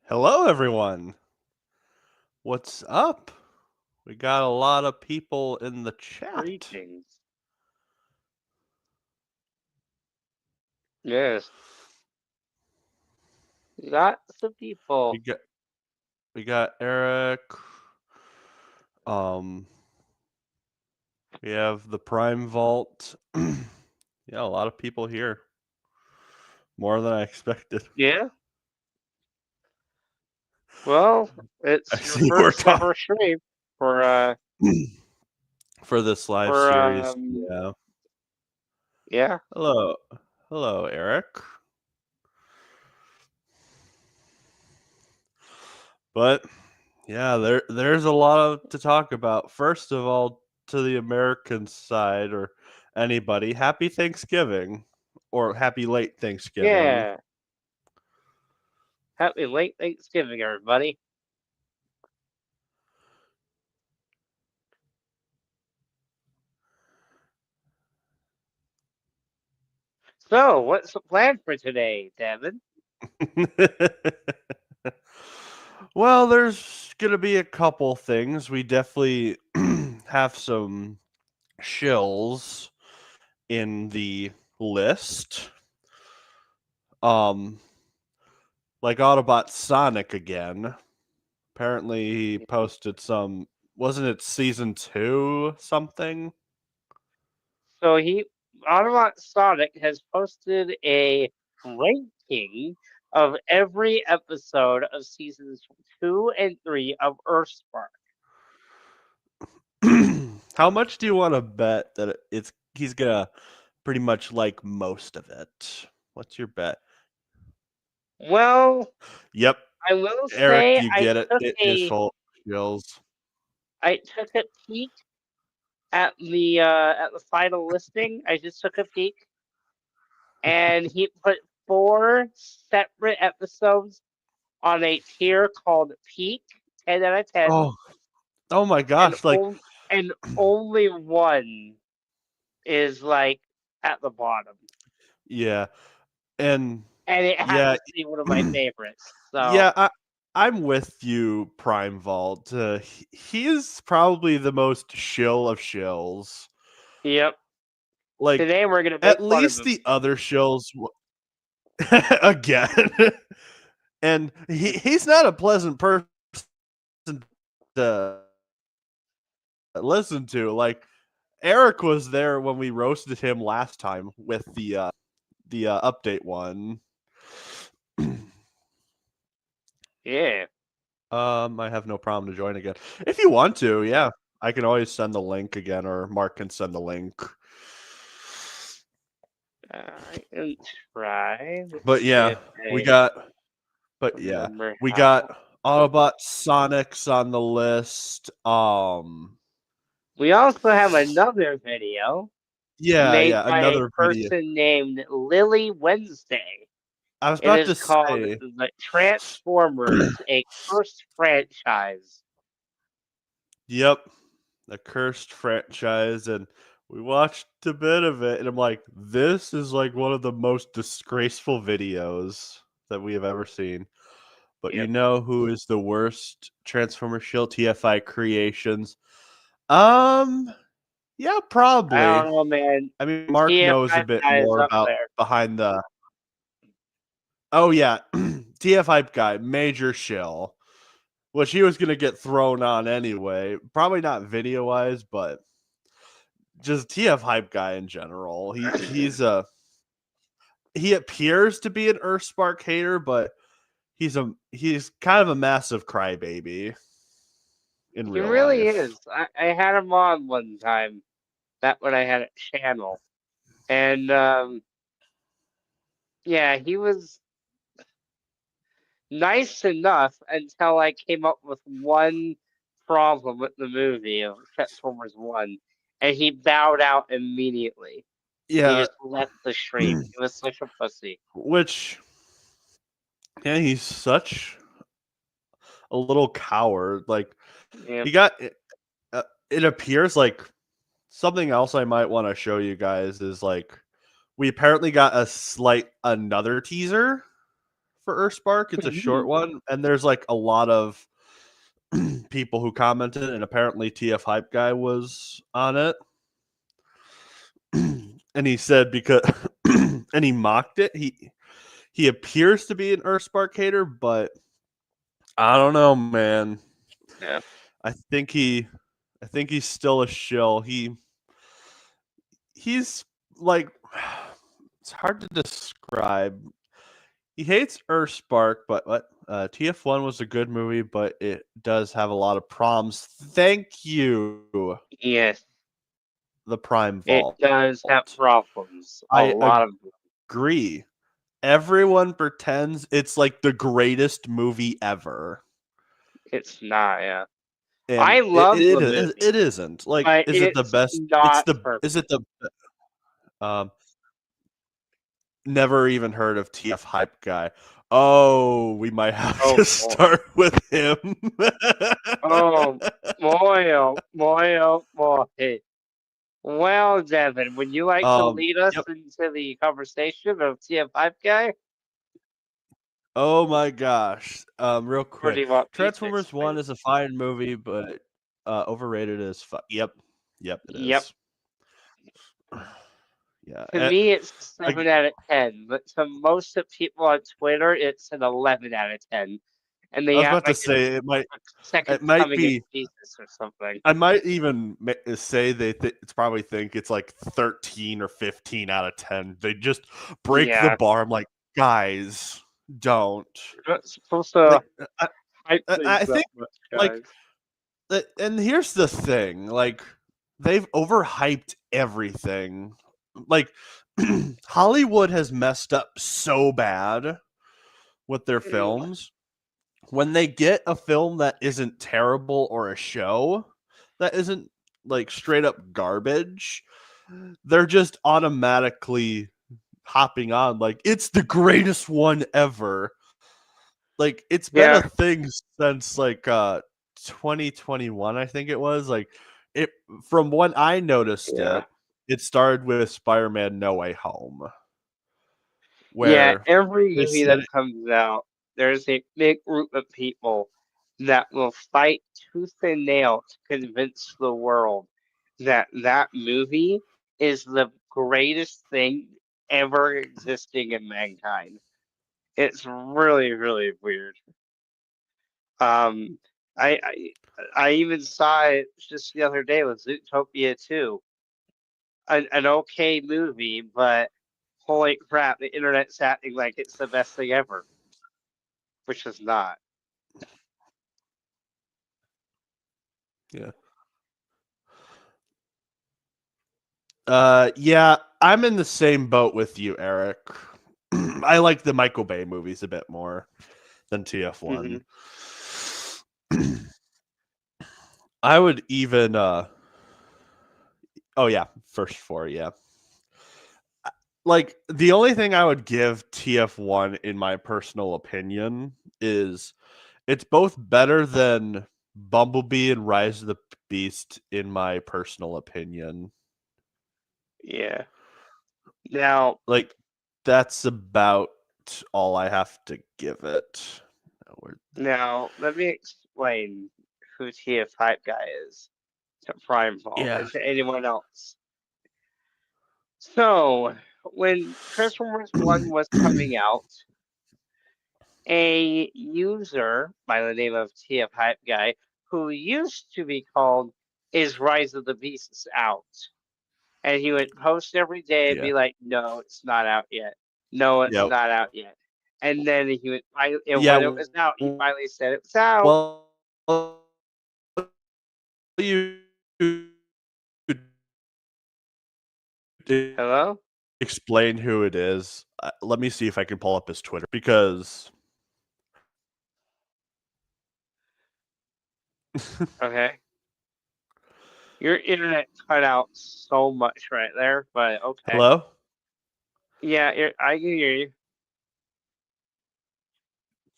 Hello, everyone. What's up? We got a lot of people in the chat. Greetings. Yes, lots of We people. got we got Eric. Um, we have the Prime Vault. Yeah, a lot of people here. More than I expected. Yeah, well, I it's your see we're first talking ever stream for for this live for series. Yeah. yeah. Hello, hello, Eric. But yeah, there's a lot to talk about. First of all, to the American side or anybody, happy Thanksgiving or happy late Thanksgiving. Yeah. Happy late Thanksgiving, everybody. So, what's the plan for today, Devin? Well, there's gonna be a couple things. We definitely have some shills in the list. Um, like Autobot Sonic again. Apparently, he posted some. Wasn't it season 2 something? So Autobot Sonic has posted a ranking of every episode of seasons 2 and 3 of Earthspark. How much do you want to bet that he's gonna pretty much like most of it? What's your bet? Well, Yep, I will Eric, say you get it. Initial skills. I took a peek at the final listing. I just took a peek, and he put 4 separate episodes on a tier called Peak, 10 out of 10, Oh, oh my and gosh! Like, only one is like at the bottom, yeah, and and it yeah, happens to be one of my favorites. So, yeah. I'm with you, Prime Vault. He is probably the most shill of shills. yep. Like, Today we're gonna at make fun of least him. the other shills again. And he's not a pleasant person to listen to. Like, Eric was there when we roasted him last time with the update one. Yeah. I have no problem to join again if you want to. Yeah, I can always send the link again, or Mark can send the link. I can try. Let's But see yeah, if we I got. But yeah, remember we got how. Autobot Sonics on the list. We also have another video Yeah, made by a another video. person named Lily Wednesday. I was It about is to called say, The Transformers, a Cursed Franchise. yep, the cursed franchise, and we watched a bit of it, and I'm like, this is like one of the most disgraceful videos that we have ever seen. But you Yep. know who is the worst Transformer Shield TFI creations? Um, yeah, I probably. don't know, man. I mean, Mark knows a TFI bit guy is more up about there. behind the. Oh yeah, TF hype guy, major shill. Which he was gonna get thrown on anyway. Probably not video wise, but just TF hype guy in general. He appears to be an Earthspark hater, but he's kind of a massive crybaby in He real really life. is. I had him on one time, back when I had a channel. And yeah, he was nice enough until I came up with one problem with the movie of Transformers 1, and he bowed out immediately. He Yeah, just left the stream. He was such a pussy. which yeah, he's such a little coward. Like Yeah. he got it appears like something else I might want to show you guys is like we apparently got a slight another teaser for Earthspark. It's a short one, and there's like a lot of people who commented, and apparently TF Hype Guy was on it. And he said because and he mocked it. He appears to be an Earthspark hater, but I don't know, man. Yeah. I think he's still a shill. He's like it's hard to describe. He hates Earthspark, but what TF1 was a good movie, but it does have a lot of problems. Thank you, Yes, the Prime it Vault. does have problems. A I lot of them. agree. Everyone pretends it's like the greatest movie ever. It's not. Yeah, And I love the it movie, it isn't. Like, but is it the it's best? not perfect. Is it the um never even heard of TF Hype Guy. Oh, we might have Oh, to boy. start with him. Oh, boy. Well, Devin, would you like to lead us Yep. into the conversation of TF5 Guy? Oh my gosh. Real quick. Pretty much. Transformers 1 is a fine movie, but overrated as fuck. Yep, it is. Yeah. To me, it's a 7 out of 10, but to most of people on Twitter, it's an 11 out of 10. And they I was act about to like say it second might coming be of Jesus or something. I might even say it's probably think it's like 13 or 15 out of 10. They just break the bar. I'm like, guys, don't. You're not supposed to hype I things think up much, like guys. and here's the thing, like they've overhyped everything. Like Hollywood has messed up so bad with their films. When they get a film that isn't terrible or a show that isn't like straight up garbage, they're just automatically hopping on like it's the greatest one ever. Like it's been a thing since like 2021, I think it was. Like it from when I noticed it started with Spider-Man No Way Home. Where every movie that comes out, there's a big group of people that will fight tooth and nail to convince the world that that movie is the greatest thing ever existing in mankind. It's really, really weird. I even saw it just the other day with Zootopia 2. An okay movie, but holy crap, the internet's acting like it's the best thing ever, which is not. Yeah. Yeah, I'm in the same boat with you, Eric. I like the Michael Bay movies a bit more than TF1. I would even oh yeah, first 4, yeah. Like the only thing I would give TF1 in my personal opinion is it's both better than Bumblebee and Rise of the Beast in my personal opinion. Yeah. Now, like that's about all I have to give it. Now, let me explain who TF Hype Guy is to Prime Vault and to anyone else. So, when Transformers 1 was coming out, a user by the name of TF Hype Guy, who used to be called Is Rise of the Beasts Out? And he would post every day and be like, no, it's not out yet. No, it's not out yet. And then he would, when it was out, he finally said it was out. Well, you Hello? Explain who it is. Let me see if I can pull up his Twitter because. Okay. Your internet cut out so much right there, but okay. Hello? Yeah, I can hear you.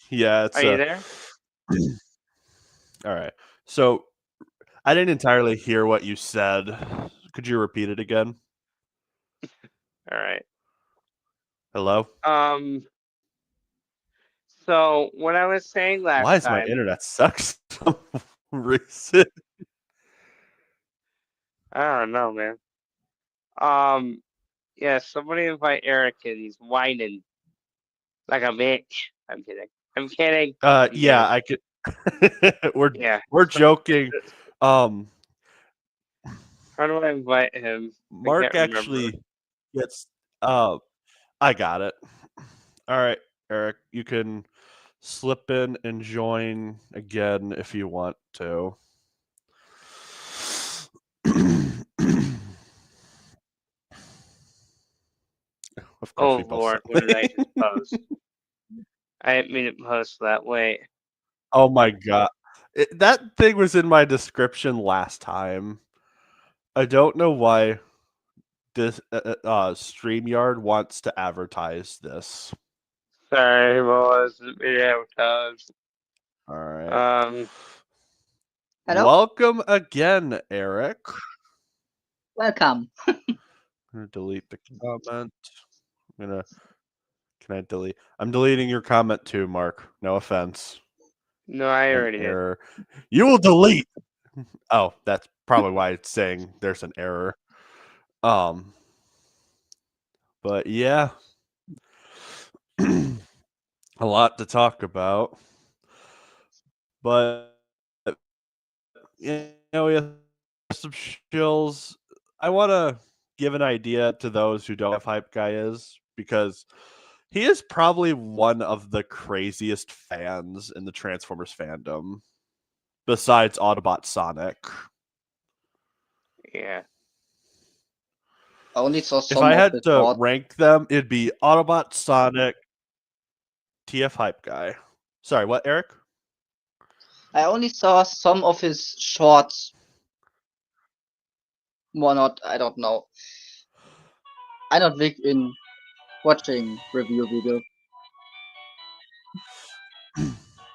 Yeah, it's. Are you there? All right. So I didn't entirely hear what you said. Could you repeat it again? All right. Hello? So what I was saying Why last is my time, internet sucks so recent? I don't know, man. Yeah, somebody invite Eric and he's whining like a bitch. I'm kidding. I'm kidding. I'm Yeah, kidding. I could. Yeah. We're So, joking. Um, how do I invite him? I Mark can't remember. actually gets. I got it. All right, Eric, you can slip in and join again if you want to. Of course, Oh we both Lord, saw what did I just post? I didn't mean to post that. Wait. Oh my god. That thing was in my description last time. I don't know why this StreamYard wants to advertise this. Sorry, what was the video post? All right. Hello. Welcome again, Eric. Welcome. I'm gonna delete the comment. Can I delete? I'm deleting your comment too, Mark. No offense. No, I An already did. error. You will delete. Oh, that's probably why it's saying there's an error. But yeah. A lot to talk about. But you know, we have some shills. I want to give an idea to those who don't have hype guy is because he is probably one of the craziest fans in the Transformers fandom, besides Autobot Sonic. Yeah. I only saw If some I of had the to shorts. rank them, it'd be Autobot Sonic, TF hype guy. Sorry, what, Eric? I only saw some of his shorts. More not, I don't know. I'm not big in watching review videos.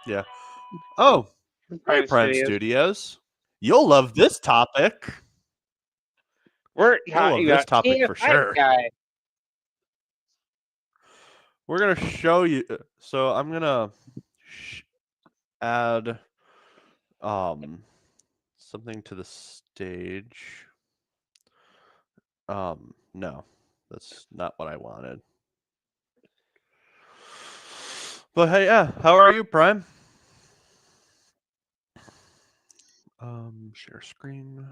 Yeah. Oh, hey, Prime Prime Studios. Studios. You'll love this topic. We're You'll love talking this about topic TF for Hype sure. Guy. We're gonna show you. So I'm gonna add something to the stage. No, that's not what I wanted. But hey, yeah, how are you, Prime? Share screen.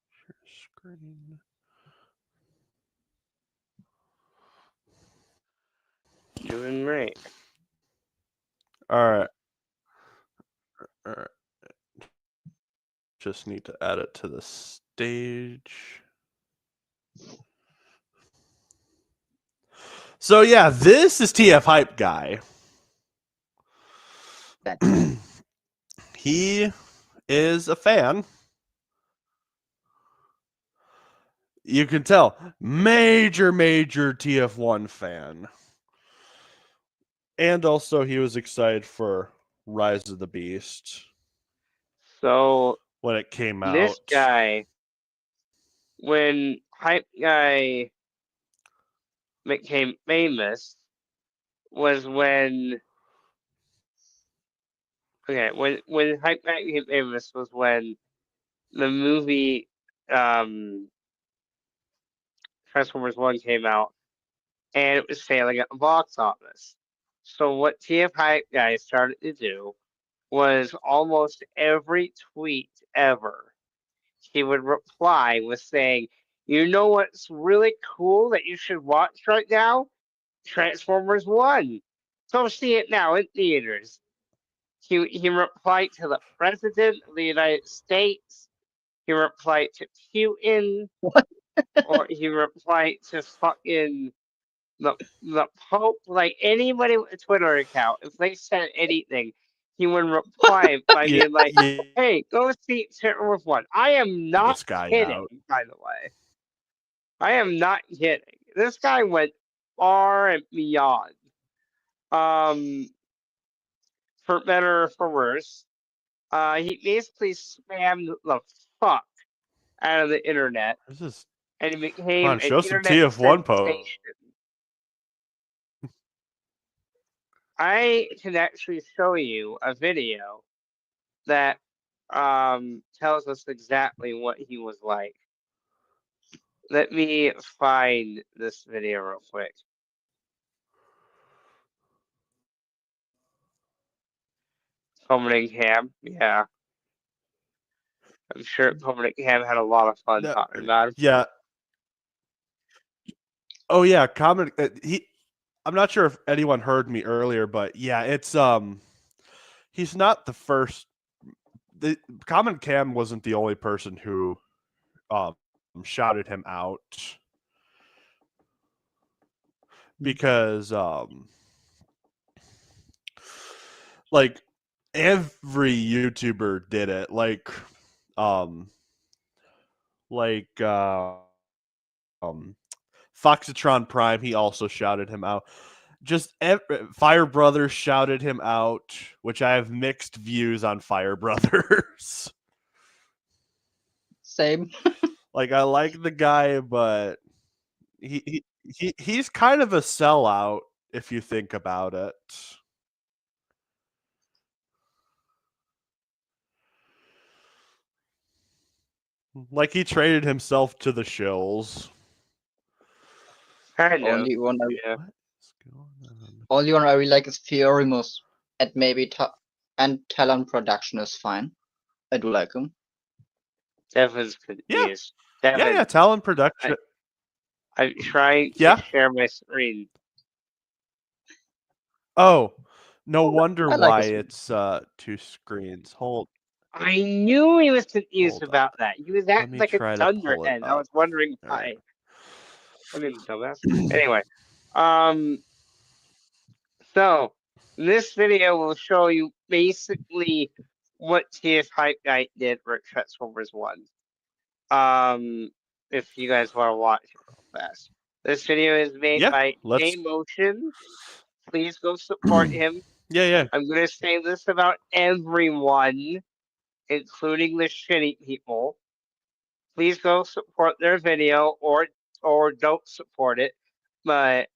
Share screen. Doing great. All right. All right. Just need to add it to the stage. So yeah, this is TF Hype Guy. He is a fan. You can tell, major TF1 fan. And also he was excited for Rise of the Beast So when it came out. this guy, when Hype Guy became famous, was when when Hype Guy became famous was when the movie Transformers One came out and it was failing at the box office. So what TF Hype Guy started to do was almost every tweet ever, he would reply with saying, "You know what's really cool that you should watch right now? Transformers One. Go see it now in theaters." He replied to the President of the United States. He replied to Putin. What? Or he replied to fucking the Pope. Like anybody with a Twitter account, if they said anything, he would reply by Yeah, being like, yeah, "Hey, go see Transformers One." I am not this guy kidding, out. by the way. I am not kidding. This guy went far and beyond. For better or for worse, he basically spammed the fuck out of the internet, This is and he come became on, an show some internet TF1 post. sensation. I can actually show you a video that tells us exactly what he was like. Let me find this video real quick. Dominic Ham, yeah. I'm sure Dominic Ham had a lot of fun No, talking about him. yeah. Oh yeah, Common. I'm not sure if anyone heard me earlier, but yeah, it's he's not the first. The Common Cam wasn't the only person who shouted him out because like every YouTuber did it, like Foxitron Prime, he also shouted him out. Just Fire Brothers shouted him out, which I have mixed views on Fire Brothers. Same. Like I like the guy, but he's kind of a sellout if you think about it. Like he traded himself to the shills. Kind of. Only one Yeah. What's going on? only one I really like is Fiorimus, and maybe and Talon Production is fine. I do like him. Devin's Yeah. confused. Devin, Yeah, Talon Production. I'm trying to Yeah? share my screen. Oh, no wonder I like why his- it's two screens. Hold. I knew he was confused Hold about that. He was me acting like a try to pull it dunderhead. I up. was wondering All why. right. I mean, dumbass. Anyway, so this video will show you basically what TF Hype Guy did for Transformers 1. If you guys want to watch it real fast. This video is made Yeah, by let's. J-Motion. Please go support him. Yeah. I'm going to say this about everyone, including the shitty people. Please go support their video or don't support it. But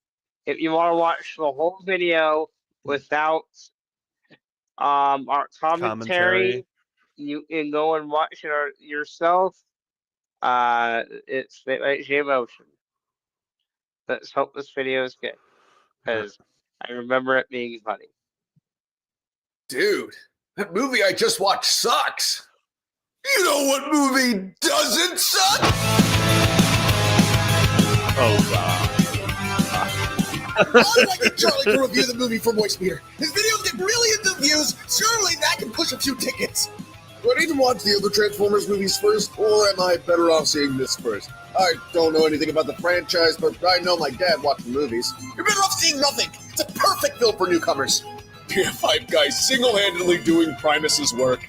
if you want to watch the whole video without our commentary, you can go and watch it yourself. It's made by J-Motion. Let's hope this video is good, because I remember it being funny. Dude, that movie I just watched sucks. You know what movie doesn't suck? Oh god. I'd like to Charlie to review the movie for Moist Meter. His videos get millions of views. Surely that can push a few tickets. Do I need to watch the other Transformers movies first, or am I better off seeing this first? I don't know anything about the franchise, but I know my dad watched the movies. You're better off seeing nothing. It's a perfect film for newcomers. TF5 Guy single-handedly doing Primus's work.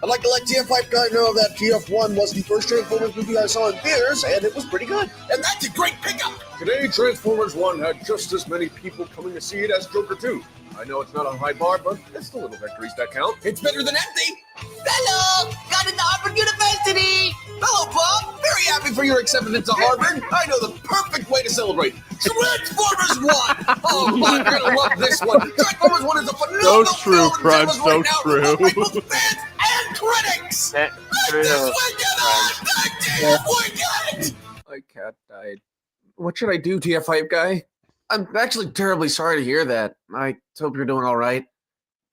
I'd like to let TF5 Guy know that TF1 was the first Transformers movie I saw in theaters, and it was pretty good. And that's a great pickup! Today, Transformers 1 had just as many people coming to see it as Joker 2. I know it's not a high bar, but it's the little victories that count. It's better than empty! Hello! Got into Harvard University! Hello, Bob! Very happy for your acceptance to Harvard. I know the perfect way to celebrate. Transformers 1! Oh, my, you're gonna love this one. Transformers 1 is a phenomenal So true, film. Prime, Right so now, true. loved by both fans and critics! That's true. My cat died. What should I do, TF5 Guy? I'm actually terribly sorry to hear that. I hope you're doing all right.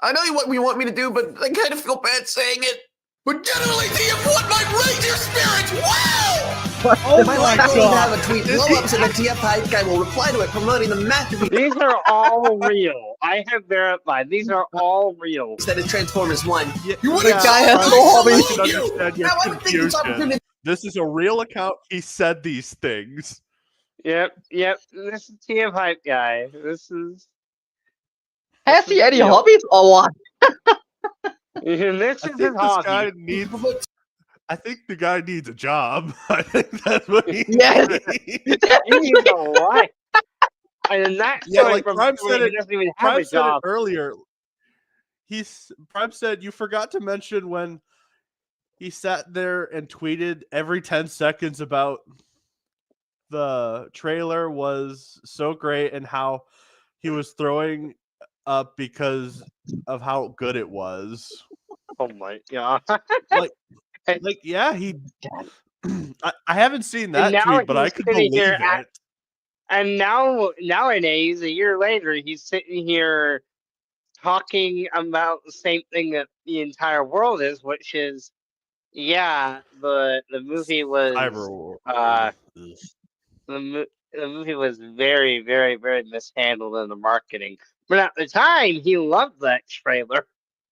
I know what you want me to do, but I kind of feel bad saying it. But generally, TF1 might raise your spirits. Wow! Oh my my God. god. Have a tweet blow up so the TF Hype Guy will reply to it promoting the masterpiece These are all real. I have verified. These are all real. that is Transformers 1. You would Yeah, have guy has I no hobby. can understand your Now I would think this confusion. opportunity This is a real account. He said these things. Yep. This is TF Hype Guy. This is. Has he any Yeah. hobbies or what? This I is think his this hobby. guy needs. I think the guy needs a job. I think that's what he Yes. needs. He needs a life. And that's Yeah, coming like from Prime somebody said who it. doesn't even have Prime a said it job. earlier. Prime said you forgot to mention when he sat there and tweeted every 10 seconds about the trailer was so great and how he was throwing up because of how good it was. Oh my god! Like, yeah, he. I haven't seen that now tweet, but I he's could sitting believe here it. And nowadays, a year later, he's sitting here talking about the same thing that the entire world is, which is, yeah, the movie was Cyber. the movie was very, very, very mishandled in the marketing. But at the time, he loved that trailer.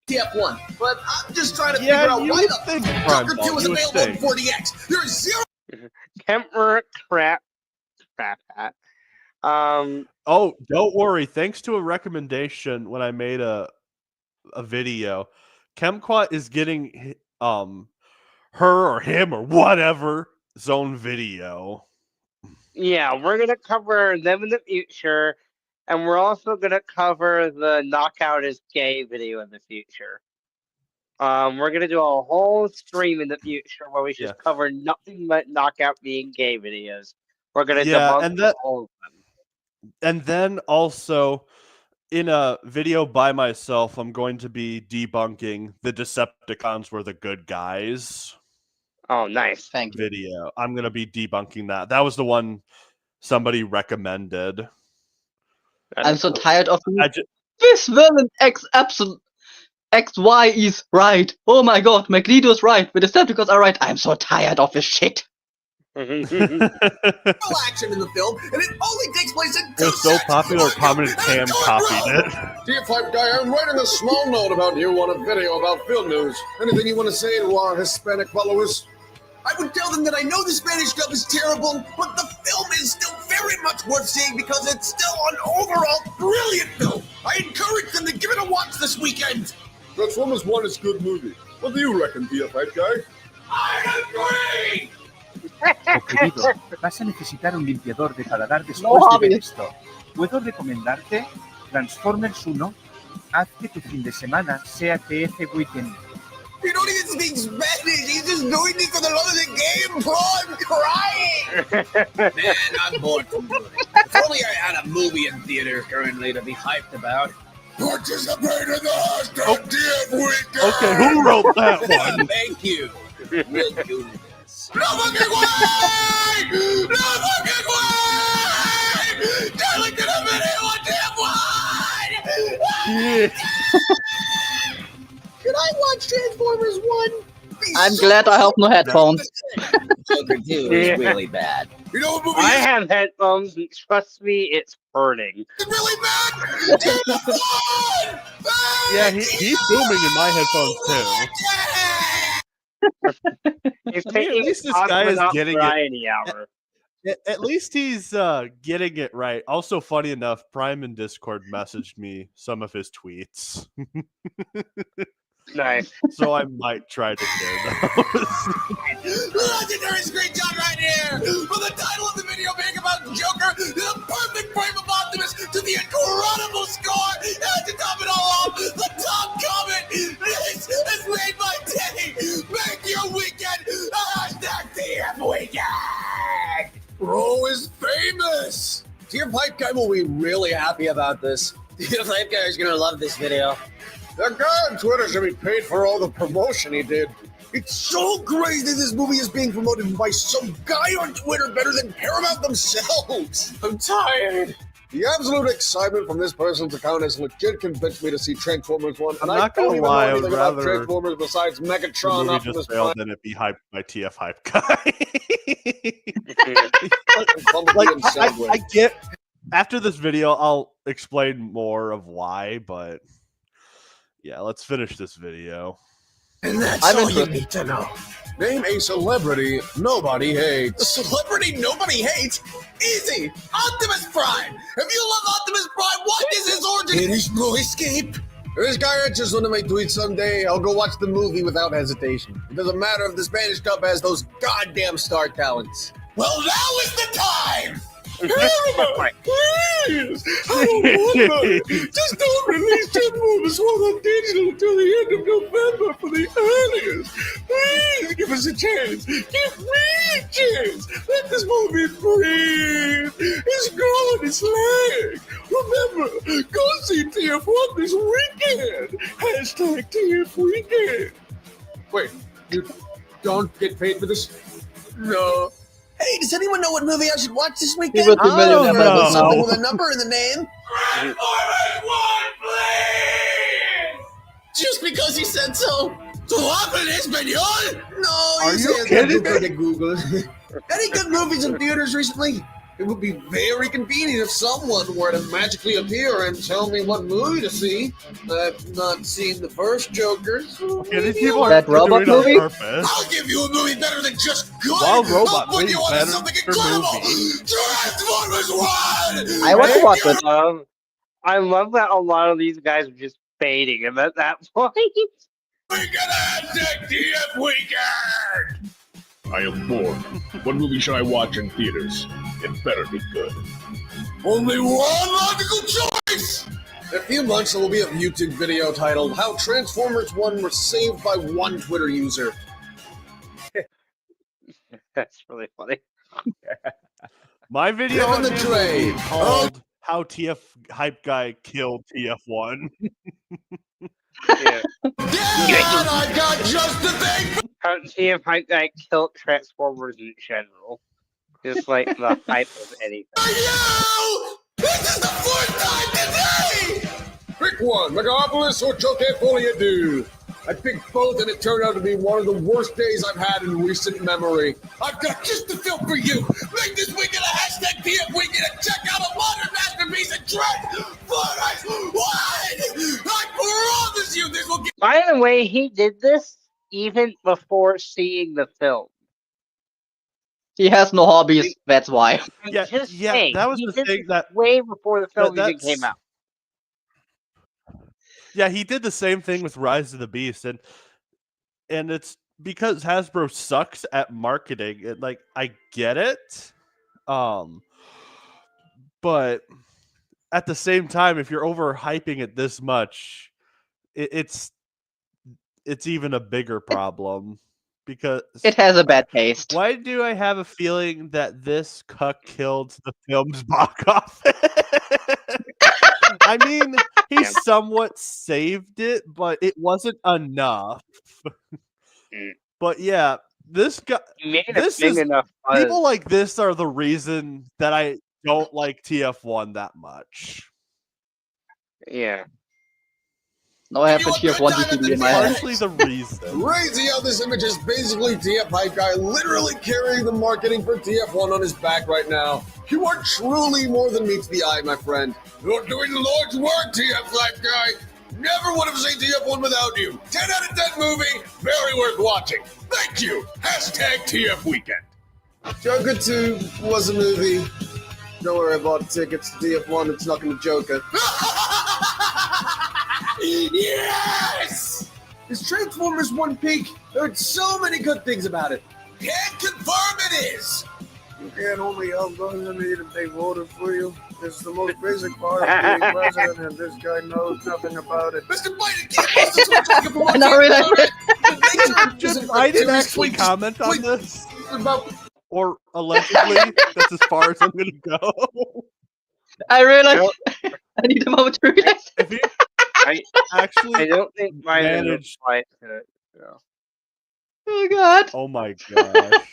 TF1, but I'm just trying to Yeah, figure out you why would the think, f- Prime Joker Ball, 2 is you would available on think. 40X. There is zero Kemper crap hat. Oh, don't worry. Thanks to a recommendation when I made a video, Kemquat is getting her or him or whatever zone video. Yeah, we're gonna cover them in the future, and we're also gonna cover the Knockout is Gay video in the future. We're gonna do a whole stream in the future where we just cover nothing but Knockout being gay videos. We're gonna debunk all of them. And then also in a video by myself, I'm going to be debunking the Decepticons were the good guys. Oh, nice. Thank you. Video. I'm going to be debunking that. That was the one somebody recommended. I'm so tired of ju- this villain XY is right. Oh my god, Magneto's right. The Decepticons are right. I'm so tired of this shit. action in the film, and it only takes place in 2 It was so seconds. popular, Prominent Cam copied it. TF5 guy, I'm writing a small note about you on a video about film news. Anything you want to say to our Hispanic followers? I would tell them that I know the Spanish dub is terrible, but the film is still very much worth seeing because it's still an overall brilliant film. I encourage them to give it a watch this weekend. Transformers 1 is a good movie. What do you reckon, TF5 guy? I agree! Querido, vas a necesitar un limpiador de paladar después No, de ver Javi. esto. Puedo recomendarte Transformers 1. Haz que tu fin de semana sea TF Weekend. You don't even speak Spanish. He's just doing this for the love of the game, bro. I'm crying. Man, I'm bored from doing it. If only I had a movie in theater currently to be hyped about. Participate in the hashtag TF weekend. Okay, who wrote that one? Thank you. We'll do this. No fucking way! No fucking way! Darling did a video on TF1! Should I watch Transformers 1? I'm glad I have no headphones. Joker 2 is really bad. You know what movie I is have headphones, and trust me, it's hurting. really bad? TF1! Yeah, he's booming in my headphones too. He's I mean, at taking least this guy is Cosmonaut getting it. Variety Hour. At least he's getting it right. Also, funny enough, Prime in Discord messaged me some of his tweets, Nice. so I might try to share those. Legendary screenshot right here! For the title of the video being about Joker, the perfect frame of Optimus to the incredible score! And to top it all off, the top comment! This has made my day! Make your weekend a hashtag TF weekend! Bro is famous! Dear Pipe Guy will be really happy about this. Dear Pipe Guy is gonna love this video. That guy on Twitter should be paid for all the promotion he did. It's so crazy that this movie is being promoted by some guy on Twitter better than Paramount themselves. I'm tired. The absolute excitement from this person's account has legit convinced me to see Transformers 1. And I'm I not don't gonna even lie, know I anything would about rather Transformers besides The Megatron, movie Optimus just Prime, failed, and it be hyped by TF Hype Guy. and Bumblebee Like, and Soundwave. I get. After this video, I'll explain more of why, but yeah, let's finish this video. And that's I'm all you interested. need to know. Name a celebrity nobody hates. A celebrity nobody hates? Easy! Optimus Prime! If you love Optimus Prime, what is his origin? There is no escape. If this guy answers one of my tweets someday, I'll go watch the movie without hesitation. It doesn't matter if the Spanish dub has those goddamn star talents. Well, now is the time! Paramount, please! I don't want that. Just don't release Transformers 1 on digital until the end of November for the earliest. Please give us a chance. Give me a chance. Let this movie breathe. It's growing its leg. Remember, go see TF1 this weekend. Hashtag TF Weekend. Wait, you don't get paid for this? No. Hey, does anyone know what movie I should watch this weekend? will be Oh, millionaire, but I no. don't Something know. with a number in the name. Just because he said so. ¿Tu hablas español? No, Are he you says kidding that me? to Google. Any good movies in theaters recently? It would be very convenient if someone were to magically appear and tell me what movie to see. I've not seen the first Joker. So Yeah, these people are That doing robot it on movie? purpose. I'll give you a movie better than just good. Wild I'll Robot put movie you on better something than incredible. movie. Transformers 1! I want to watch it. I love that a lot of these guys are just fading him at that point. We're gonna have TF Weekend! I am bored. What movie should I watch in theaters? It better be good. Only one logical choice! In a few months, there will be a YouTube video titled How Transformers 1 Was Saved by One Twitter User. That's really funny. My video Live on in the him will be trade. called How TF Hype Guy Killed TF1. Yeah. Yeah, and I got just the thing! How TF Hype Guy killed Transformers in general. Just like the hype of anything. For you! This is the fourth time today! Pick one, Megapolis or Choke Folia Do. I picked both and it turned out to be one of the worst days I've had in recent memory. I've got just the film for you. Make this weekend a hashtag TF Weekend and check out a modern masterpiece of Transformers 1! I promise you this will get... By the way, he did this even before seeing the film. He has no hobbies, that's why. I'm Yeah, just yeah, saying, that was he the did thing this that- way before the film even that's- came out. Yeah, he did the same thing with Rise of the Beast, and it's because Hasbro sucks at marketing. And like, I get it, but at the same time, if you're overhyping it this much, it's even a bigger problem because It has a bad taste. why do I have a feeling that this cuck killed the film's box office? I mean, he somewhat saved it, but it wasn't enough. Mm. But yeah, this guy, He made this a big is- enough buzz. people like this are the reason that I don't like TF1 that much. Yeah. Now I have the tier 1 DVD in my hand. Partially the reason. Crazy how this image is basically TF Hype Guy literally carrying the marketing for TF1 on his back right now. You are truly more than meets the eye, my friend. You're doing the Lord's work, TF Hype Guy. Never would have seen TF1 without you. 10 out of 10 movie, very worth watching. Thank you. Hashtag TF Weekend. Joker 2 was a movie. Don't worry about tickets to TF1. It's not going to Joker. Yes! Is Transformers 1 peak? There are so many good things about it. Can't confirm it is! You can't only help those in need if they voted for you. It's the most basic part of being president, and this guy knows nothing about it. Mr. Biden can't post a tweet talking about Not really. I didn't actually comment on this, or allegedly. That's as far as I'm going to go. I realized I need a moment to relax. If you I actually don't think mine managed- applies to it. So. Oh god. Oh my gosh.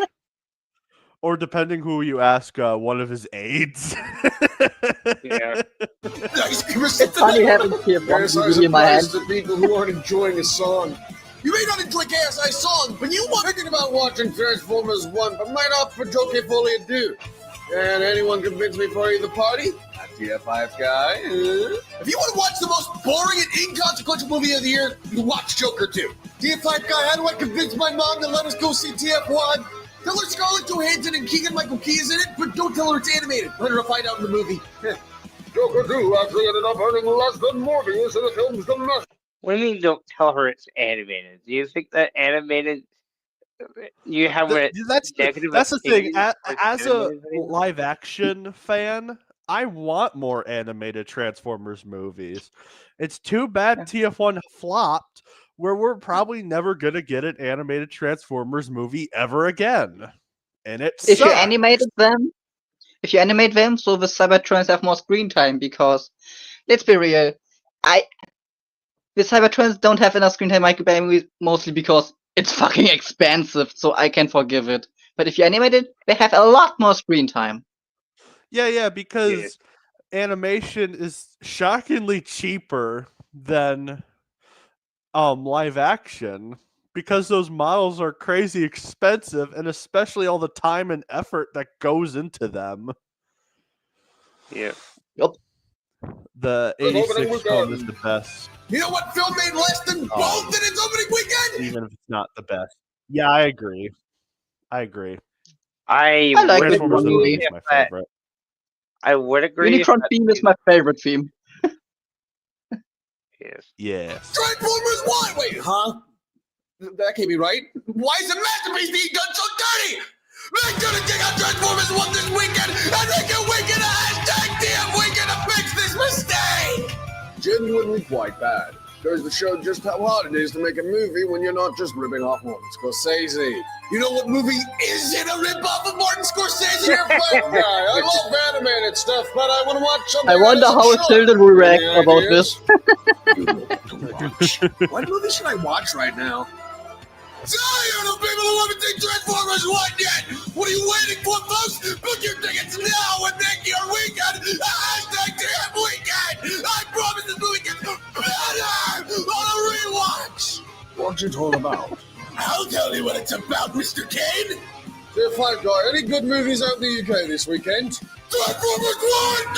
Or depending who you ask, one of his aides. Yeah. It's funny having tier 1 DVD in my hand. to people who aren't enjoying a song. You may not enjoy KSI song, but you were thinking about watching Transformers 1, but might opt for Joe Folia Do. Can anyone convince me for either party? Not TF5 guy. If you want to watch the most boring and inconsequential movie of the year, you watch Joker 2. TF5 guy, how do I convince my mom to let us go see TF1? Tell her Scarlett Johansson and Keegan-Michael Key is in it, but don't tell her it's animated. Let her find out in the movie. Joker 2 actually ended up earning less than Morbius in the film's domestic. What do you mean don't tell her it's animated? Do you think that animated... You have a That's negative the thing. opinion As towards a animated videos? live action fan, I want more animated Transformers movies. It's too bad TF1 flopped, where we're probably never gonna get an animated Transformers movie ever again. And it If you sucks. animated them, if you animate them, so the Cybertrons have more screen time, because let's be real, the Cybertrons don't have enough screen time, mostly because it's fucking expensive, so I can forgive it. But if you animate it, they have a lot more screen time. Yeah, because animation is shockingly cheaper than live action, because those models are crazy expensive, and especially all the time and effort that goes into them. Yeah. The Good opening 86 weekend. film is the best, You know what film made less than both in its opening weekend? even if it's not the best. Yeah, I agree. I I like would it Transformers the movie, movie agree, is my but favorite. I would agree. Unicron theme is my favorite theme. Yes. Yes. Transformers 1! Wait, huh? That can't be right. Why is the masterpiece being done so dirty? Make sure to check out Transformers 1 this weekend and make your weekend a hashtag TF weekend to fix this mistake! Genuinely quite bad. Goes to show just how hard it is to make a movie when you're not just ripping off Martin Scorsese. You know what movie isn't a rip-off of Martin Scorsese? You're a fun guy. I love animated stuff, but I want to watch something I wonder that how isn't Tilden short. will react Any about ideas? this. What movie should I watch right now? Tired of people who haven't seen Transformers 1 yet! What are you waiting for, folks? Book your tickets now and make your weekend a hashtag TF weekend! I promise this movie gets better on a rewatch! What's it all about? I'll tell you what it's about, Mr. Kane! Dear Five Guy, any good movies out in the UK this weekend? Transformers 1!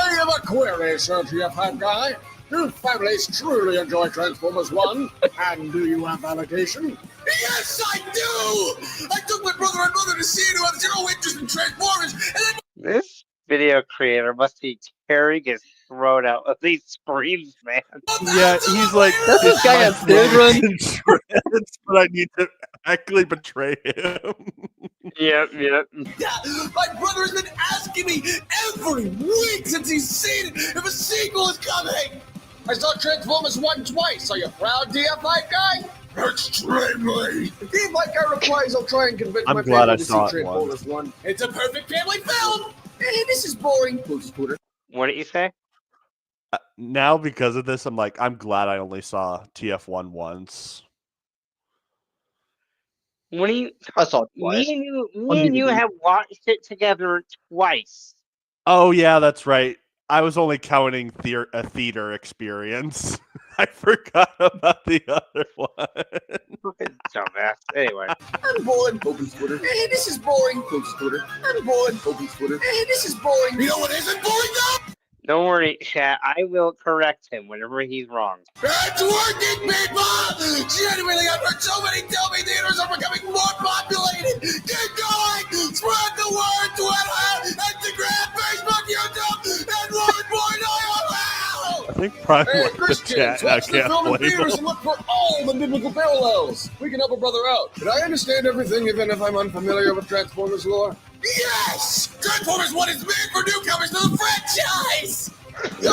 Any other queries, Sir TF Guy? Do families truly enjoy Transformers 1? And do you have validation? Yes, I do! I took my brother and mother to see it who have zero interest in Transformers, and then This video creator must be tearing his throat out of these screams, man. Yeah, he's like, Does this guy have children? in shreds, but I need to actually betray him. Yep. my brother has been asking me every week since he's seen it if a sequel is coming! I saw Transformers 1 twice. Are you proud, DF5 guy? Extremely! The DF5 guy replies I'll try and convince I'm my glad family I to saw see it Transformers 1. It's a perfect family film! Hey, this is boring. Close Twitter. What did you say? Now, because of this, I'm like, I'm glad I only saw TF1 once. When you, I saw it twice. me and you DVD. have watched it together twice. Oh, yeah, that's right. I was only counting a theater experience. I forgot about the other one. Fucking dumbass. Anyway, I'm bored. Opens Twitter. Hey, this is boring. Closes Twitter. I'm bored. Opens Twitter. Hey, this is boring. You know what isn't boring though? don't worry, chat. I will correct him whenever he's wrong. It's working, people! Genuinely, I've heard so many tell me theaters are becoming more populated. Keep going! Spread the word! Twitter, Instagram, Facebook, YouTube, and 1.0. I think Prime Hey, went to Christians, chat. I watch the can't film in blame theaters him. and look for all the biblical parallels. We can help a brother out. Did I understand everything, even if I'm unfamiliar with Transformers lore? Yes! Transformers 1 is made for newcomers to the franchise! Yo,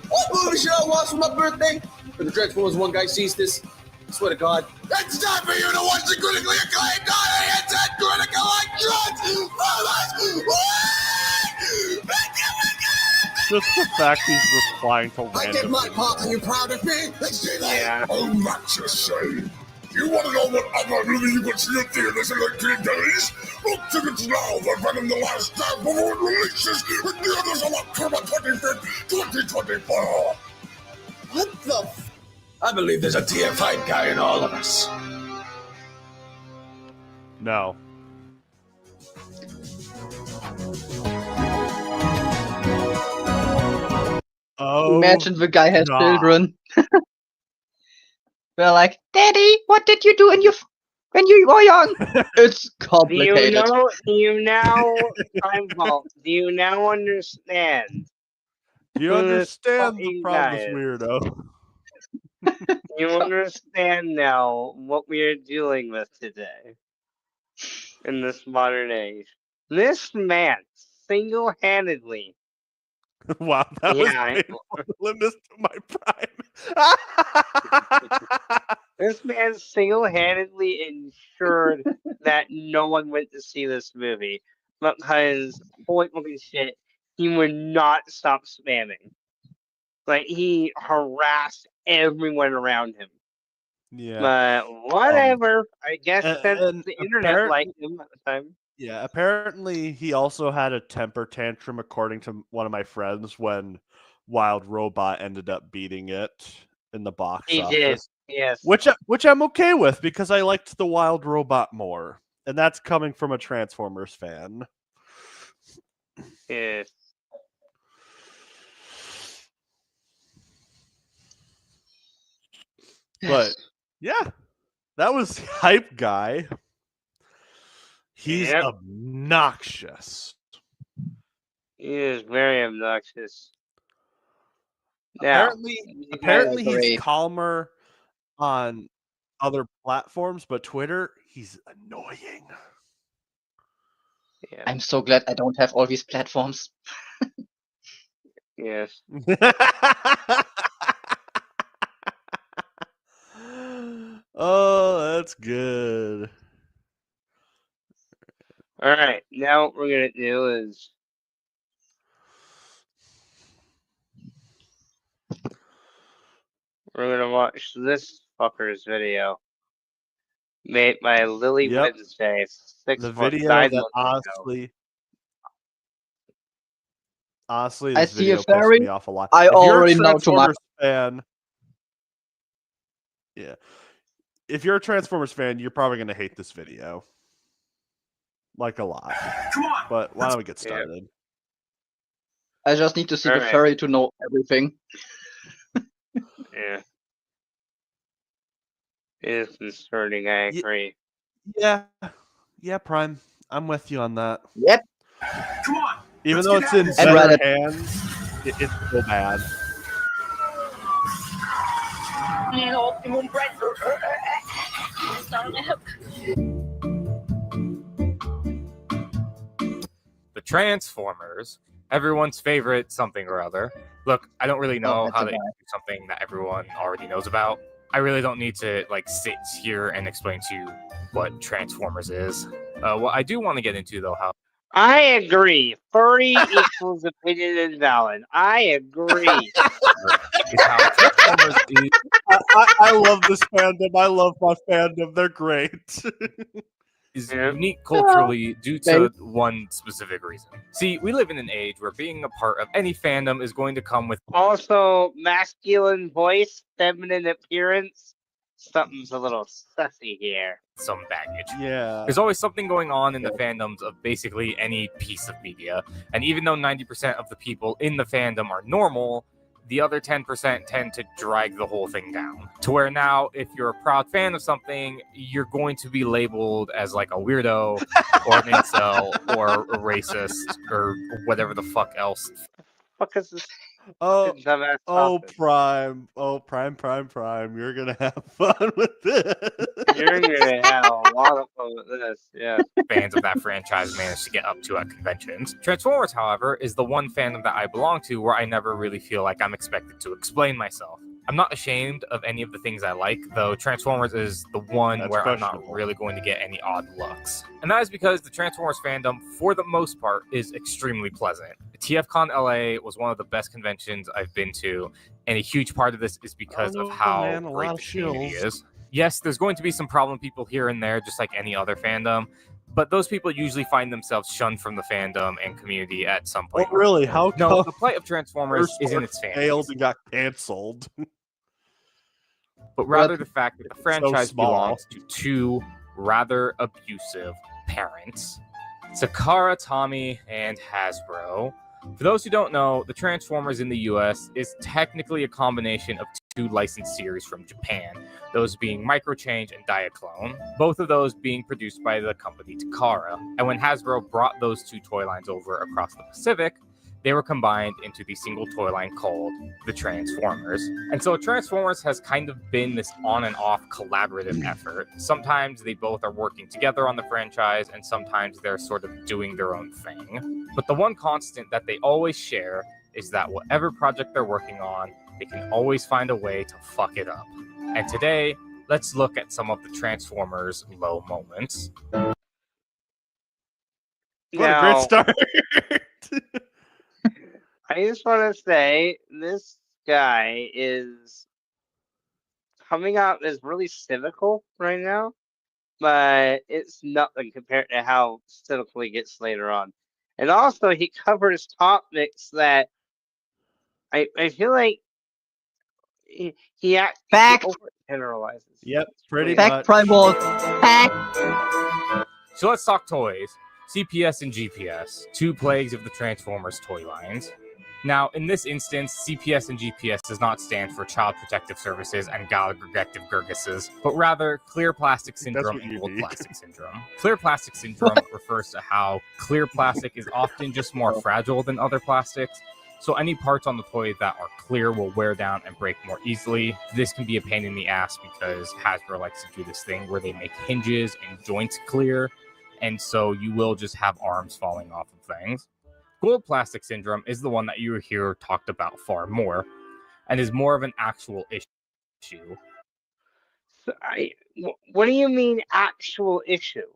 what movie should I watch for my birthday? When the Transformers 1 guy sees this, I swear to God. It's time for you to watch the critically acclaimed non-ANZ critical Just the fact he's replying to I did random my part. Are people. you proud of me? Let's do that. Yeah. Oh, that's a shame. You want to know what other movie you can see in theaters in 18 days? Book tickets now for Venom the Last Time before it releases in theaters on October 25th, 2024. What the f... I believe there's a TF5 guy in all of us. No. Oh, Imagine the guy has God. children. They're like, Daddy, what did you do when you were young? It's Do complicated. do you now, time vault, do you now understand? Do you Who this understand the fucking problem, guy this is? weirdo? Do you understand now what we are dealing with today in this modern age? This man single-handedly, Wow, that was Yeah, painful. Limit this to my prime. this man single-handedly ensured that no one went to see this movie. because holy fucking shit, he would not stop spamming. Like he harassed everyone around him. Yeah. But whatever. I guess since and the internet liked him at the time. Yeah, apparently he also had a temper tantrum, according to one of my friends, when Wild Robot ended up beating it in the box He office. did. Yes. Which I'm okay with because I liked the Wild Robot more. And that's coming from a Transformers fan. Yes. But yeah, that was Hype Guy. He's Yep. obnoxious. He is very obnoxious. Now, Apparently he's agree. calmer on other platforms, but Twitter, he's annoying. yeah, I'm so glad I don't have all these platforms. yes. Oh, that's good. All right, now what we're gonna do is we're gonna watch this fucker's video made by Lily Yep. Wednesday. The video that honestly, I this see a video pissed fairy. me off a lot. I If you're a already know too much. Transformers fan, yeah. If you're a Transformers fan, you're probably gonna hate this video. Like a lot. Come on. But why don't we get Yeah. started? I just need to see the Alright. fairy to know everything. Yeah. It is concerning, I Ye- agree. Yeah. Yeah, Prime. I'm with you on that. Yep. Come on. Even Let's though get it's at in this. I'd rather- better hands, it's so bad. The Transformers, everyone's favorite something or other. Look, I don't really know that's how a to bad. do something that everyone already knows about. I really don't need to sit here and explain to you what Transformers is. What I do want to get into though, how I agree. Furry equals opinion invalid. I agree. is how Transformers is I love this fandom. I love my fandom. They're great. Yeah. unique culturally due to one specific reason. See, we live in an age where being a part of any fandom is going to come with Also, masculine voice, feminine appearance. Something's a little sussy here. some baggage. Yeah. There's always something going on in the fandoms of basically any piece of media. And even though 90% of the people in the fandom are normal, the other 10% tend to drag the whole thing down. To where now, if you're a proud fan of something, you're going to be labeled as like a weirdo or an incel or a racist or whatever the fuck else. Fuck is this Oh, dumbass oh, topic? Prime. Oh, Prime. You're gonna have fun with this. You're gonna have a lot of fun with this. Yeah. Fans of that franchise manage to get up to at conventions. Transformers, however, is the one fandom that I belong to where I never really feel like I'm expected to explain myself. I'm not ashamed of any of the things I like, though Transformers is the one That's where I'm not questionable. really going to get any odd looks. And that is because the Transformers fandom, for the most part, is extremely pleasant. TFCon LA was one of the best conventions I've been to, and a huge part of this is because Oh, of how man, a lot great of the community shills. is. Yes, there's going to be some problem people here and there, just like any other fandom, but those people usually find themselves shunned from the fandom and community at some Oh, point. really? How No, come the plight of Transformers First isn't Order its fans, failed and got canceled? but rather the fact that the So franchise small. belongs to two rather abusive parents, Takara Tommy and Hasbro. For those who don't know, the Transformers in the US is technically a combination of two licensed series from Japan, those being Microchange and Diaclone, both of those being produced by the company Takara. And when Hasbro brought those two toy lines over across the Pacific, they were combined into the single toy line called the Transformers. And so Transformers has kind of been this on and off collaborative effort. Sometimes they both are working together on the franchise, and sometimes they're sort of doing their own thing. But the one constant that they always share is that whatever project they're working on, they can always find a way to fuck it up. And today, let's look at some of the Transformers' low moments. What a Now, great start. I just want to say this guy is coming out as really cynical right now, but it's nothing compared to how cynical he gets later on. And also, he covers topics that I feel like he Fact. overgeneralizes. Yep, pretty Fact, much. Prime Wall. Fact. So let's talk toys. CPS and GPS, two plagues of the Transformers toy lines. Now, in this instance, CPS and GPS does not stand for Child Protective Services and Gallagher-Protective Gurguses, but rather Clear Plastic Syndrome what and you Gold need. Plastic Syndrome. Clear Plastic Syndrome refers to how clear plastic is often just more fragile than other plastics, so any parts on the toy that are clear will wear down and break more easily. This can be a pain in the ass because Hasbro likes to do this thing where they make hinges and joints clear, and so you will just have arms falling off of things. Gold Plastic Syndrome is the one that you hear talked about far more, and is more of an actual issue. So what do you mean actual issue?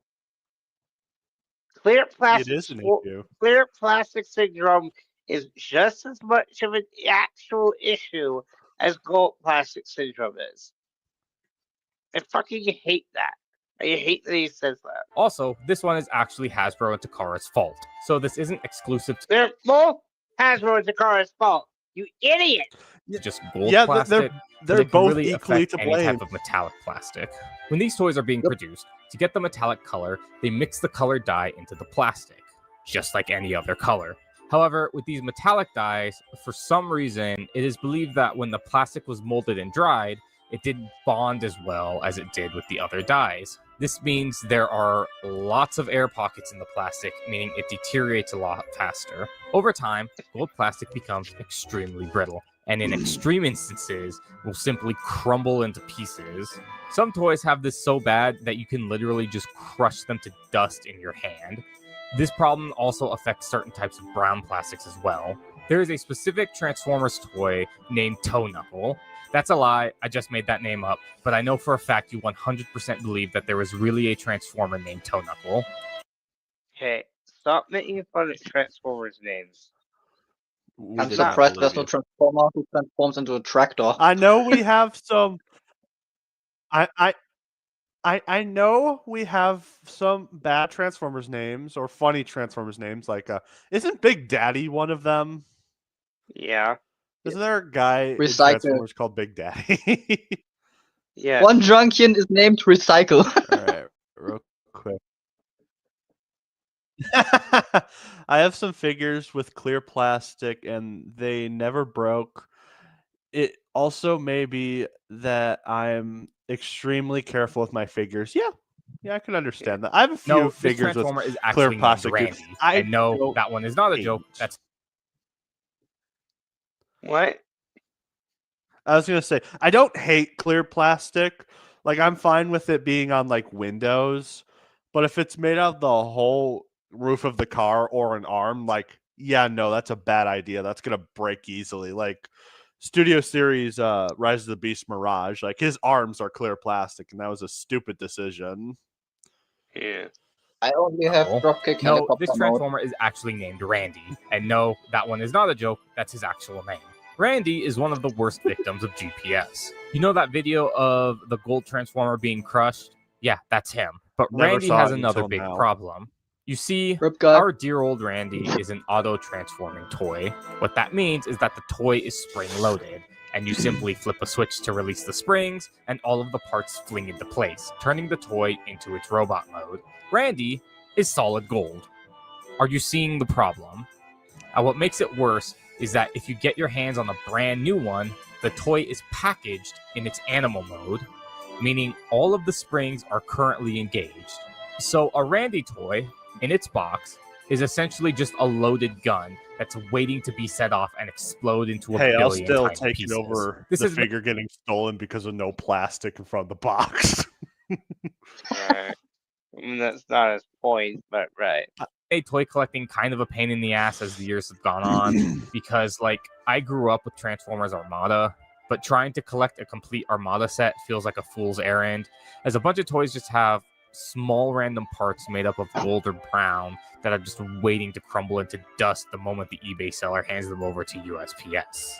Clear plastic. It is an issue. Clear plastic syndrome is just as much of an actual issue as gold plastic syndrome is. I fucking hate that. I hate that he says that. Also, this one is actually Hasbro and Takara's fault, so this isn't exclusive to They're both Hasbro and Takara's fault. You idiot! just gold Yeah, plastic. they're they can both really equally affect to any blame. type of metallic plastic. When these toys are being produced, to get the metallic color, they mix the color dye into the plastic, just like any other color. However, with these metallic dyes, for some reason, it is believed that when the plastic was molded and dried, it didn't bond as well as it did with the other dyes. This means there are lots of air pockets in the plastic, meaning it deteriorates a lot faster. Over time, gold plastic becomes extremely brittle, and in extreme instances, will simply crumble into pieces. Some toys have this so bad that you can literally just crush them to dust in your hand. This problem also affects certain types of brown plastics as well. There is a specific Transformers toy named Toe Knuckle. That's a lie, I just made that name up, but I know for a fact you 100% believe that there was really a Transformer named Toe Knuckle. Okay, stop making fun of Transformers names. We I'm did not surprised believe there's no you. Transformer who transforms into a tractor. I know we have some. I know we have some bad Transformers names or funny Transformers names. Like, isn't Big Daddy one of them? Yeah, Isn't there a guy in Recycle. Transformers called Big Daddy? yeah. One Drunkian is named Recycle. All right, real quick. I have some figures with clear plastic and they never broke. It also may be that I'm extremely careful with my figures. Yeah, I can understand that. I have a few No, this figures with Transformer is clear actually named plastic. Randy. I And no, don't that one is not a joke. hate. That's What? I was gonna say I don't hate clear plastic. Like I'm fine with it being on like windows, but if it's made out of the whole roof of the car or an arm, like yeah, no, that's a bad idea. That's gonna break easily. Like Studio Series Rise of the Beast Mirage, like his arms are clear plastic, and that was a stupid decision. Yeah. I only have No. Dropkick No, Helicopter this mode. Transformer is actually named Randy. And no, that one is not a joke. That's his actual name. Randy is one of the worst victims of GPS. You know that video of the gold Transformer being crushed? Yeah, that's him. But Never Randy saw has it another until big now. problem. You see, Rip God. our dear old Randy is an auto-transforming toy. What that means is that the toy is spring-loaded, and you simply flip a switch to release the springs, and all of the parts fling into place, turning the toy into its robot mode. Randy is solid gold. Are you seeing the problem? And what makes it worse is that if you get your hands on a brand new one, the toy is packaged in its animal mode, meaning all of the springs are currently engaged. So a Randy toy, in its box, is essentially just a loaded gun that's waiting to be set off and explode into a Hey, I'll billion still tiny take pieces. it over This the is figure getting stolen because of no plastic in front of the box. Right. I mean, that's not his point, but right. made toy collecting kind of a pain in the ass as the years have gone on because like I grew up with Transformers Armada, but trying to collect a complete Armada set feels like a fool's errand, as a bunch of toys just have small random parts made up of gold or brown that are just waiting to crumble into dust the moment the eBay seller hands them over to USPS.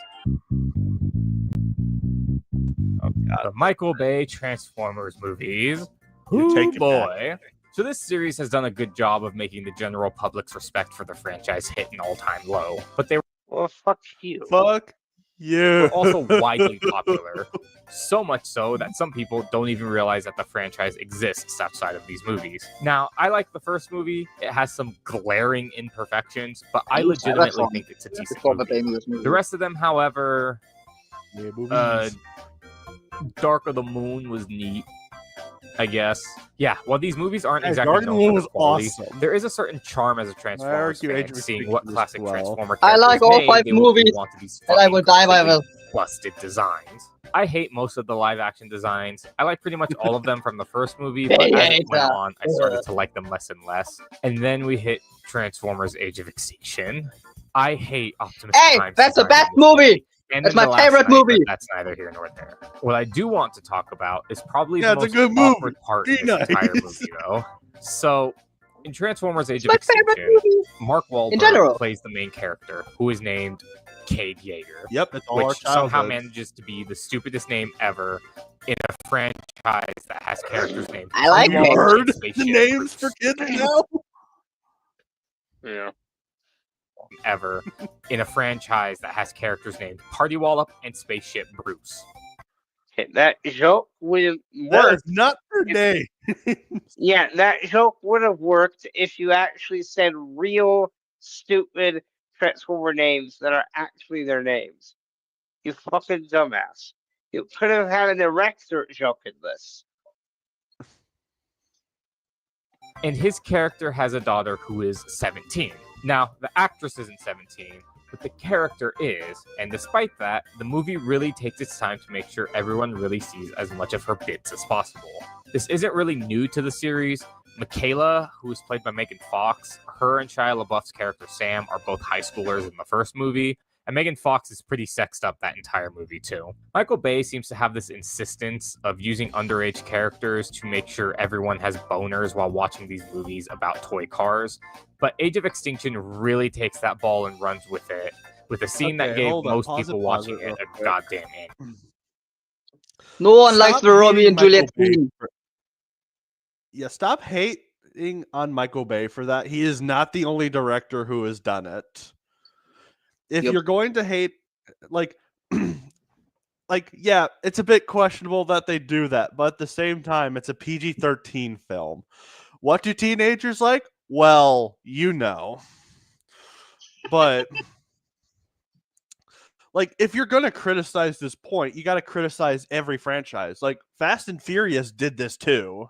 The Michael Bay Transformers movies. You take Ooh, it boy. So this series has done a good job of making the general public's respect for the franchise hit an all-time low, but they Well, fuck you. Fuck you. were also widely popular. So much so that some people don't even realize that the franchise exists outside of these movies. Now, I like the first movie. It has some glaring imperfections, but I legitimately think it's a decent movie. The rest of them, however, Yeah, movies. Dark of the Moon was neat, I guess. Yeah, while these movies aren't Yeah, exactly Dark of the known Moon for was their quality, awesome. there is a certain charm as a Transformers argue Age fan of seeing what Extinction as classic well. Transformer I like characters all made, 5 they will movies, want to be and I will die by completely the- busted designs. I hate most of the live action designs. I like pretty much all of them from the first movie, Yeah, but yeah, as it it's, went on, I started to like them less and less. And then we hit Transformers Age of Extinction. I hate Optimus Hey, Prime's that's a design bad in this movie! And That's in The my Last favorite Knight, but movie. That's neither here nor there. What I do want to talk about is probably Yeah, the it's a most good movie. awkward part in Be this entire nice. movie, though. So, in Transformers Age of My favorite Extinction, movie. Mark In general. Wahlberg plays the main character, who is named Cade Yeager, Yep, it's all our which somehow childhoods. manages to be the stupidest name ever in a franchise that has characters named I like Have it. you Wahlberg heard and the Spaceship names Bruce for kids now? Yeah. ever in a franchise that has characters named Party Wallop and Spaceship Bruce. Okay, that joke would have That worked. is not their name. Yeah, that joke would have worked if you actually said real stupid Transformer names that are actually their names. You fucking dumbass. You could have had an erector joke in this. And his character has a daughter who is 17. Now, the actress isn't 17, but the character is, and despite that, the movie really takes its time to make sure everyone really sees as much of her bits as possible. This isn't really new to the series. Michaela, who is played by Megan Fox, her and Shia LaBeouf's character Sam are both high schoolers in the first movie, and Megan Fox is pretty sexed up that entire movie too. Michael Bay seems to have this insistence of using underage characters to make sure everyone has boners while watching these movies about toy cars, but Age of Extinction really takes that ball and runs with it, with a scene that Okay, gave hold on. most Pause people it watching real it a quick. goddamn end. No one likes Stop the Romeo hating and Juliet Michael Bay scene. for- Yeah, stop hating on Michael Bay for that. He is not the only director who has done it. If Yep. you're going to hate, like, yeah, it's a bit questionable that they do that, but at the same time, it's a PG-13 film. What do teenagers like? Well, you know. But like, if you're gonna criticize this point, you got to criticize every franchise. Like, Fast and Furious did this too,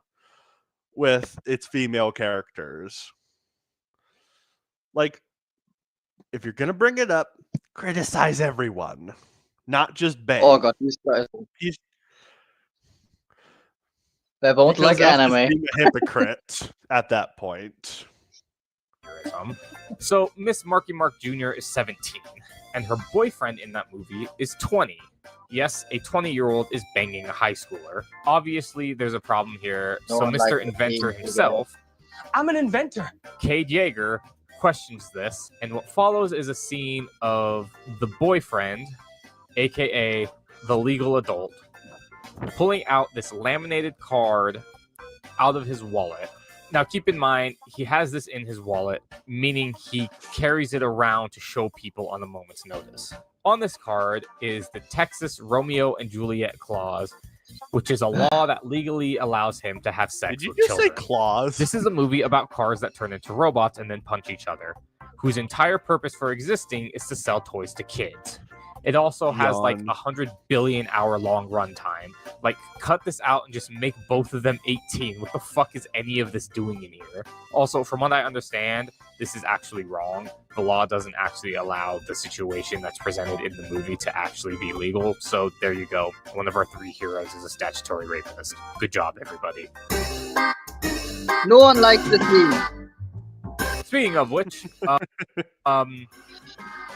with its female characters. Like, if you're gonna bring it up, criticize everyone, not just Bay. Oh god, these guys. He's- They won't because like that's just anime. being a hypocrite at that point. So Miss Marky Mark Jr. is 17, and her boyfriend in that movie is 20. Yes, a 20-year-old is banging a high schooler. Obviously, there's a problem here. No So one Mr. likes the Inventor scene. himself, I'm an inventor. Cade Yeager questions this, and what follows is a scene of the boyfriend, aka the legal adult, pulling out this laminated card out of his wallet. Now, keep in mind, he has this in his wallet, meaning he carries it around to show people on a moment's notice. On this card is the Texas Romeo and Juliet clause, which is a law that legally allows him to have sex Did you with just children. say claws? This is a movie about cars that turn into robots and then punch each other, whose entire purpose for existing is to sell toys to kids. It also has like Yawn. 100 billion hour long runtime. Like, cut this out and just make both of them 18. What the fuck is any of this doing in here? Also, from what I understand, this is actually wrong. The law doesn't actually allow the situation that's presented in the movie to actually be legal. So there you go. One of our three heroes is a statutory rapist. Good job, everybody. No one likes the scene. Speaking of which,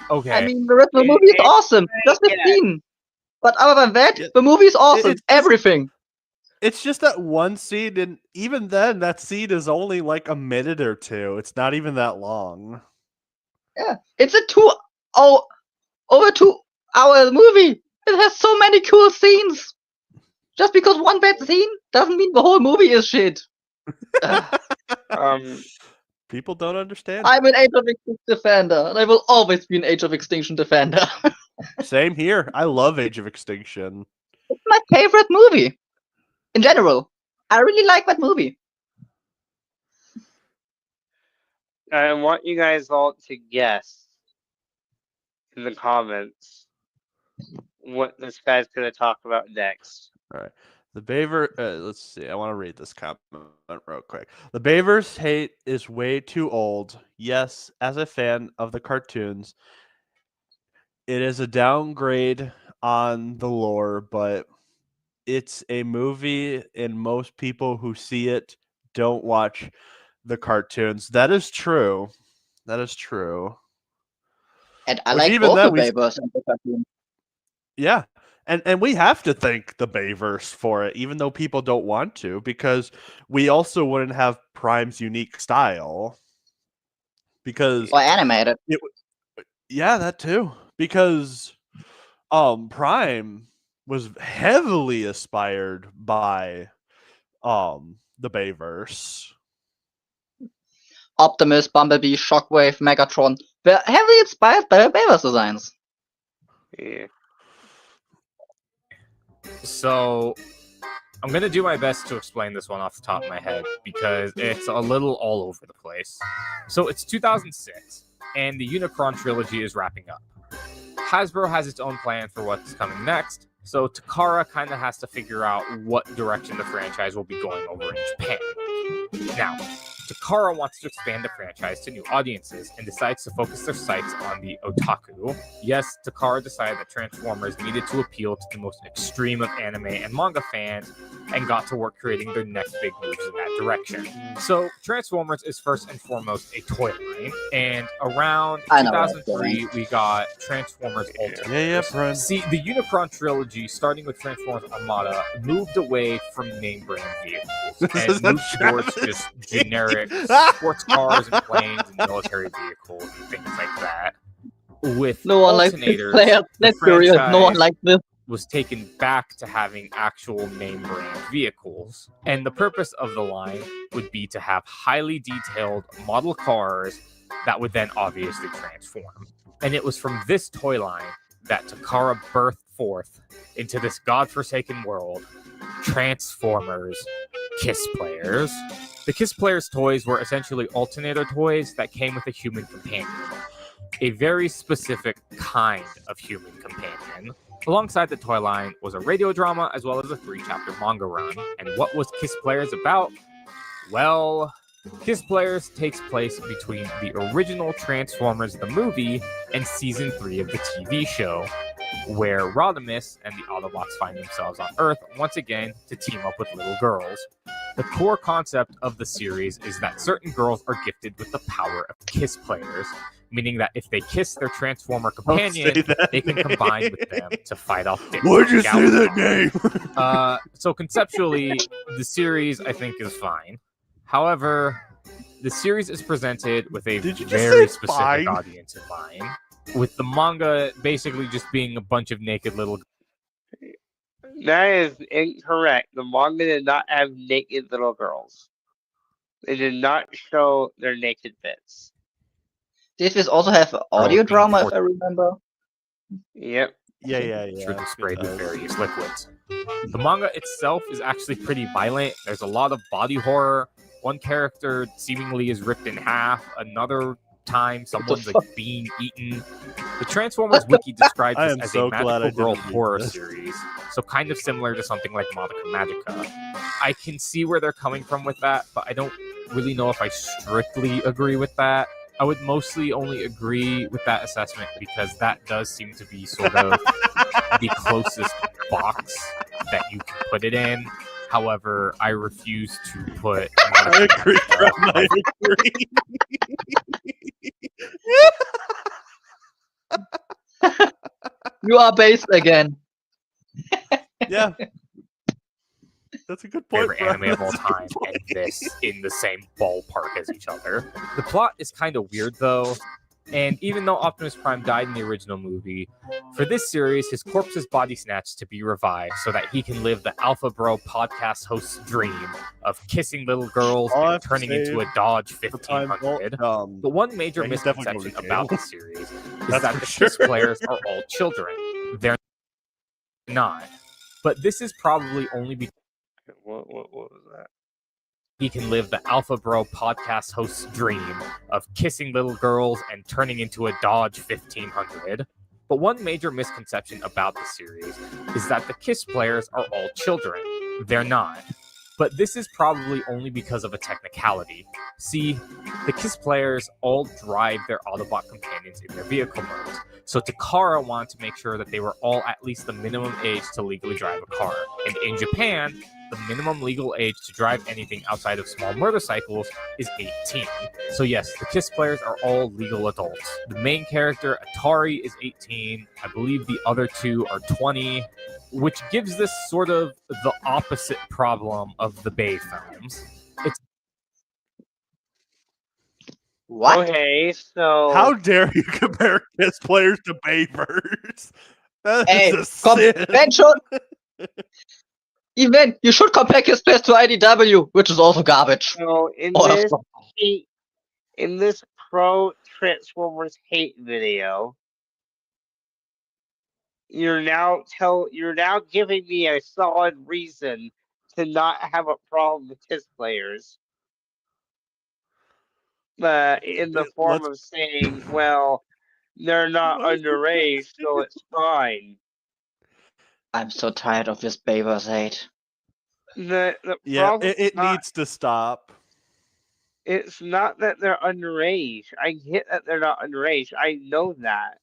okay. I mean, the rest of the movie is awesome. Just the Yeah. scene. But other than that, Yeah. the movie is awesome. It's- Everything. It's just that one scene, and even then, that scene is only like a minute or two. It's not even that long. Yeah, it's a over 2 hour movie. It has so many cool scenes. Just because one bad scene doesn't mean the whole movie is shit. People don't understand. I'm an Age of Extinction defender, and I will always be an Age of Extinction defender. Same here. I love Age of Extinction. It's my favorite movie. In general. I really like that movie. I want you guys all to guess in the comments what this guy's going to talk about next. All right. The Baver, let's see. I want to read this comment real quick. The Baver's hate is way too old. Yes, as a fan of the cartoons, it is a downgrade on the lore, but it's a movie, and most people who see it don't watch the cartoons. That is true. That is true. And I Which like even both then the we- Babers and the cartoon. Yeah. And we have to thank the Bayverse for it, even though people don't want to, because we also wouldn't have Prime's unique style. Because Or animated. yeah, that too. Because Prime was heavily inspired by the Bayverse. Optimus, Bumblebee, Shockwave, Megatron were heavily inspired by the Babers designs. Yeah. So I'm going to do my best to explain this one off the top of my head because it's a little all over the place. So it's 2006 and the Unicron trilogy is wrapping up. Hasbro has its own plan for what's coming next, so Takara kind of has to figure out what direction the franchise will be going over in Japan. Now, Takara wants to expand the franchise to new audiences and decides to focus their sights on the otaku. Yes, Takara decided that Transformers needed to appeal to the most extreme of anime and manga fans and got to work creating their next big moves in that direction. So, Transformers is first and foremost a toy line, and around I know 2003, we got Transformers Ultimate. Yeah, Prime. See, the Unicron trilogy, starting with Transformers Armada, moved away from name brand vehicles and moved towards just generic sports cars and planes and military vehicles and things like that. With No one likes this alternators, player. the Let's be real. No one franchise likes this. was taken back to having actual name brand vehicles. And the purpose of the line would be to have highly detailed model cars that would then obviously transform. And it was from this toy line that Takara birthed forth into this godforsaken world, Transformers Kiss Players. The Kiss Players toys were essentially alternator toys that came with a human companion. A very specific kind of human companion. Alongside the toy line was a radio drama as well as a 3-chapter manga run. And what was Kiss Players about? Well, Kiss Players takes place between the original Transformers the movie and season 3 of the TV show, where Rodimus and the Autobots find themselves on Earth once again to team up with little girls. The core concept of the series is that certain girls are gifted with the power of Kiss Players, meaning that if they kiss their Transformer companion, they can combine with them to fight off Dick. Why'd you say that Galvatron. name? So conceptually, the series I think is fine. However, the series is presented with a Did you just very say specific fine? audience in mind, with the manga basically just being a bunch of naked little. That is incorrect. The manga did not have naked little girls. They did not show their naked bits. Did this also have audio being drama, if forced- I remember? Yep. Yeah. through them sprayed it with does. various liquids. The manga itself is actually pretty violent. There's a lot of body horror. One character seemingly is ripped in half. Another time, someone's like being eaten. The Transformers wiki describes I this am as so a glad I magical girl didn't read horror this. series, so kind of similar to something like Madoka Magica. I can see where they're coming from with that, but I don't really know if I strictly agree with that. I would mostly only agree with that assessment because that does seem to be sort of the closest box that you can put it in. However, I refuse to put. I agree, Prime, I agree. You are based again. Yeah. That's a good point. favorite Brian. anime of all That's a good time point. and this in the same ballpark as each other. The plot is kind of weird though, and even though Optimus Prime died in the original movie, for this series, his corpse is body snatched to be revived so that he can live the Alpha Bro podcast host's dream of kissing little girls All I and have to turning say into a Dodge The Prime 1500. Vault, But one major Yeah, he's definitely going misconception to jail. about the series is That's that for the Kiss sure. players are all children. They're not. But this is probably only because What was that? he can live the Alpha Bro podcast host's dream of kissing little girls and turning into a Dodge 1500. But one major misconception about the series is that the Kiss players are all children. They're not. But this is probably only because of a technicality. See, the Kiss players all drive their Autobot companions in their vehicle modes. So Takara wanted to make sure that they were all at least the minimum age to legally drive a car. And in Japan, the minimum legal age to drive anything outside of small motorcycles is 18. So yes, the Kiss players are all legal adults. The main character, Atari, is 18. I believe the other two are 20, which gives this sort of the opposite problem of the Bay films. What? Okay, so How dare you compare Kiss players to Bayverse? That Hey, is a sin. Ben should. Even you should compare his place to IDW, which is also garbage. so in Oh, this hate, in this pro Transformers hate video, you're now giving me a solid reason to not have a problem with his players. In the form of saying, well, they're not underage, so it's fine. I'm so tired of this Bayverse hate. The Yeah, problem it needs to stop. it's not that they're underage. I get that they're not underage. I know that.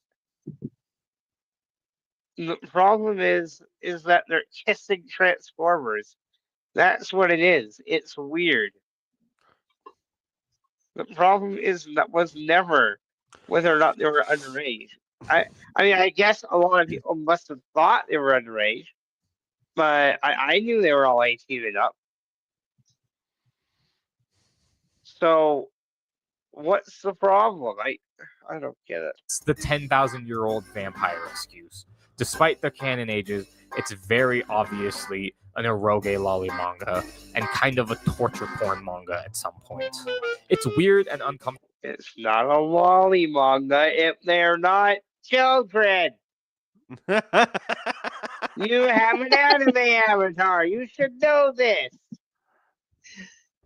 The problem is that they're kissing Transformers. That's what it is. It's weird. The problem was never whether or not they were underage. I mean, I guess a lot of people must have thought they were underage, but I knew they were all 18 and up. So, what's the problem? I don't get it. It's the 10,000-year-old vampire excuse. Despite their canon ages, it's very obviously an eroge lolly manga and kind of a torture porn manga at some point. It's weird and uncomfortable. It's not a lolly manga if they're not children. You have an anime avatar. You should know this.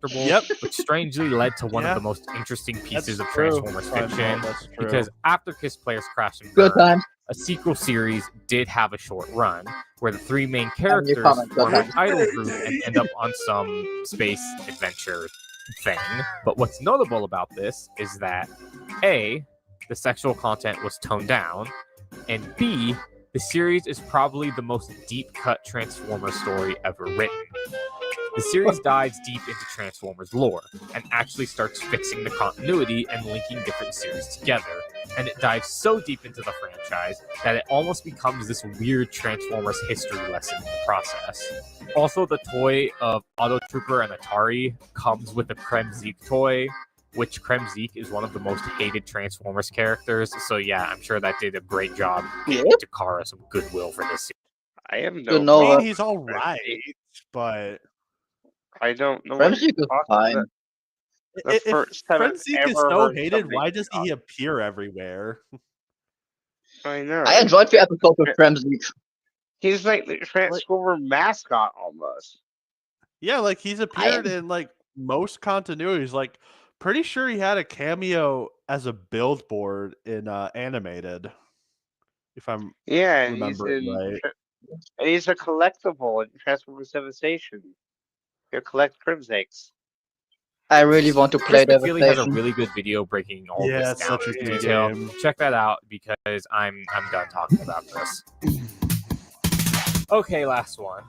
Yep. Which strangely led to one Yeah. of the most interesting pieces of true. Transformers Prime fiction. Vault, that's true. Because after Kiss Players Crash and Good Burn, times. a sequel series did have a short run where the three main characters comment, form an okay. idol group and end up on some space adventure thing. But what's notable about this is that A, the sexual content was toned down, and B, the series is probably the most deep-cut Transformers story ever written. The series dives deep into Transformers lore and actually starts fixing the continuity and linking different series together. And it dives so deep into the franchise that it almost becomes this weird Transformers history lesson in the process. Also, the toy of Auto Trooper and Atari comes with a Kremzik toy, which Kremzik is one of the most hated Transformers characters. So yeah, I'm sure that did a great job giving Takara some goodwill for this series. I have You no. know, I mean, he's all right, but I don't know. What Kremzik you're is talking fine. about. The if first time I've Kremzik is ever so heard hated, somebody why does he talk. appear everywhere? I know. I enjoyed the episode with Kremzik. He's like the Transformer mascot almost. Yeah, like he's appeared in like most continuities. Like, pretty sure he had a cameo as a billboard in Animated, if I'm Yeah, and he's remembering in, right. and he's a collectible in Transformers Devastation. You collect Crimsakes. I really want to play Chris McFeely has a Devastation. really good video breaking all Yeah, this it's down such a in good detail. game. Check that out because I'm done talking about this. Okay, last one.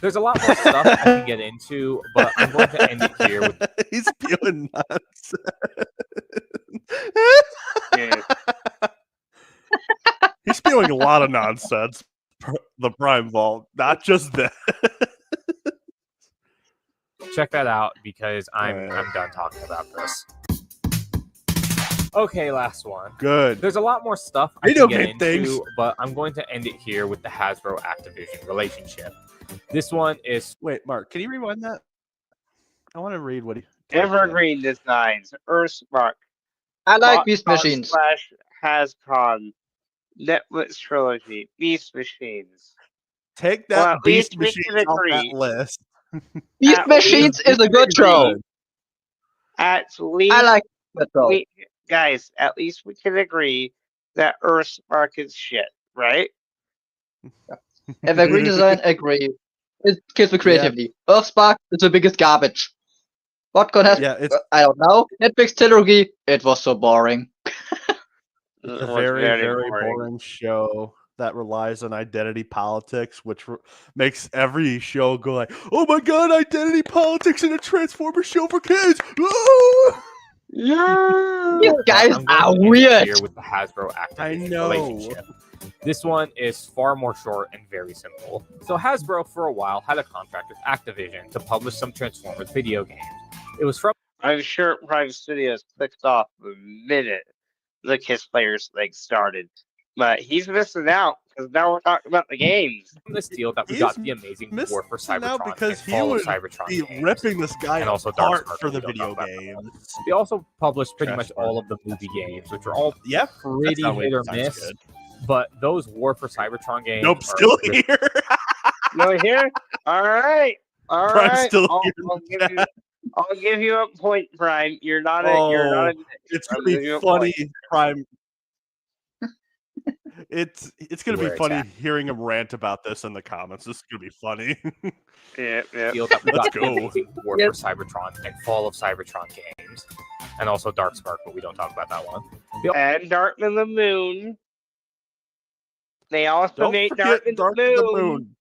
There's a lot more stuff I can get into, but I'm going to end it here with He's spewing nuts. Yeah. He's spewing a lot of nonsense. The Prime Vault, not just that. check that out because I'm Alright. done talking about this. Okay, last one. Good. There's a lot more stuff I Video can get game into, things. but I'm going to end it here with the Hasbro Activision relationship. This one is Wait, Mark, can you rewind that? I want to read what he typed in. Evergreen Designs, Earthspark, I like Botcon Beast Machines. / Hascon, Netflix Trilogy, Beast Machines. Take that Well, at Beast least we Machine can off that agree. list. Beast At Machines is a good show. At least, I like that show. guys, at least we can agree that Earthspark is shit, right? Evergreen Design, agree. It kills the creativity. Earthspark is the biggest garbage. Botcon has, Yeah, it's I don't know. Netflix Trilogy, it was so boring. a It was very, very boring show that relies on identity politics, which makes every show go like, "Oh my god, identity politics in a Transformers show for kids!" Ah! Yeah. These guys I'm going are to end it weird. here with the Hasbro Activision know. relationship. This one is far more short and very simple. So Hasbro for a while had a contract with Activision to publish some Transformers video games. It was from I'm sure Prime Studios clicked off the minute the Kiss Players thing started. But he's missing out because now we're talking about the games. this deal that we He's got the amazing missing War for out Cybertron because and he Fall of would Cybertron be games. ripping this guy And also apart Darkspark, for the we don't video talk about that one. games. They also published pretty Trash much all of the movie games, which are all Yep, pretty sound hit or sounds miss. good. But those War for Cybertron games Nope, are still really here. No, here? All right. All Prime's right. still I'll, here. I'll give you a point, Prime. You're not a bitch. It's I'll gonna give be you a funny, point. Prime. It's gonna be Where it's funny at. hearing him rant about this in the comments. This is gonna be funny. Yeah. deal that we Let's got the go. amazing War for Cybertron and Fall of Cybertron games. And also Darkspark, but we don't talk about that one. And Dark of the Moon. They also Don't made forget Dark of the Moon.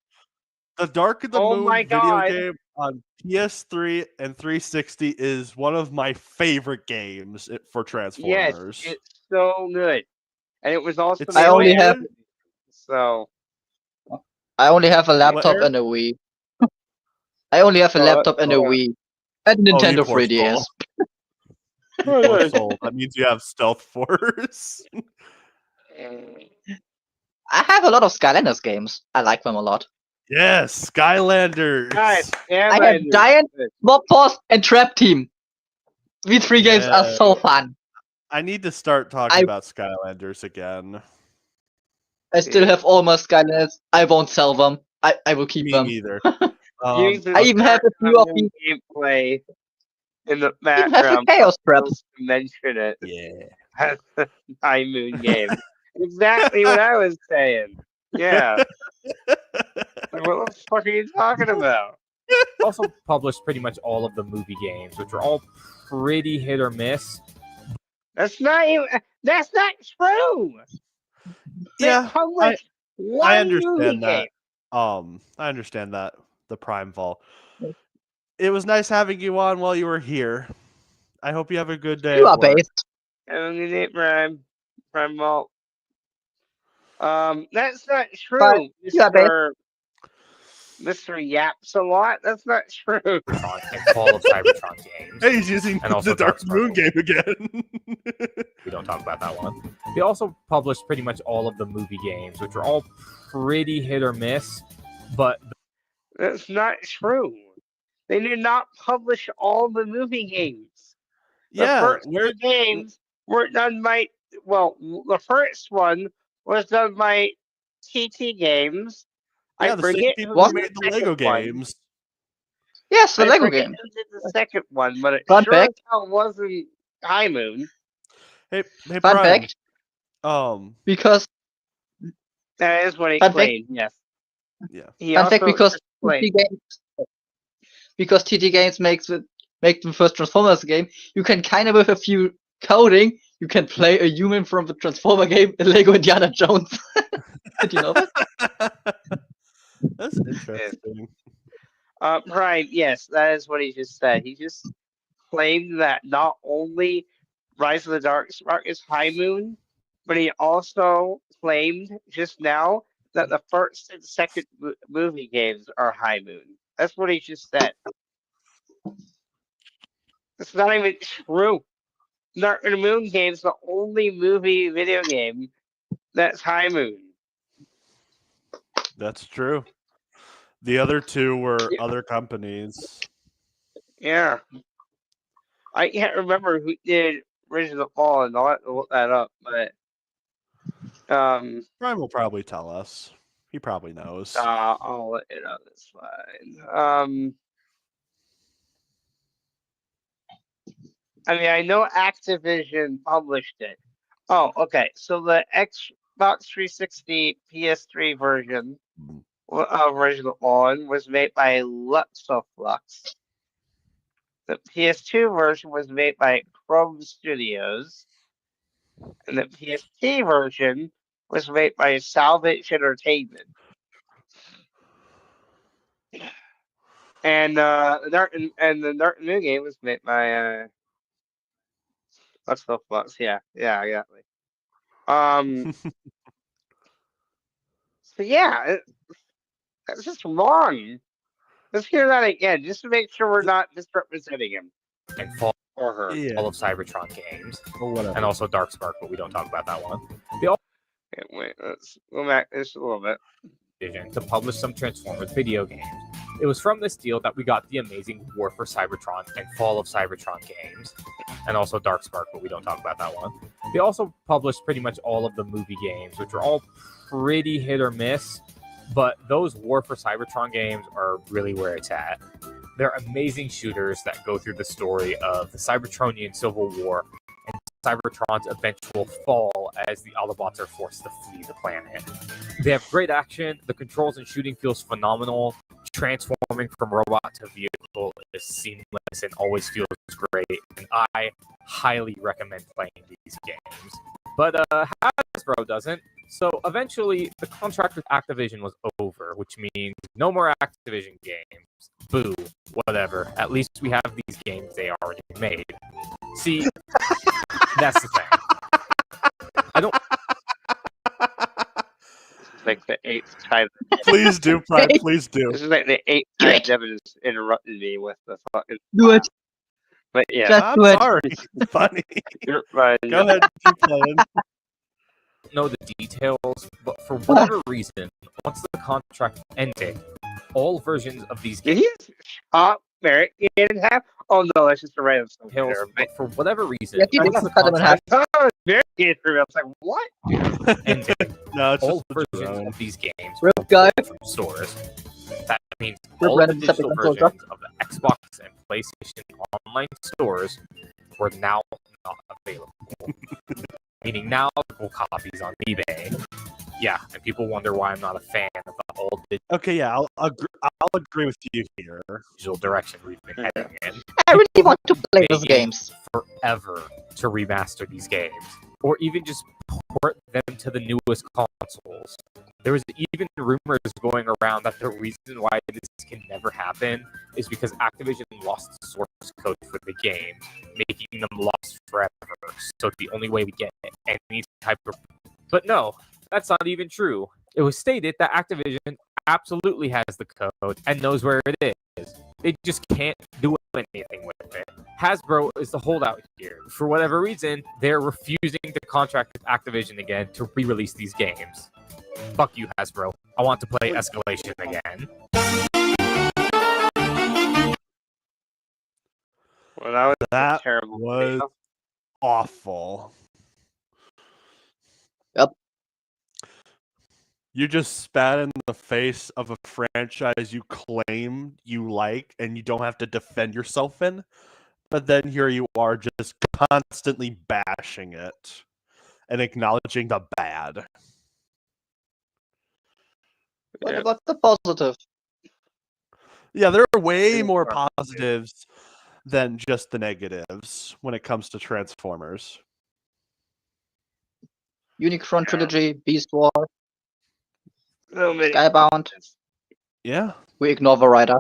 The Dark of the Oh Moon my video God. game on PS3 and 360 is one of my favorite games for Yes, Transformers. it's so good. And it was also It's made I so only by have- good. So I only have a laptop Eric? and a Wii. I only have a Oh, laptop and a oh. Wii. And you Nintendo poor 3DS. soul. You poor soul. That means you have Stealth Force. I have a lot of Skylanders games. I like them a lot. Yes, Skylanders. guys, yeah, I have Giant, Mob Force, and Trap Team. These three games are Yeah. so fun. I need to start talking I- about Skylanders again. I still have all my Skylanders. I won't sell them. I will keep Me them. neither. I even have a few of these. gameplay in the I even have the background. Chaos Trap. Just to mention it yeah. as the High Moon game. Exactly what I was saying. Yeah. Like, what the fuck are you talking about? Also published pretty much all of the movie games, which are all pretty hit or miss. That's not true. They Yeah, published one I movie understand that. game. I understand that. The Prime Vault. It was nice having you on while you were here. I hope you have a good day. You at are work. based. And we need Prime Vault. That's not true, But you are Mr. Yaps a lot. That's not true. Cybertron and Fall of Cybertron games. Hey, he's using And also the Dark Darkspark. Moon game again. We don't talk about that one. They also published pretty much all of the movie games, which are all pretty hit or miss. But That's not true. They did not publish all the movie games. The yeah, first two games were done by, well, the first one was done by TT Games. yeah, I the same forget people who who did made the second Lego one. games. Yes, the I Lego forget game. who did the second one, but it Fun sure fact. as hell wasn't High Moon. Hey, Fun Brian. fact, because That is what he Fun fact. claimed, yes. Yeah. He fun also fact, because claimed. TT Games make the first Transformers game, you can kind of, with a few coding, you can play a human from the Transformer game in Lego Indiana Jones. Did you know that? That's interesting. Right, yes, that is what he just said. He just claimed that not only Rise of the Darkspark is High Moon, but he also claimed just now that the first and second movie games are High Moon. That's what he just said. It's not even true. Dark of the Moon game's the only video game that's High Moon. That's true. The other two were Yeah. other companies. Yeah. I can't remember who did Original Fallen. I'll have to look that up, but Brian will probably tell us. He probably knows. I'll let it up. That's fine. I mean, I know Activision published it. Oh, okay. So the Xbox 360 PS3 version of Original Fallen was made by Luxoflux. The PS2 version was made by Chrome Studios, and the PSP version was made by Salvage Entertainment. And the Dark New game was made by Luxoflux. Yeah, exactly. So yeah, it's just wrong. Let's hear that again, just to make sure we're not misrepresenting him And Fall or her. Yeah. all of Cybertron games, Or whatever. and also Darkspark, but we don't talk about that one. Okay, wait, let's go back just a little bit. Decision to publish some Transformers video games. It was from this deal that we got the amazing War for Cybertron and Fall of Cybertron games, and also Darkspark, but we don't talk about that one. They also published pretty much all of the movie games, which are all pretty hit or miss, but those War for Cybertron games are really where it's at. They're amazing shooters that go through the story of the Cybertronian Civil War and Cybertron's eventual fall as the Autobots are forced to flee the planet. They have great action, the controls and shooting feels phenomenal, transforming from robot to vehicle is seamless and always feels great, and I highly recommend playing these games. But Hasbro doesn't, so eventually the contract with Activision was over, which means no more Activision games. Boo, whatever. At least we have these games they already made. See, that's the thing. I don't. This is like the 8th time. Please do, Brian. Please do. This is like the 8th Do time it. Devin has interrupted me with the fucking. Do it. But yeah, Just I'm do it. sorry. Funny. you're fine. Go ahead. Keep playing. Know the details, but for whatever reason, once the contract ended, all versions of these Did games, he chop Merrick in half? Oh no, that's just a random stuff Hills, there. but for whatever reason, Yeah, he did once the cut them in half. contract I thought it was Merrick in for me. I was like, what? ended, No, it's all just the versions drone. of these games Real were guy. from stores. That means Rip all the random digital separate controls, versions of the Xbox and PlayStation online stores were now not available. Meaning now full copies on eBay. Yeah, and people wonder why I'm not a fan of the old Okay, yeah, I'll agree with you here. digital direction we've been heading in. I really want to play those games. Forever to remaster these games, or even just port them to the newest consoles. There was even rumors going around that the reason why this can never happen is because Activision lost the source code for the game, making them lost forever. So the only way we get any type of... But no, that's not even true. It was stated that Activision absolutely has the code and knows where it is. They just can't do anything with it. Hasbro is the holdout here. For whatever reason, they're refusing to contract with Activision again to re-release these games. Fuck you, Hasbro. I want to play Escalation again. Well, that was That terrible. was awful. Yep. You just spat in the face of a franchise you claim you like and you don't have to defend yourself in. But then here you are just constantly bashing it and acknowledging the bad. What Yeah. about the positive? Yeah, there are way Yeah. more positives than just the negatives when it comes to Transformers. Unicron Trilogy, Beast War, So many. Skybound. Yeah. We ignore the rider.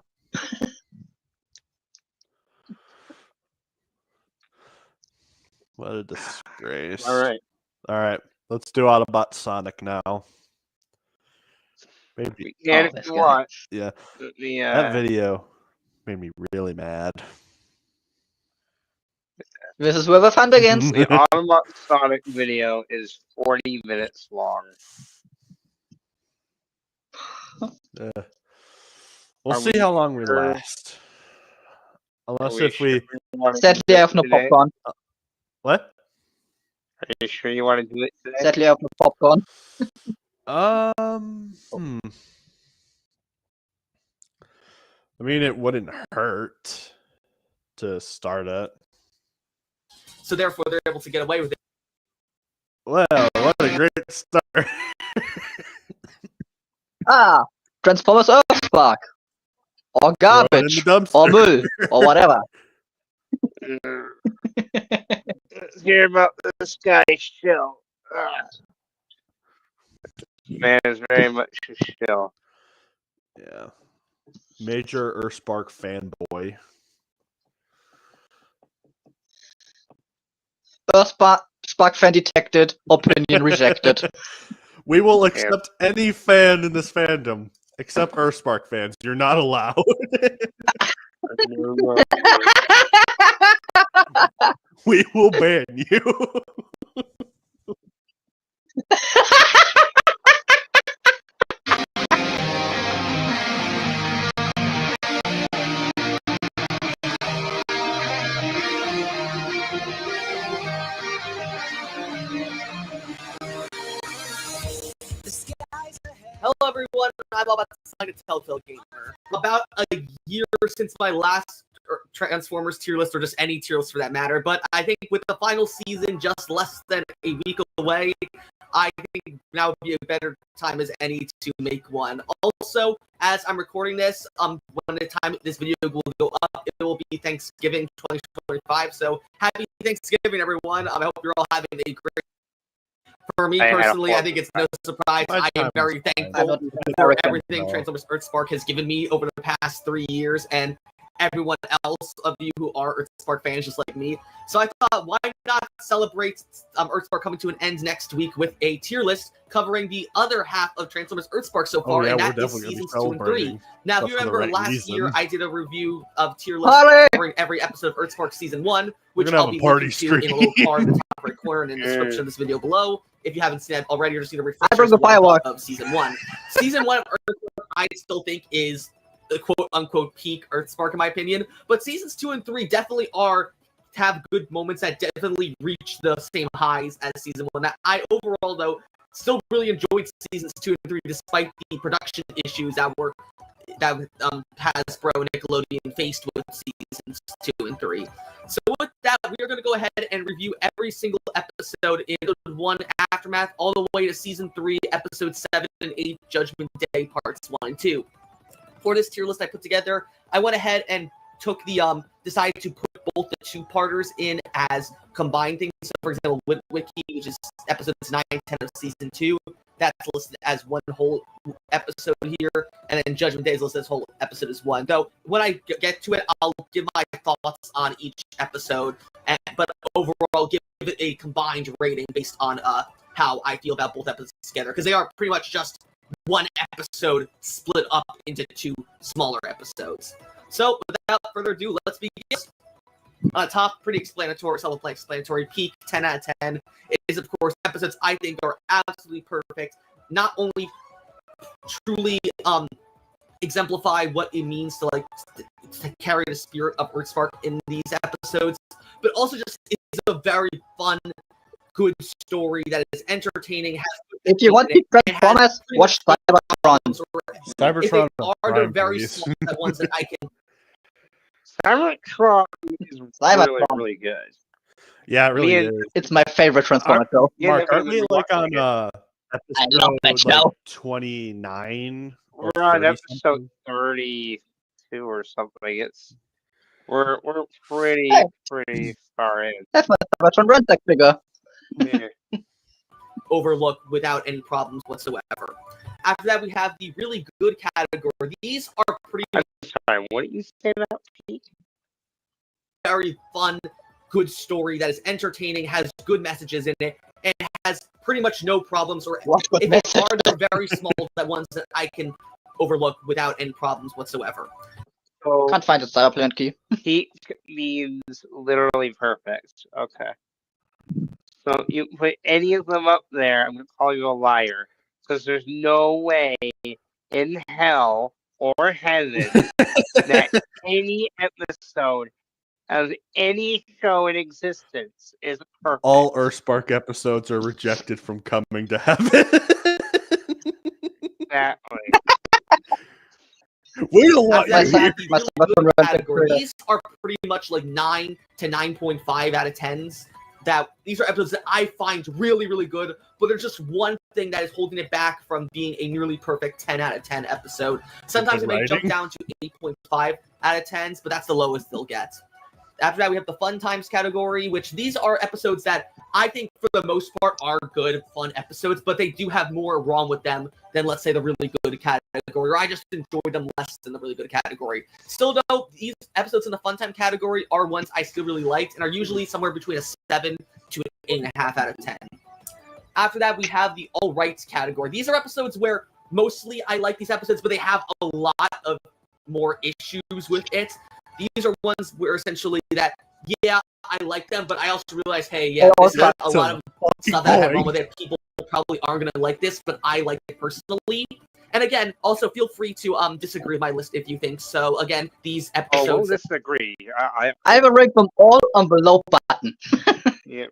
What a disgrace. All right. All right. Let's do Autobot Sonic now. Maybe We can if this you guy. want. Yeah. The, That video made me really mad. This is where the fun begins. The Autobot Sonic video is 40 minutes long. We'll Are see we how long we sure? last. Unless Are if we wanna do Sadly, I it have no today? popcorn. what? Are you sure you want to do it today? Sadly, I have no popcorn. I mean, it wouldn't hurt to start it. So therefore, they're able to get away with it. Well, what a great start! Ah, Transformers Earthspark. Or Throw it in garbage. the dumpster. Or mull. Or whatever. Let's hear about this guy's show. Man is very much a shill. Yeah, major Earthspark fanboy. Earthspark fan detected. Opinion rejected. We will accept any fan in this fandom, except Earthspark fans. You're not allowed. We will ban you. Hello, everyone. I'm Bob, like a Telltale Gamer. About a year since my last Transformers tier list, or just any tier list for that matter, but I think with the final season just less than a week away, I think now would be a better time as any to make one. Also, as I'm recording this, when the time this video will go up, it will be Thanksgiving 2025. So happy Thanksgiving, everyone. I hope you're all having a great. For me personally, I think it's no surprise. I am very thankful for everything Transformers Earthspark has given me over the past 3 years, and everyone else of you who are Earthspark fans just like me. So I thought, why not celebrate Earthspark coming to an end next week with a tier list covering the other half of Transformers Earthspark so far, and that is seasons 2 and 3. Now, if you remember last year, I did a review of tier list covering every episode of Earthspark Season 1, which I'll be linking to in a little card in the top right corner and in the description of this video below. If you haven't seen it already, you're just going to refresh of Season 1. Season 1 of Earthspark, I still think, is the quote-unquote peak Earthspark, in my opinion. But Seasons 2 and 3 definitely have good moments that definitely reach the same highs as Season 1. That I overall, though, still really enjoyed Seasons 2 and 3, despite the production issues that Hasbro and Nickelodeon faced with Seasons 2 and 3. So with that, we are going to go ahead and review every single episode in Episode 1 Aftermath, all the way to Season 3, Episode 7 and 8, Judgment Day, Parts 1 and 2. For this tier list I put together, I went ahead and took the decided to put both the two-parters in as combined things. So, for example, Wiki, which is episodes 9 and 10 of Season 2, that's listed as one whole episode here, and then Judgment Day is listed as whole episode as one. Though, when I get to it, I'll give my thoughts on each episode, but overall give it a combined rating based on how I feel about both episodes together, because they are pretty much just one episode split up into two smaller episodes. So, without further ado, let's begin. Top, pretty self-explanatory. Peak, 10 out of 10. It is, of course, episodes I think are absolutely perfect. Not only truly exemplify what it means to carry the spirit of Earthspark in these episodes, but also just it's a very fun, good story that is entertaining. If you want to Transformers, watch Cybertron. Cybertron are the very small ones that I can. Cybertron is really good. Yeah, it really is. It's my favorite Transformer show. Mark, aren't we on love that show. 29? We're on episode 32 or something. We're pretty far in. That's my Cybertron Red Deck figure. Yeah. Overlook without any problems whatsoever. After that, we have the really good category. These are pretty. Sorry, what did you say about Pete? Very fun, good story that is entertaining, has good messages in it, and has pretty much no problems. Or if they are, they're very small. That ones that I can overlook without any problems whatsoever. So, can't find a Cyberplant key. Peak means literally perfect. Okay. So you put any of them up there, I'm gonna call you a liar. Because there's no way in hell or heaven that any episode of any show in existence is perfect. All Earthspark episodes are rejected from coming to heaven. Exactly. We don't want After you that, here. the my really Cybertron good runs category. into These are pretty much like 9 to 9.5 out of 10s. That these are episodes that I find really, really good, but there's just one thing that is holding it back from being a nearly perfect 10 out of 10 episode. Sometimes it may jump writing. down to 8.5 out of 10s, but that's the lowest they'll get. After that, we have the fun times category, which these are episodes that I think, for the most part, are good, fun episodes, but they do have more wrong with them than, let's say, the really good category, or I just enjoy them less than the really good category. Still, though, these episodes in the fun time category are ones I still really liked and are usually somewhere between a 7 to an 8.5 out of 10. After that, we have the all rights category. These are episodes where mostly I like these episodes, but they have a lot of more issues with it. These are ones where essentially that, yeah, I like them, but I also realize, hey, yeah, this is a lot of stuff that I have wrong with it. People probably aren't going to like this, but I like it personally. And again, also feel free to disagree with my list if you think so. Again, these Oh, we'll episodes. disagree. I will rank them all on the low button. Yeah.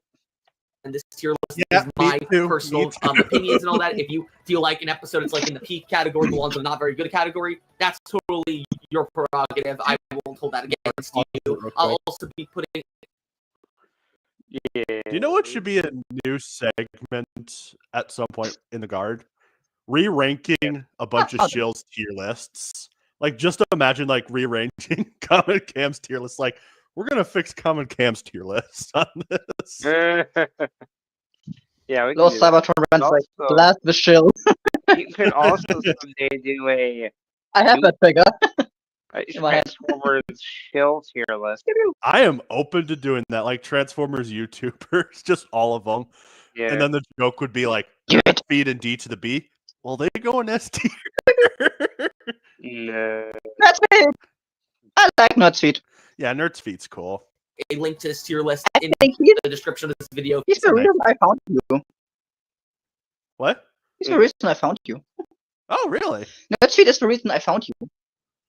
And this tier list Yeah, is me my too, personal me too. opinions and all that. If you feel like an episode is like in the peak category, belongs in the not very good category, that's totally your prerogative. I won't hold that against you. I'll also be putting. Yeah. Do you know what should be a new segment at some point in the guard? Re-ranking a bunch of Shill's tier lists. Like, just imagine, like, rearranging Common Cam's tier list. Like, we're going to fix Common Cam's tier list on this. Yeah, we can Los do that. Cybertron runs like Also- blast the shield. You could also someday do a I have that figure. my head. Transformers shill tier list. I am open to doing that. Like, Transformers YouTubers, just all of them. Yeah. And then the joke would be like, feed and D to the B. Well, they go in S tier. No. That's me. I like Nerd's feet. Yeah, Nerd's Feet's cool. A link to this tier list I in think he's, the description of this video. he's the reason I found you. What? He's the reason I found you. Oh, really? Nerd's feet is the reason I found you.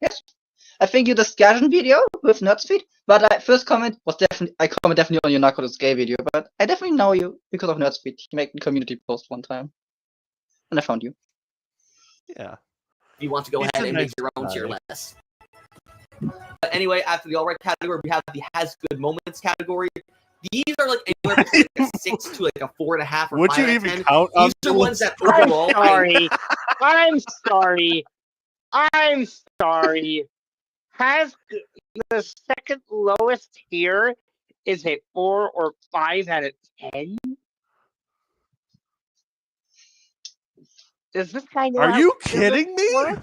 Yes. I think you discussion video with Nerd's feet, but I first comment was definitely on your Narcotics Gay video, but I definitely know you because of Nerd's feet. He made a community post one time. And I found you. Yeah. If you want to go He's ahead a and nice make your own guy. tier list. But anyway, after the all right category, we have the has good moments category. These are like anywhere between like a 6 to like a 4.5 or Would 5 you out of even 10. count on These are ones that I'm overall sorry. I'm sorry. I'm sorry. Has the second lowest tier is a 4 or 5 out of 10? Does this guy know Are how you tier kidding lists me? work?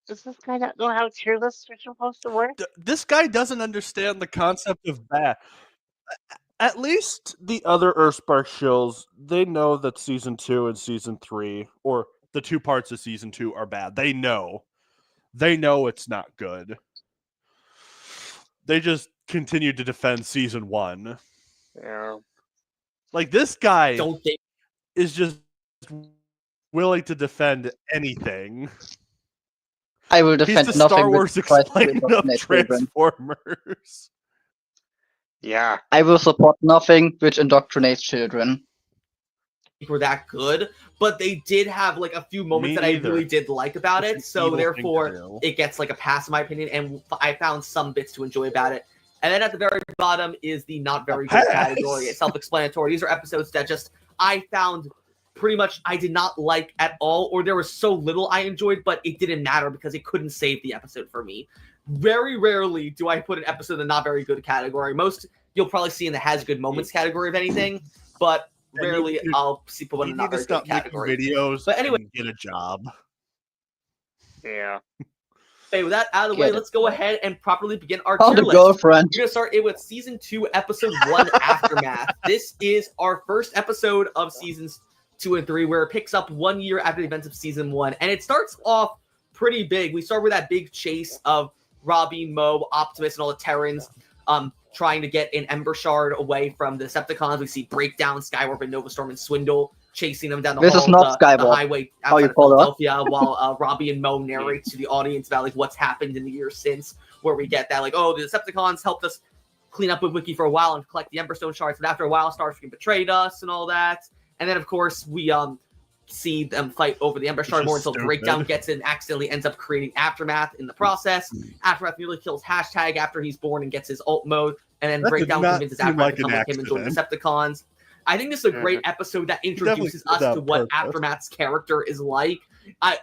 Does this guy not know how tier lists are supposed to work? This guy doesn't understand the concept of bad. At least the other Earthspark shills, they know that season 2 and season 3, or the 2 parts of season 2, are bad. They know. They know it's not good. They just continue to defend season 1. Yeah. Like, this guy don't think is just willing to defend anything. I will He's defend the nothing Star with Wars Christ explaining with of Nate Children. Transformers. Yeah. I will support nothing which indoctrinates children. were that good, but they did have like a few moments Me that I neither. really did like about It's it. an So evil thing to therefore, do. it gets like a pass in my opinion, and I found some bits to enjoy about it. And then at the very bottom is the not very good pass. category. It's self-explanatory. These are episodes that just I found pretty much I did not like at all, or there was so little I enjoyed, but it didn't matter because it couldn't save the episode for me. Very rarely do I put an episode in the not very good category. Most you'll probably see in the has good moments category of anything, but Yeah, you rarely need- I'll see put one You in the need not to very good stop making category. videos But anyway- and get a job. Yeah. Okay, with that out of the way, Get it. let's go ahead and properly begin our Call tier the list. girlfriend. We're gonna start it with season 2, episode 1, Aftermath. This is our first episode of seasons 2 and 3, where it picks up 1 year after the events of season 1, and it starts off pretty big. We start with that big chase of Robbie, Mo, Optimus, and all the Terrans trying to get an Ember Shard away from the Decepticons. We see Breakdown, Skywarp, and Nova Storm and Swindle chasing them down the This hall is not of the Skywarp. highway How you outside of follow up? Philadelphia, while Robbie and Mo narrate to the audience about like what's happened in the years since, where we get that like, oh, the Decepticons helped us clean up with Wiki for a while and collect the Emberstone shards, but after a while, Starscream betrayed us and all that. And then, of course, we see them fight over the Ember Shard more until Breakdown gets it and accidentally ends up creating Aftermath in the process. Aftermath nearly kills Hashtag after he's born and gets his ult mode, and then That did Breakdown not convinces seem Aftermath like to come an with him and join the accident. Decepticons. I think this is a great episode that introduces definitely us did to that what on purpose. Aftermath's character is like.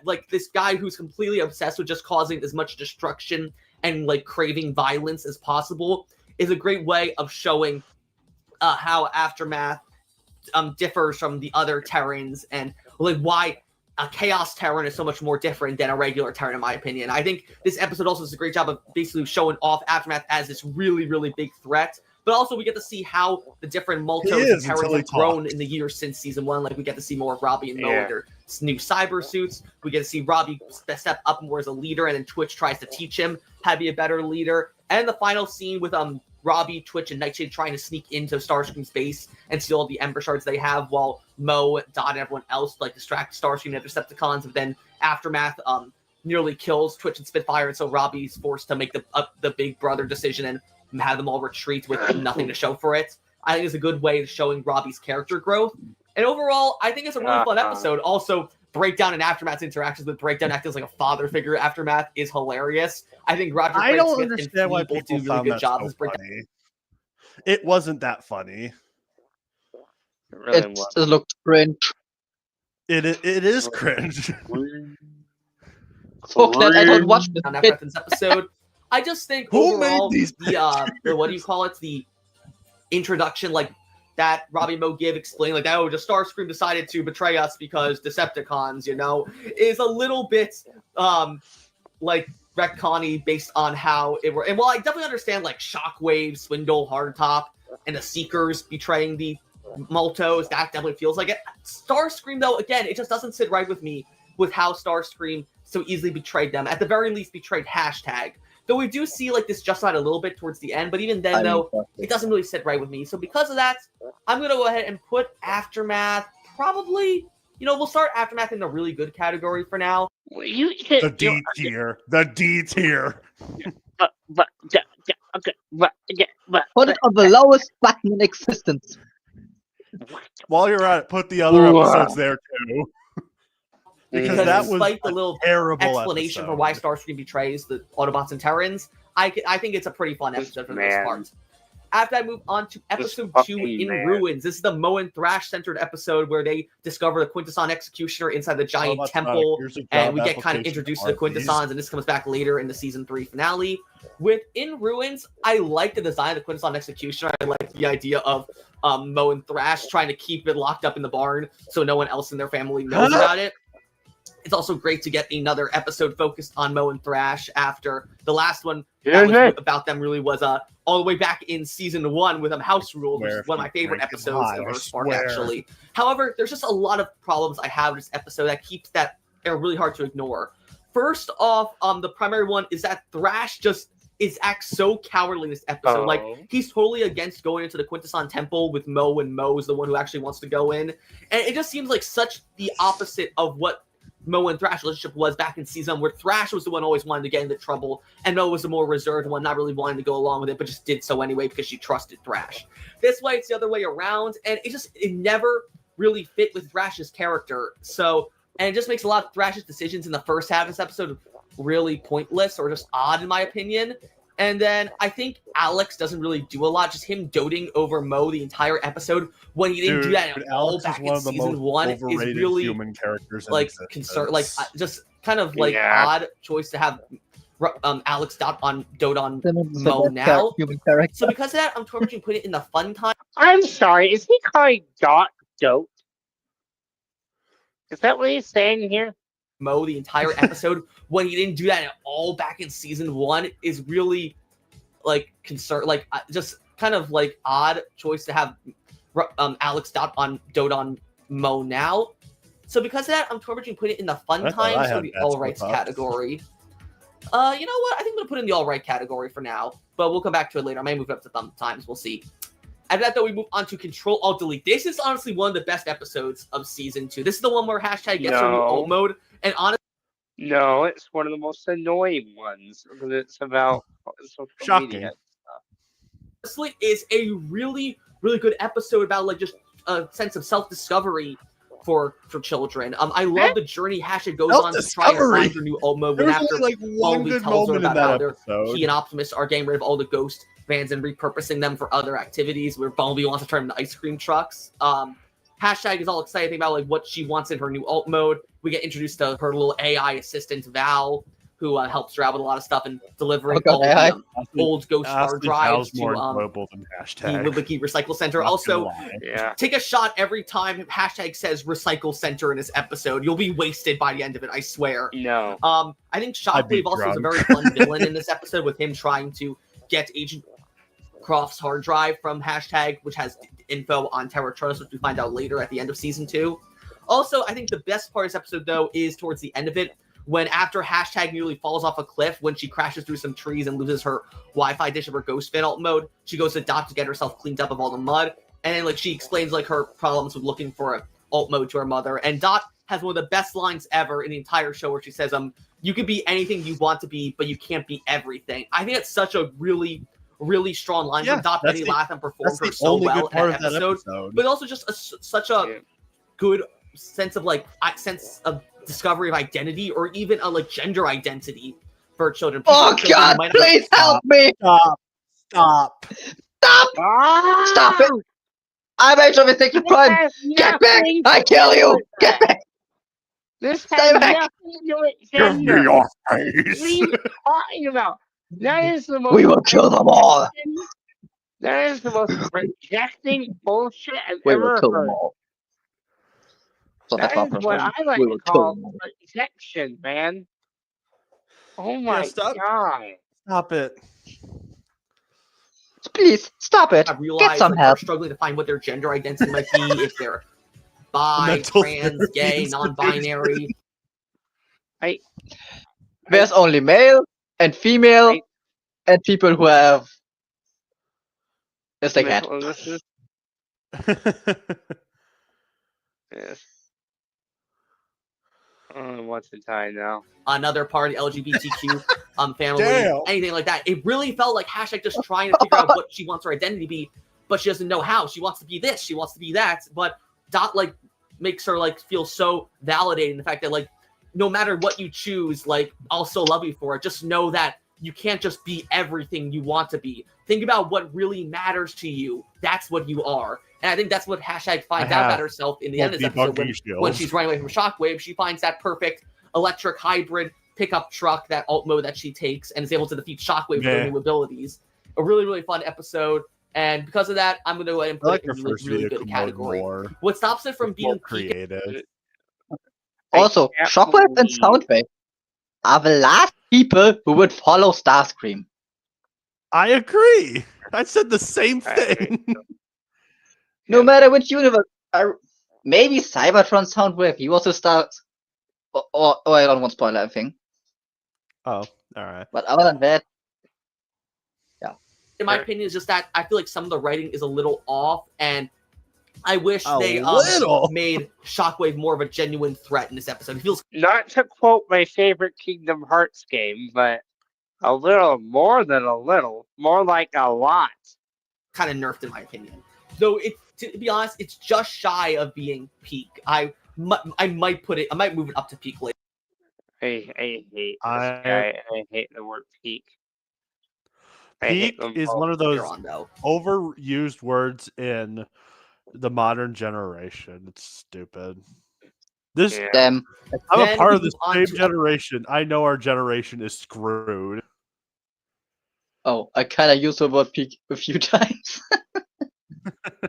Like this guy who's completely obsessed with just causing as much destruction and like craving violence as possible is a great way of showing how Aftermath differs from the other Terrans and like why a Chaos Terran is so much more different than a regular Terran, in my opinion. I think this episode also does a great job of basically showing off Aftermath as this really, really big threat. But also we get to see how the different Multos and Terrans have grown in the years since season 1. Like we get to see more of Robbie and Mo in their new cyber suits. We get to see Robbie step up more as a leader, and then Twitch tries to teach him how to be a better leader. And the final scene with Robbie, Twitch, and Nightshade trying to sneak into Starscream's base and steal all the Ember Shards they have, while Mo, Dot, and everyone else like distract Starscream and the Decepticons. And then Aftermath nearly kills Twitch and Spitfire, and so Robbie's forced to make the big brother decision and have them all retreat with nothing to show for it. I think it's a good way of showing Robbie's character growth. And overall, I think it's a really fun episode. Also, Breakdown and Aftermath's interactions with Breakdown acting as like a father figure. Aftermath is hilarious. I think Roger I Craig don't Smith understand why and Flea people both do really found good that jobs so as Breakdown. funny. It wasn't that funny. It really It was. looked cringe. It is cringe. So glad I don't watch this. On Aftermath's episode, I just think Who made overall these the what do you call it? The introduction, like that Robbie Mo give explain like, oh, just Starscream decided to betray us because Decepticons, is a little bit like retconny based on how it were. And while I definitely understand like Shockwave, Swindle, Hardtop, and the Seekers betraying the Multos, that definitely feels like it. Starscream, though, again, it just doesn't sit right with me with how Starscream so easily betrayed them. At the very least, betrayed Hashtag. Though we do see like this justified a little bit towards the end, but even then, though, it doesn't really sit right with me. So because of that, I'm going to go ahead and put Aftermath probably, we'll start Aftermath in the really good category for now. The D tier. The D tier. Put it on the lowest button in existence. While you're at it, put the other episodes there too. Because that was despite the little terrible explanation episode. for why Starscream betrays the Autobots and Terrans, I think it's a pretty fun episode for the most part. After I move on to episode 2, In Ruins, this is the Mo and Thrash centered episode where they discover the Quintesson Executioner inside the giant temple, and we get kind of introduced to the Quintessons, and this comes back later in the season 3 finale. With In Ruins, I like the design of the Quintesson Executioner. I like the idea of Mo and Thrash trying to keep it locked up in the barn so no one else in their family knows about it. It's also great to get another episode focused on Mo and Thrash after the last one that was about them really was all the way back in season 1 with House Rules, which is one of my favorite episodes of Earth Spark, actually. However, there's just a lot of problems I have with this episode that keeps that really hard to ignore. First off, the primary one is that Thrash just acts so cowardly in this episode. Like, he's totally against going into the Quintesson Temple with Mo, and Mo is the one who actually wants to go in. And it just seems like such the opposite of what Mo and Thrash relationship was back in season 1, where Thrash was the one always wanting to get into trouble, and Mo was the more reserved one, not really wanting to go along with it, but just did so anyway because she trusted Thrash. This way, it's the other way around, and it never really fit with Thrash's character. So, and it just makes a lot of Thrash's decisions in the first half of this episode really pointless or just odd, in my opinion. And then I think Alex doesn't really do a lot. Just him doting over Mo the entire episode when he didn't do that at all back in season 1 is really human characters like concern, like just kind of like odd choice to have Alex dote on Mo now. So because of that, I'm torturing putting it in the fun time. I'm sorry, is he calling Dot dote? Is that what he's saying here? Mo the entire episode when he didn't do that at all back in season 1 is really like like just kind of like odd choice to have Alex dote on Mo now. So because of that, I'm torturing putting it in the fun times or the all rights category. You know what? I think I'm gonna put it in the all right category for now, but we'll come back to it later. I might move it up to thumb times. We'll see. After that, though, we move on to Control Alt Delete. This is honestly one of the best episodes of season 2. This is the one where hashtag gets her new alt mode, and honestly, No, it's one of the most annoying ones because it's about social Shocking. media. is a really, really good episode about like just a sense of self-discovery for children. I love the journey hashtag goes on to try and find her new alt mode. There When was after only like one Bumblebee good tells her moment in about how that episode. he and Optimus are getting rid of all the ghost bands and repurposing them for other activities, where Bumblebee wants to turn them into ice cream trucks. Hashtag is all excited about like what she wants in her new alt mode. We get introduced to her little AI assistant Val, who helps her out with a lot of stuff and delivering all the old ghost hard drives to more enjoyable than the hashtag. Wiki Recycle Center. Not Also, gonna lie. Yeah. take a shot every time hashtag says Recycle Center in this episode. You'll be wasted by the end of it, I swear. No. I think I'd be Shockwave also is a drunk. very fun villain in this episode, with him trying to get Agent Croft's hard drive from hashtag, which has info on Terra Trust, which we find out later at the end of season 2. Also, I think the best part of this episode, though, is towards the end of it, when after hashtag nearly falls off a cliff, when she crashes through some trees and loses her Wi-Fi dish of her Ghost Fin alt mode, she goes to Dot to get herself cleaned up of all the mud, and then like she explains like her problems with looking for an alt mode to her mother, and Dot has one of the best lines ever in the entire show, where she says, you can be anything you want to be, but you can't be everything. I think it's such a really, really strong line from Dot. Penny Latham performed her so well in that episode, but also just such a good sense of discovery of identity, or even a like gender identity for children. Oh God! Please help me! Stop! Stop it! I'm Age of Extinction Prime! Get back! I kill you! Get back! This Stay has back! nothing to do with Give me gender. your What are face! you talking about? That is the most. We will kill them all! That is the most rejecting bullshit I've We ever will kill them heard. all. So That that's is what I like we to will kill call them all. rejection, man. Oh my stop. god. Stop it! Please, stop it! I realize Get some like, help! they're struggling to find what their gender identity might be, if they're bi, Mental trans, therapy gay, institution. non-binary. There's only male and female and people who have... It's like that. Mental illnesses. Yes. What's the time now? Another part of the LGBTQ family, Damn. anything like that. It really felt like hashtag just trying to figure out what she wants her identity to be, but she doesn't know how. She wants to be this, she wants to be that, but Dot like makes her like feel so validated in the fact that like no matter what you choose, like I'll still love you for it. Just know that you can't just be everything you want to be. Think about what really matters to you. That's what you are. And I think that's what hashtag finds out about herself in the end of this episode. When she's running away from Shockwave, she finds that perfect electric hybrid pickup truck, that alt mode that she takes, and is able to defeat Shockwave with her new abilities. A really, really fun episode. And because of that, I'm going to go ahead and put it in a really, really good category. What stops it from being creative? Also, Shockwave and Soundwave are the last people who would follow Starscream. I agree. I said the same thing. No matter which universe, maybe Cybertron Soundwave. He was a star. Or I don't want to spoil everything. Oh, all right. But other than that, in my opinion, is just that I feel like some of the writing is a little off, and I wish they made Shockwave more of a genuine threat in this episode. It feels Not to quote my favorite Kingdom Hearts game, but a little more than a little, more like a lot. kind of nerfed in my opinion. Though to be honest, it's just shy of being peak. I might put it. I might move it up to peak later. I hate this guy. I hate the word peak. Peak is one of those overused words in the modern generation. It's stupid. I'm a part of the same generation. I know our generation is screwed. Oh, I kind of used the word peak a few times.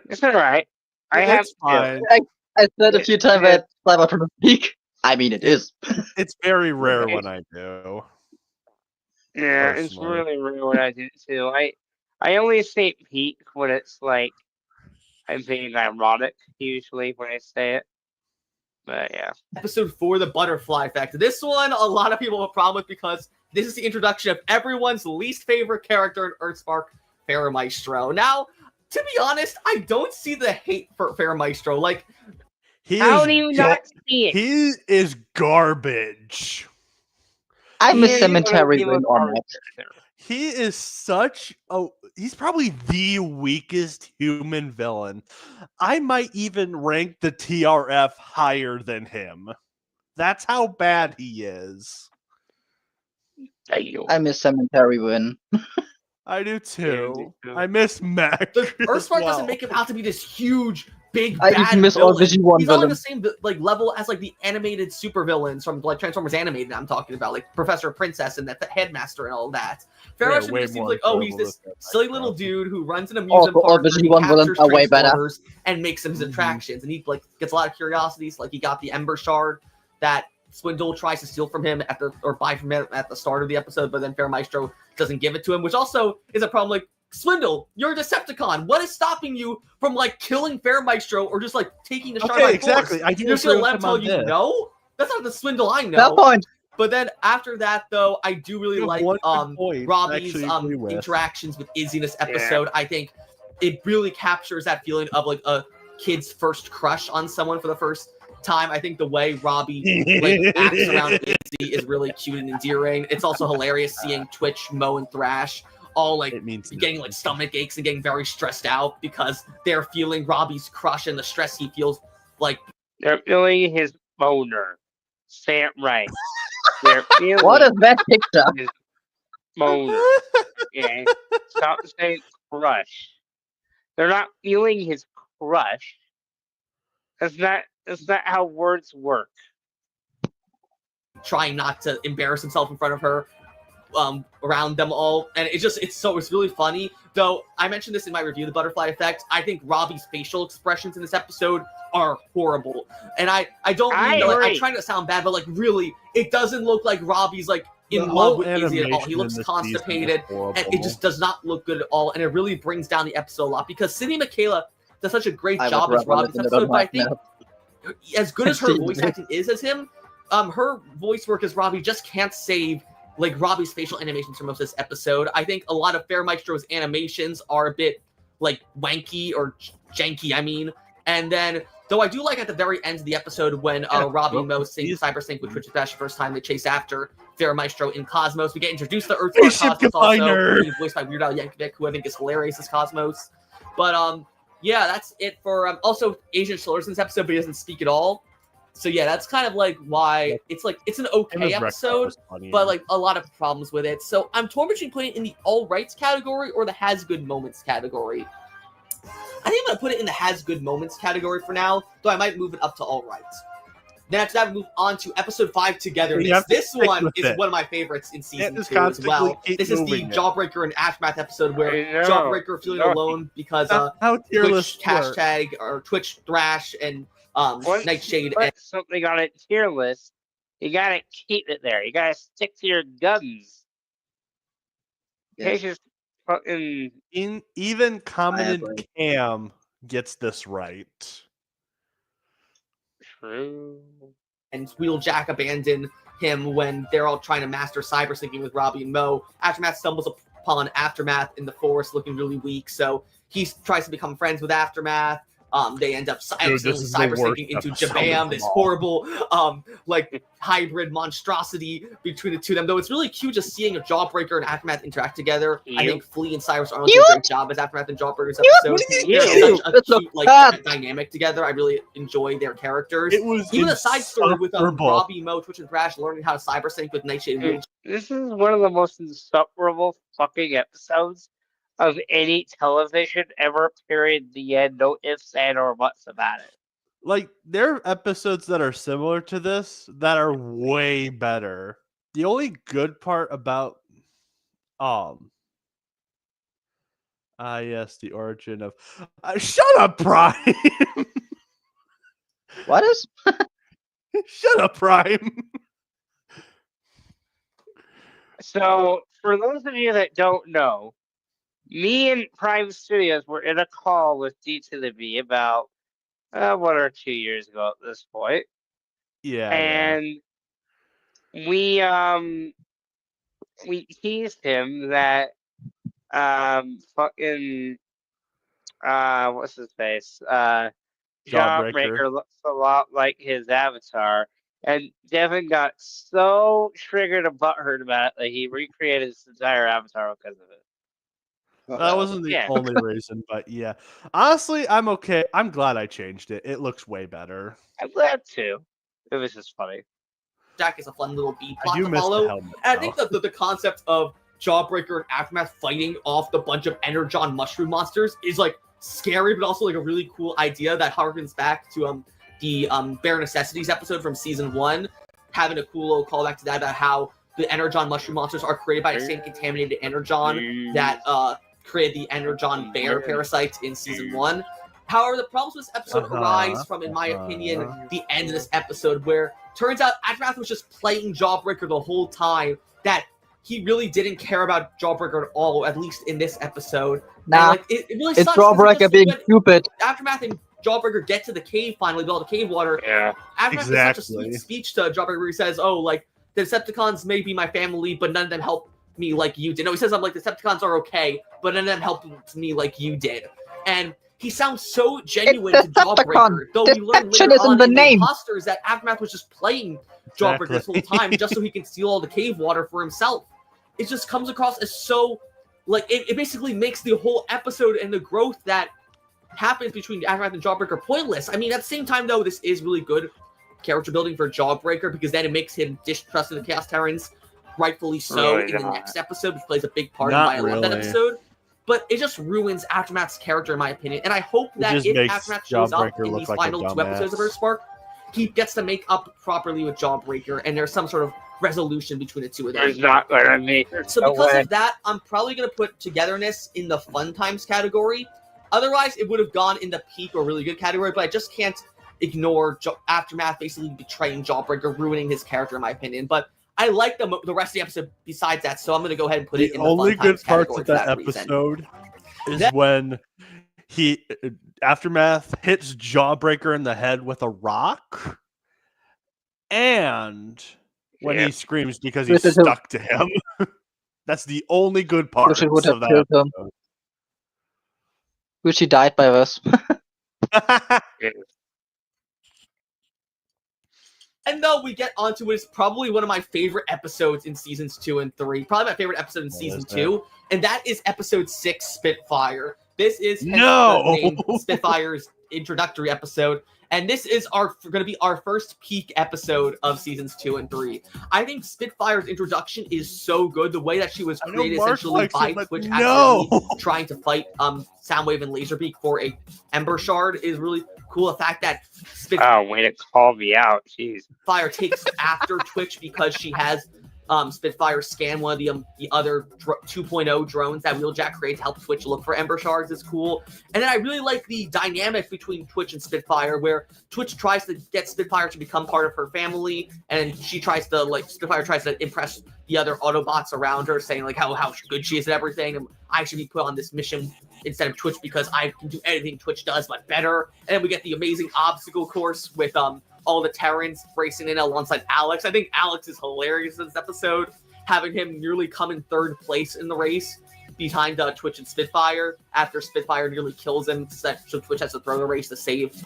It's alright. I have fine. I said a few times that Cybertron peak. I mean, it is. It's very rare when I do. Yeah, it's really rare when I do it too. I only say peak when it's like I'm being ironic usually when I say it. But yeah. Episode 4, the butterfly effect. This one, a lot of people have a problem with because this is the introduction of everyone's least favorite character in Earthspark, Fair Maestro. Now, to be honest, I don't see the hate for Fair Maestro. Like, How do you not see it? He is garbage. I miss He Cemetery is Win a or garbage not. character. He is such a. He's probably the weakest human villain. I might even rank the TRF higher than him. That's how bad he is. I miss Cemetery Win. I do too. too. I miss Mac. the as Earthspark well. doesn't make him out to be this huge, big, I bad even miss villain. RBG1 He's not like villain. the same like level as like the animated supervillains from like Transformers Animated. I'm talking about like Professor Princess and the Headmaster and all that. Fair Yeah, Maestro way just seems more like, oh, he's enjoyable this than that silly stuff. little dude who runs an amusement Also, park where he RBG1 villains captures are way better. Transformers and makes them his attractions, and he like gets a lot of curiosities. Like he got the Ember Shard that Swindle tries to steal from him or buy from him at the start of the episode, but then Fair Maestro doesn't give it to him, which also is a problem. Like, Swindle, you're a Decepticon. What is stopping you from like killing Fair Maestro or just like taking the shard by Okay, exactly. force? I do You're just gonna agree let with him him tell on you this. no? That's not the Swindle I That know. point. But then after that, though, I do really You have like one good point I Robbie's actually agree with. interactions with Izzy in this episode. I think it really captures that feeling of like a kid's first crush on someone for the first time. I think the way Robbie like acts around Izzy is really cute and endearing. It's also hilarious seeing Twitch, Mo, and Thrash all like It means getting like stomach aches and getting very stressed out because they're feeling Robbie's crush and the stress he feels. Like, They're feeling his boner. Say it right. They're feeling What is that picture? his boner. Okay? Stop saying crush. They're not feeling his crush. That's not how words work. trying not to embarrass himself in front of her around them all, and it's really funny. Though I mentioned this in my review, The Butterfly Effect, I think Robbie's facial expressions in this episode are horrible, and I don't mean to, like, I'm trying to sound bad, but like really it doesn't look like Robbie's like in The love whole with Izzy at all. He animation looks in this constipated, season is and it just does not look good at all, and it really brings down the episode a lot because Sydney Michaela does such a great I job would as rather Robbie in listen this to episode, but I them think as good as her See, voice acting is as him, her voice work as Robbie just can't save like Robbie's facial animations from most of this episode. I think a lot of Fair Maestro's animations are a bit like wanky or janky, I mean. And then, though I do like at the very end of the episode when Robbie and Mo sing Cyber Sync with Twitch Bash the first time they chase after Fair Maestro in Cosmos. We get introduced to Earthspark Spaceship Cosmos also, Combiner! being voiced by Weird Al Yankovic, who I think is hilarious as Cosmos. But yeah, that's it for also Asian Shillers in this episode, but he doesn't speak at all. So yeah, that's kind of like why it's an okay episode, but like a lot of problems with it. So I'm torn between putting it in the all rights category or the has good moments category. I think I'm gonna put it in the has good moments category for now, though I might move it up to all rights. Then after that, we move on to episode 5 Togetherness. You have to This stick one with is it. one of my favorites in season Can't just 2 as well. constantly keep This is the moving it. Jawbreaker and Aftermath episode where I know. Jawbreaker feeling alone because How tier Twitch lists work. hashtag or Twitch Thrash and Nightshade and Put something on a tier list. You gotta keep it there. You gotta stick to your guns. Yes. Can't just fucking Even Common and agree. Cam gets this right. true. and Wheeljack abandon him when they're all trying to master cyber syncing with Robbie and Mo. Aftermath stumbles upon Aftermath in the forest looking really weak, so he tries to become friends with Aftermath. They end up accidentally is the cyber worst syncing into episode Jabam, of this all. horrible like hybrid monstrosity between the two of them. Though it's really cute just seeing a Jawbreaker and Aftermath interact together. I Cute. think Flea and Cyrus Arnold do a great job as Aftermath and Jawbreaker's episode. Cute. They're such a That's a cute like cat. dynamic together. I really enjoy their characters. It was Even the side story with insufferable. Robbie, Mo, Twitch, and Thrash learning how to cyber sync with Nightshade and Dude, this is one of the most insufferable fucking episodes of any television ever, period. The end. No ifs, and or buts about it. Like, there are episodes that are similar to this that are way better. The only good part about yes, the origin of shut up, Prime. What is? Shut up, Prime. So, for those of you that don't know, me and Prime Studios were in a call with D to the B about 1 or 2 years ago at this point. Yeah. And we we teased him that fucking what's his face? Jawbreaker. Jawbreaker looks a lot like his avatar. And Devin got so triggered and butthurt about it that he recreated his entire avatar because of it. That wasn't the only reason, but yeah. Honestly, I'm okay. I'm glad I changed it. It looks way better. I'm glad too. It was just funny. Jack is a fun little B I plot do to miss the follow. helmet. And I think that the concept of Jawbreaker and Aftermath fighting off the bunch of Energon mushroom monsters is like scary, but also like a really cool idea that harkens back to the Bare Necessities episode from season 1, having a cool little callback to that about how the Energon mushroom monsters are created by the same contaminated Energon that created the Energon bear parasites in season 1. However, the problems with this episode arise from, in my opinion, the end of this episode, where turns out Aftermath was just playing Jawbreaker the whole time, that he really didn't care about Jawbreaker at all, at least in this episode. Nah, and, like, it really it's sucks 'cause Jawbreaker being when stupid. Aftermath and Jawbreaker get to the cave finally, with all the cave water. Yeah, Aftermath has such a sweet speech to Jawbreaker where he says, "Oh, like the Decepticons may be my family, but none of them help me like you did." No, he says, "I'm like the Decepticons are okay, but none of them helped me like you did." And he sounds so genuine to Jawbreaker, though we learn Deception later is in on the in name. the Imposters that Aftermath was just playing Jawbreaker this whole time just so he can steal all the cave water for himself. It just comes across as so, like, it basically makes the whole episode and the growth that happens between Aftermath and Jawbreaker pointless. I mean, at the same time, though, this is really good character building for Jawbreaker, because then it makes him distrust of the Chaos Terrans, rightfully so, in the next episode, which plays a big part in why I love that episode. But it just ruins Aftermath's character, in my opinion. And I hope that if Aftermath shows up in these final 2 episodes of Earthspark, he gets to make up properly with Jawbreaker, and there's some sort of resolution between the two of them. There's not gonna be. So because of that, I'm probably going to put Togetherness in the fun times category. Otherwise, it would have gone in the peak or really good category, but I just can't ignore Aftermath basically betraying Jawbreaker, ruining his character, in my opinion. But I like the rest of the episode besides that, so I'm going to go ahead and put it in the only fun times good parts category of for that episode is when Aftermath hits Jawbreaker in the head with a rock, and when he screams because he's stuck to him. That's the only good part of that episode. Which he died by us. And though we get onto it, it's probably one of my favorite episodes in seasons 2 and 3. Probably my favorite episode in season 2, and that is episode 6, Spitfire. This is the name, Spitfire's introductory episode, and this is going to be our first peak episode of seasons 2 and 3. I think Spitfire's introduction is so good. The way that she was created essentially by Twitch trying to fight Soundwave and Laserbeak for a Ember Shard is really cool. The fact that way to call me out. Jeez. Spitfire takes after Twitch because she has Spitfire scan one of the other 2.0 drones that Wheeljack creates to help Twitch look for Ember Shards is cool. And then I really like the dynamic between Twitch and Spitfire, where Twitch tries to get Spitfire to become part of her family, and she tries to, like, Spitfire tries to impress the other Autobots around her, saying, like, how good she is at everything, and I should be put on this mission instead of Twitch because I can do anything Twitch does, but better. And then we get the amazing obstacle course with all the Terrans racing in alongside Alex. I think Alex is hilarious in this episode, having him nearly come in 3rd place in the race behind Twitch and Spitfire after Spitfire nearly kills him, so Twitch has to throw the race to save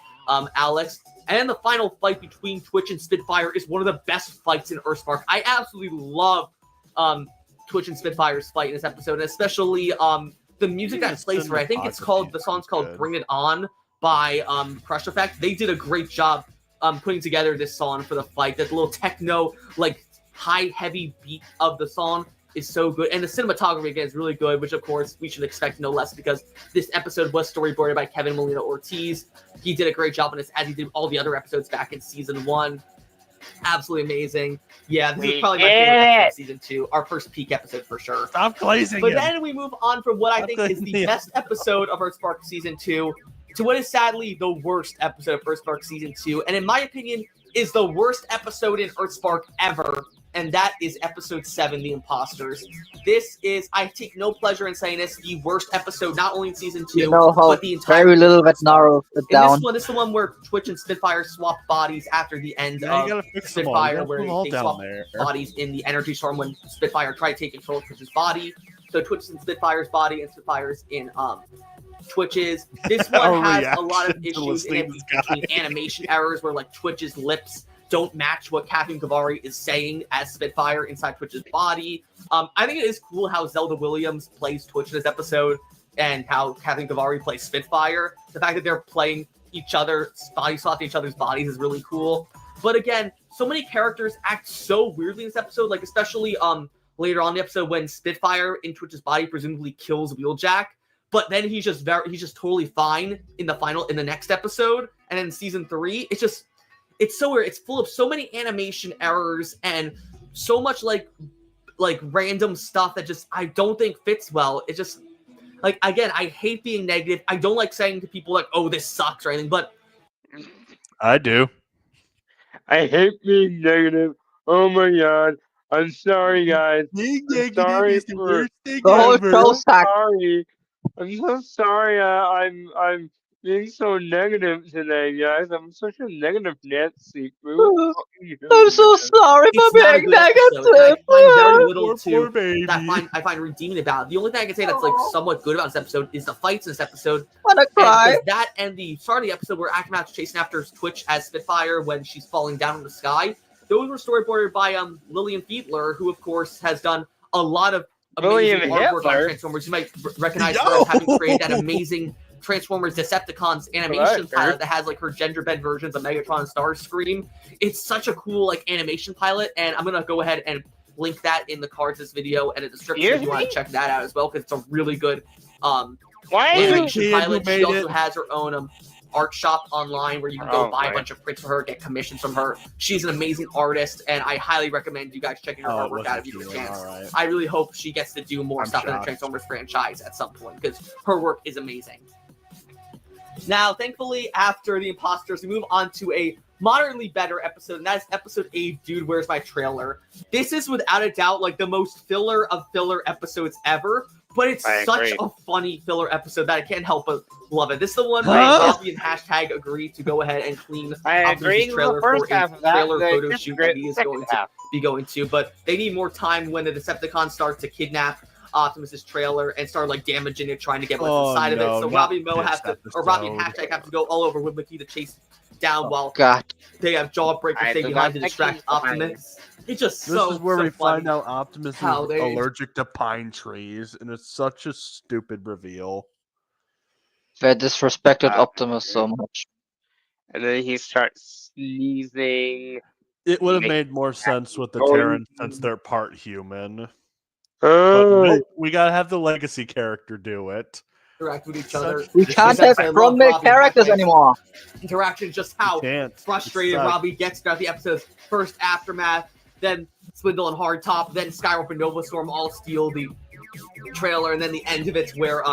Alex. And then the final fight between Twitch and Spitfire is one of the best fights in Earthspark. I absolutely love Twitch and Spitfire's fight in this episode, and especially the music that plays for it. I think the song's called Bring It On by Crush Effect. They did a great job putting together this song for the fight. That little techno, like, high, heavy beat of the song is so good. And the cinematography, again, is really good, which, of course, we should expect no less because this episode was storyboarded by Kevin Molina Ortiz. He did a great job on this, as he did all the other episodes back in Season 1. Absolutely amazing. Yeah, this is probably my favorite episode of Season 2. Our first peak episode for sure. Stop glazing But then we move on from what I think is the best episode of Earthspark Season 2 to what is sadly the worst episode of Earthspark Season 2, and in my opinion, is the worst episode in Earthspark ever, and that is episode 7, The Imposters. This is, I take no pleasure in saying this, the worst episode, not only in season 2, You know how but the entire very little that narrows it in down. this is the one where Twitch and Spitfire swap bodies after the end Yeah, you of gotta fix them all. You Spitfire, gotta where put them all they down swap there. bodies in the energy storm when Spitfire tried to take control of Twitch's body. So Twitch is in Spitfire's body, and Spitfire's in Twitch's. This Our one has a lot of reaction to issues in it listening to this between animation errors, where like Twitch's lips don't match what Catherine Gavari is saying as Spitfire inside Twitch's body. I think it is cool how Zelda Williams plays Twitch in this episode, and how Catherine Gavari plays Spitfire. The fact that they're playing each other, body swapping each other's bodies is really cool. But again, so many characters act so weirdly in this episode, like especially later on in the episode when Spitfire in Twitch's body presumably kills Wheeljack, but then he's just totally fine in the next episode, and in season 3, it's so weird. It's full of so many animation errors and so much like random stuff that just I don't think fits well. It just like, again, I hate being negative. I don't like saying to people like, "Oh, this sucks" or anything, but I do. I hate being negative. Oh my god. I'm sorry, guys. Being I'm negative sorry is the for- worst thing The whole ever. show sucks. Sorry. I'm so sorry. I'm being so negative today, guys. I'm such a negative Nancy. I'm so sorry for it's not a being good episode. I negative. find very little Poor to baby. that I find redeeming about it. The only thing I can say that's like somewhat good about this episode is the fights in this episode. Wanna And cry? because that and the start of the episode where Akama's chasing after Twitch as Spitfire when she's falling down from the sky, those were storyboarded by Lillian Fiedler, who of course has done a lot of amazing Lillian artwork on Hitler? Transformers. You might recognize her as having created that amazing Transformers Decepticons animation Right, pilot that has like her gender bend versions of Megatron and Starscream. It's such a cool like animation pilot, and I'm gonna go ahead and link that in the cards of this video and a description if you want to check that out as well, because it's a really good Why animation kid who pilot. She made also it. has her own art shop online where you can go Oh, buy a right. bunch of prints for her, get commissions from her. She's an amazing artist, and I highly recommend you guys checking her Oh, it artwork out wasn't if you get a doing chance. all right. I really hope she gets to do more I'm stuff in the shocked. Transformers franchise at some point, because her work is amazing. Now, thankfully, after The Imposters, we move on to a moderately better episode, and that is episode 8, Dude, Where's My Trailer? This is without a doubt like the most filler of filler episodes ever, but it's I such agree. a funny filler episode that I can't help but love it. This is the one Huh? where Bobby and Hashtag agreed to go ahead and clean I Optimus' agree with the trailer first for a half of that. trailer but I photo shoot disagree that with he is the going second to half. be going to, but they need more time when the Decepticons start to kidnap Optimus's trailer and start like damaging it, trying to get what's Oh, inside no, of it. So not Robbie and Mo this have to, or Robbie and episode. Hashtag have to go all over Wibblekey to chase down while God. they have Jawbreaker I staying do behind to not distract think he's behind Optimus. It's just This so is where so we funny. find out Optimus is how they- allergic to pine trees, and it's such a stupid reveal. They disrespected Ah, Optimus so much. And then he starts sneezing. It would have Make- made more sense with the Oh, Terrans since they're part human. But Oh, nope, we gotta have the legacy character do it. Interact with each other. We This can't is have I love strong-made Robbie characters Hashtag's anymore. Interaction, just how Can't. frustrated It sucks. Robbie gets throughout the episode's first aftermath. Then Swindle and Hardtop, then Skywarp and Nova Storm all steal the trailer, and then the end of it's where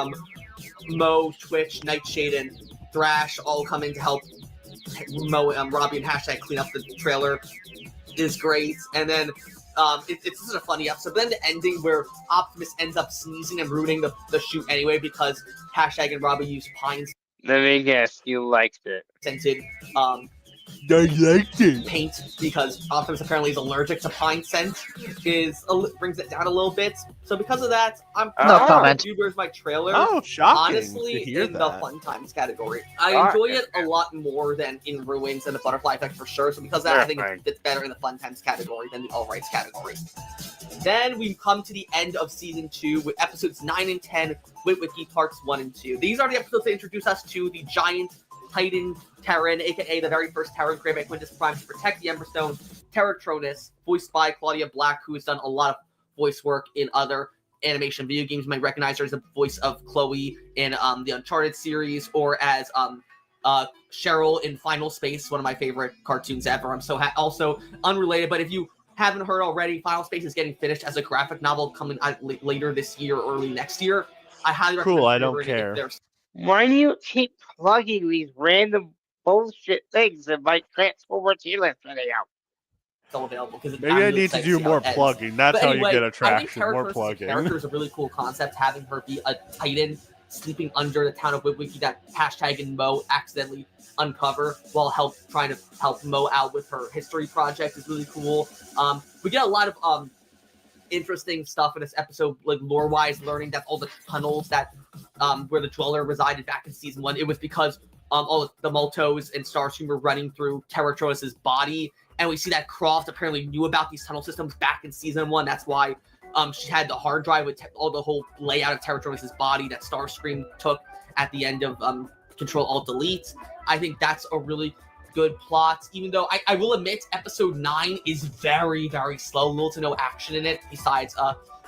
Mo, Twitch, Nightshade, and Thrash all come in to help Mo, Robbie, and Hashtag clean up the trailer is great. And then it's just a funny episode. But then the ending where Optimus ends up sneezing and ruining the shoot anyway because Hashtag and Robbie use pine let me guess, you liked it. scented I liked it. paint because Optimus apparently is allergic to pine scent brings it down a little bit. So because of that, I'm No comment. Dude, Where's My Trailer? Oh, shocking Honestly, to hear in the that. fun times category, I Ah, enjoy it a lot more than in Ruins and the Butterfly Effect for sure. So because of that, I think Right. it fits better in the fun times category than the all rights category. Then we come to the end of season 2 with episodes 9 and 10, Wiki parts 1 and 2. These are the episodes that introduce us to the giant Titan Terran, aka the very first Terran created by Quintus Prime to protect the Emberstone, Terratronus, voiced by Claudia Black, who has done a lot of voice work in other animation video games. You might recognize her as the voice of Chloe in the Uncharted series, or as Cheryl in Final Space, one of my favorite cartoons ever. I'm so also unrelated, but if you haven't heard already, Final Space is getting finished as a graphic novel coming out later this year or early next year. I highly recommend Cool, I don't ordering it if care. there's- Why do you keep plugging these random bullshit things in my Transformer tier list video? still available. Because Maybe I need to do more plugging. That's how you get I think attraction. More Terra plugging. character is a really cool concept, having her be a Titan sleeping under the town of Witwiki that Hashtag and Mo accidentally uncover while trying to help Mo out with her history project is really cool. We get a lot of interesting stuff in this episode, like lore-wise, learning that all the tunnels that where the Dweller resided back in season 1, it was because all the Multos and Starscream were running through Terratronus' body, and we see that Croft apparently knew about these tunnel systems back in season 1. That's why she had the hard drive with all the whole layout of Terratronus' body that Starscream took at the end of Control-Alt-Delete. I think that's a really good plot, even though I will admit episode 9 is very, very slow. Little to no action in it besides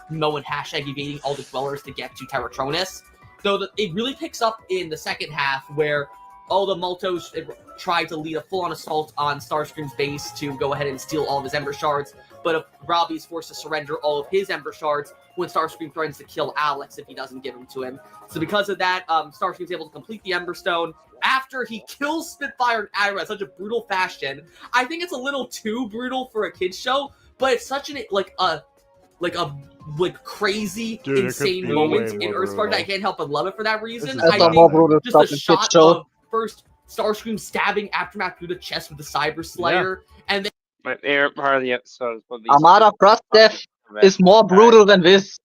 Mo and Hashtag evading all the Dwellers to get to Terratronus. Though it really picks up in the second half where all the Multos tried to lead a full-on assault on Starscream's base to go ahead and steal all of his Ember Shards, but Robbie is forced to surrender all of his Ember Shards when Starscream threatens to kill Alex if he doesn't give them to him. So because of that, Starscream's able to complete the Ember Stone after he kills Spitfire and Ira in such a brutal fashion. I think it's a little too brutal for a kid's show, but it's such an crazy, insane moment in Earthspark that I can't help but love it for that reason. I think just the shot of first Starscream stabbing Aftermath through the chest with the Cyber Slayer, and then my favorite part of the episode is when Armada Frost Death is more brutal than this.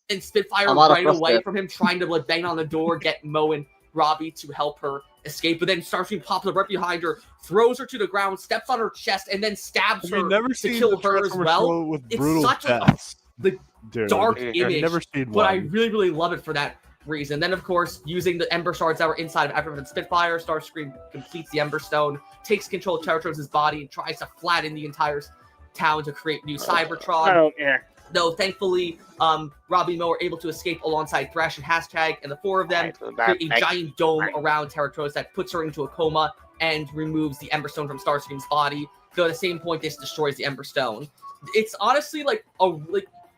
And Spitfire Armada right Frost away Death. from him, trying to bang on the door, get Mo and Robbie to help her escape. But then Starscream pops up right behind her, throws her to the ground, steps on her chest, and then stabs her to kill her as well. With It's such a dark image, never seen but I really, really love it for that reason. Then, of course, using the Ember Shards that were inside of Aftermath and Spitfire, Starscream completes the Ember Stone, takes control of Terratronus' body, and tries to flatten the entire town to create new Cybertron. I don't care. Though, thankfully, Robbie and Mo are able to escape alongside Thrash and Hashtag, and the four of them create a giant dome around Terratronus that puts her into a coma and removes the Ember Stone from Starscream's body. Though at the same point, this destroys the Ember Stone. It's honestly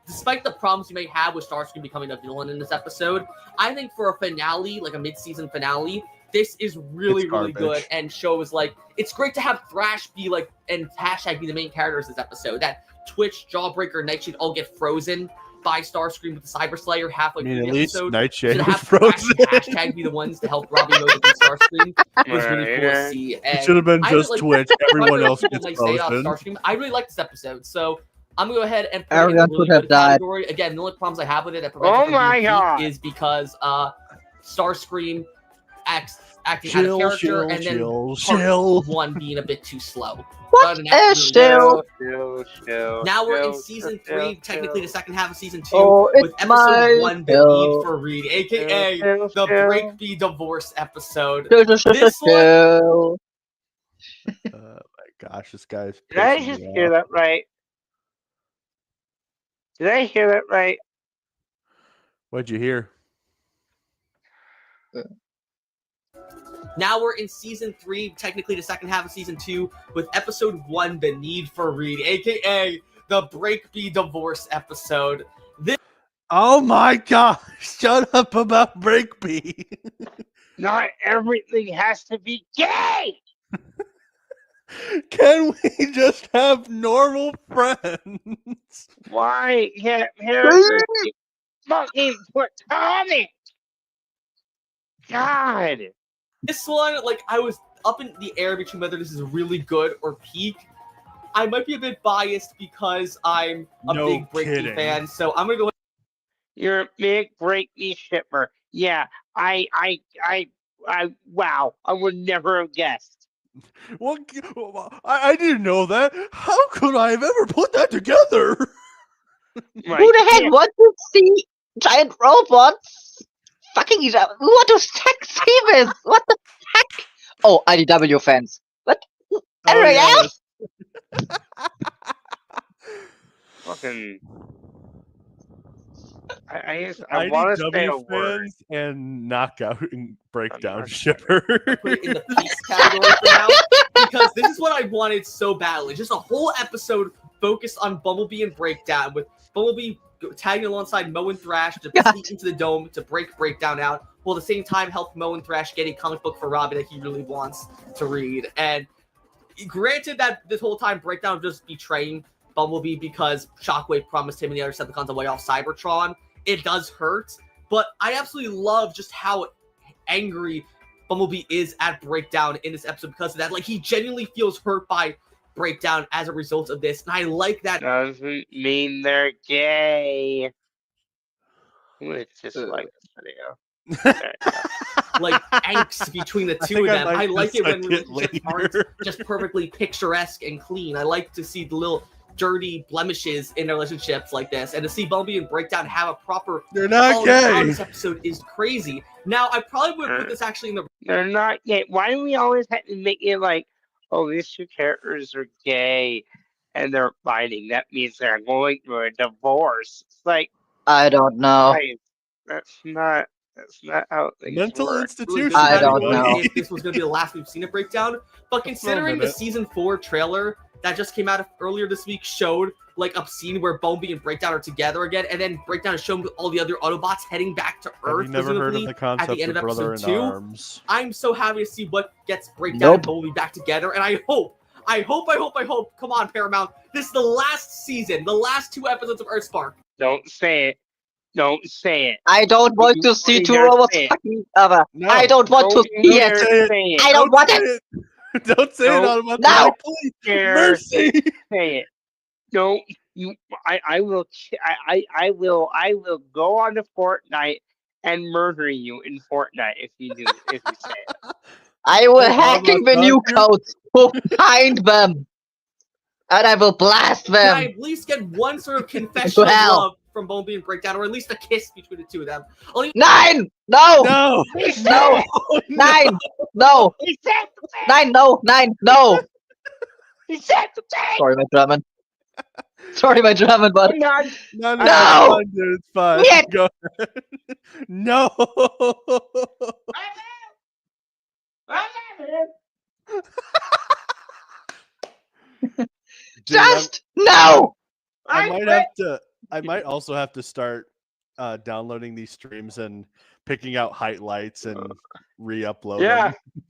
despite the problems you may have with Starscream becoming a villain in this episode, I think for a finale, like a mid-season finale, this is really, really good and shows it's great to have Thrash be and Hashtag be the main characters this episode. That Twitch, Jawbreaker, Nightshade all get frozen by Starscream with the Cyber Slayer halfway through the episode. Nightshade have frozen. Thrash and Hashtag be the ones to help Robbie Mo defeat Starscream. It was really cool to see. It should have been just Twitch. Everyone else gets frozen. Starscream. I really like this episode, so I'm gonna go ahead and put Everyone it in a really could have good died. category. Again, the only problems I have with it that prevents it from being peak is because Starscream acting out of character, and then part 1 being a bit too slow. What is Chill. Now we're in season 3, technically the second half of season 2, Oh, with it's my episode 1, The chill. Need for Read, aka the Breakby Divorce episode. Chill. This one, Oh my gosh, this guy's. Did I pissing just me hear off. that right? Did I hear that right? What'd you hear? now we're in season 3, technically the second half of season 2, with episode 1, The Need for Read, aka the Breakby Divorce episode. Oh my gosh! Shut up about Breakby. Not everything has to be gay. Can we just have normal friends? Why can't characters be fucking platonic? God. This one, I was up in the air between whether this is really good or peak. I might be a bit biased because I'm a No big Breakby kidding. fan, so I'm gonna go. You're a big Breakby shipper. Yeah, wow, I would never have guessed. What? I didn't know that. How could I have ever put that together? Right. Who the heck wants to see giant robots fucking each other? Who want to sex see this? What the heck? Oh, IDW fans. What? Anything else? Fucking. I want to say a IDW word. fans and knockout and breakdown not shipper. put it in the peaks category for now because this is what I wanted so badly. Just a whole episode focused on Bumblebee and Breakdown, with Bumblebee tagging alongside Mo and Thrash to sneak into the dome to break Breakdown out, while at the same time help Mo and Thrash get a comic book for Robbie that he really wants to read. And granted that this whole time Breakdown was just betraying Bumblebee because Shockwave promised him and the other Decepticons a way off Cybertron. It does hurt, but I absolutely love just how angry Bumblebee is at Breakdown in this episode because of that. Like, he genuinely feels hurt by Breakdown as a result of this, and I like that. Doesn't mean they're gay. It's just like this video. Like angst between the two of them. I like it when relationships aren't just perfectly picturesque and clean. I like to see the little dirty blemishes in their relationships like this, and to see Bumblebee and Breakdown have a proper. They're not gay. This episode is crazy. Now, I probably would put this actually in the. They're not gay. Why do we always have to make it like, oh, these two characters are gay and they're fighting? That means they're going through a divorce. It's like, I don't know. guys, that's not how things Mental work. institution. I don't know. If this was going to be the last we've seen of Breakdown, but considering the season 4 trailer that just came out earlier this week showed like a scene where Bumblebee and Breakdown are together again, and then Breakdown is shown with all the other Autobots heading back to Earth. Have you never heard of the at concept the end of of brother episode in 2. arms? I'm so happy to see what gets Breakdown and Nope. Bumblebee back together, and I hope. Come on, Paramount. This is the last season, the last 2 episodes of Earthspark. Don't say it. Don't say it. I don't want to see two robots fucking each other. No. I don't want to Don't see dare it. say it. I don't want it. Don't say it Don't on my No. please. dare Mercy. say it. Don't you? I will. I will go on to Fortnite and murder you in Fortnite if you say it. I will Hey, hacking the Autobot new Doctor. codes to find them. And I will blast Can I them. at least get one sort of confession of Well. love from Bumblebee and Breakdown, or at least a kiss between the two of them? I'll even 9! No! No. No! 9! No! He said the thing. 9! No! 9! No! He said the thing. Sorry, my German. Sorry, my German, but I'm not. No. No. It's fine, dude. It's fine. Shit. Go ahead. No. Dude, just no! I might also have to start downloading these streams and picking out highlights and re-upload Yeah. them.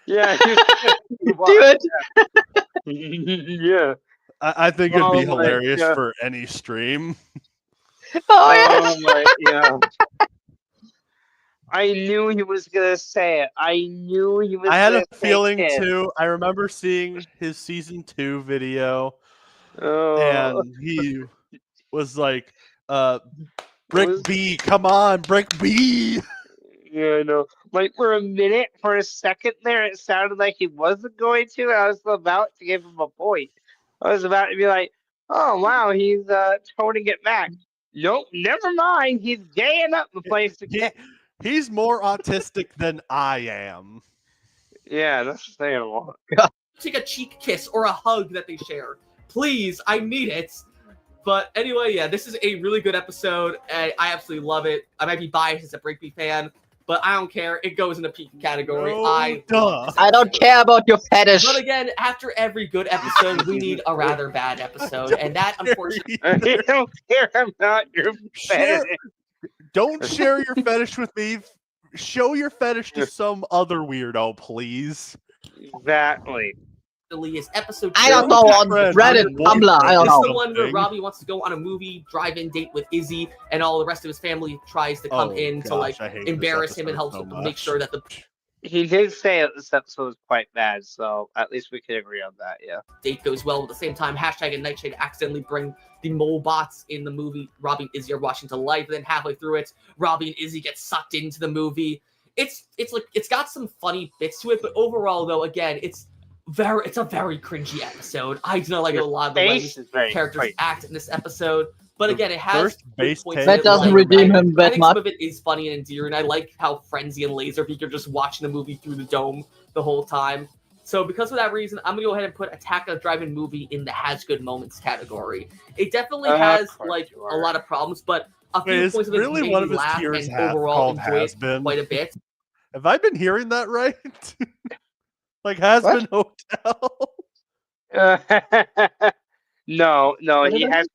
Yeah. Do it! Yeah. I think it'd be Oh my hilarious God. for any stream. Oh, yes! Oh my, yeah. I knew he was gonna say it. I knew he was. I had gonna a say feeling it. too. I remember seeing his season 2 video, Oh. and he was like, Brick Was- B, come on, Brick B. Yeah, I know. Like for a second there, it sounded like he wasn't going to. And I was about to give him a point. I was about to be like, "Oh wow, he's toning it back." Nope, never mind. He's gaying up the place again. He's more autistic than I am. Yeah, that's saying a lot. take a cheek kiss or a hug that they share. Please, I need it. But anyway, yeah, this is a really good episode. I absolutely love it. I might be biased as a Breakbeat fan, but I don't care. It goes in the peak category. No, duh. I don't care about your fetish. But again, after every good episode, we need a rather bad episode, and that, unfortunately, I don't care about your Share- fetish. Don't share your fetish with me. Show your fetish to some other weirdo, please. Exactly. is episode I don't 2. know on Friend, Reddit, I'm Tumblr, I don't This is know. the one where Something. Robbie wants to go on a movie drive-in date with Izzy, and all the rest of his family tries to come Oh, in to gosh, like I hate this embarrass him and episode help so make much. sure that the He did say that this episode was quite bad, so at least we can agree on that, yeah. date goes well. At the same time, Hashtag and Nightshade accidentally bring the mole bots in the movie Robbie and Izzy are watching to life. And then halfway through it, Robbie and Izzy get sucked into the movie. It's like it's got some funny bits to it, but overall though, again, it's a very cringy episode. I do not like a lot of the way Face is very characters quite- act in this episode. But The again, it has first good base points take- in That it, doesn't like- redeem him I that think much. some of it is funny and endearing. I like how Frenzy and Laserbeak are just watching the movie through the dome the whole time. So because of that reason, I'm gonna go ahead and put Attack of the Drive-In movie in the has good moments category. It definitely Of has course like you a are. lot of problems, but a few Wait, is points of it really made one me of his laugh tiers and overall overall called enjoy it has been? quite a bit. Have I been hearing that right? Like has What? been hotel. No, What he did I has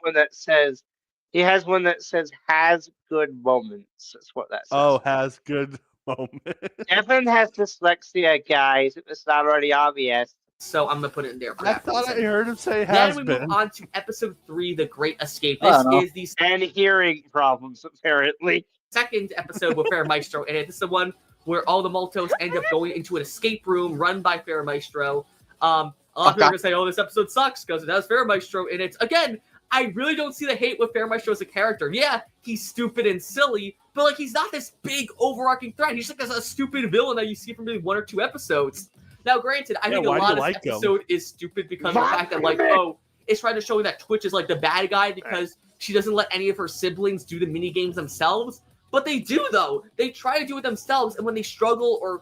one that says has good moments. That's what that says. Oh, has good moment. Evan has dyslexia, guys. If it's not already obvious. So I'm gonna put it in there for I that thought I reason. heard him say Then has we been. move on to episode 3, The Great Escape. I This don't know. is the And hearing problems, apparently. second episode with Fair Maestro in it. This is the one where all the Maltos end up going into an escape room run by Fair Maestro. A lot of people are gonna say, "Oh, this episode sucks" because it has Fair Maestro in it. Again, I really don't see the hate with Fair Maestro as a character. Yeah, he's stupid and silly, but like he's not this big overarching threat. He's just like a stupid villain that you see from maybe 1 or 2 episodes. Now, granted, I think a why do lot you of like this him? episode is stupid because of the fact that like, oh, it's trying to show that Twitch is like the bad guy because she doesn't let any of her siblings do the mini games themselves. But they do, though. They try to do it themselves, and when they struggle or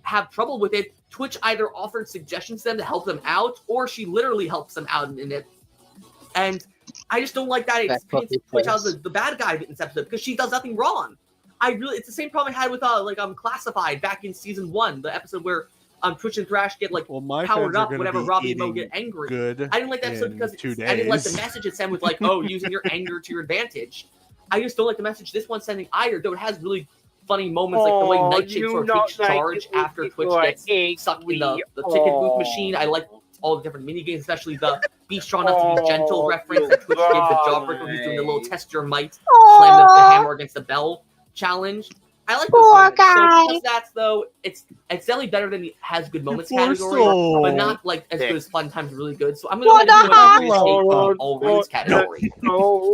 have trouble with it, Twitch either offered suggestions to them to help them out, or she literally helps them out in it. And I just don't like that it That's paints what Twitch it as is. the bad guy in this episode because she does nothing wrong. It's the same problem I had with Classified back in season 1, the episode where Twitch and Thrash get like Well, my powered fans are up gonna whenever be Robbie and Mo eating get angry. good. I didn't like that episode in because 2 I didn't like the days. message it sent with like, oh, using your anger to your advantage. I just don't like the message this one's sending either, though it has really funny moments like the way Nightshade sort of takes charge after Twitch gets sucked in the ticket booth machine. I like all the different mini games, especially the be strong enough to be gentle reference that Twitch gives the Jawbreaker who's doing the little test your might, slam the hammer against the bell challenge. I like those moments. So plus that though, it's definitely better than the has good moments Poor category, soul. but not like as good as fun times really good. So I'm gonna let you know all rules category.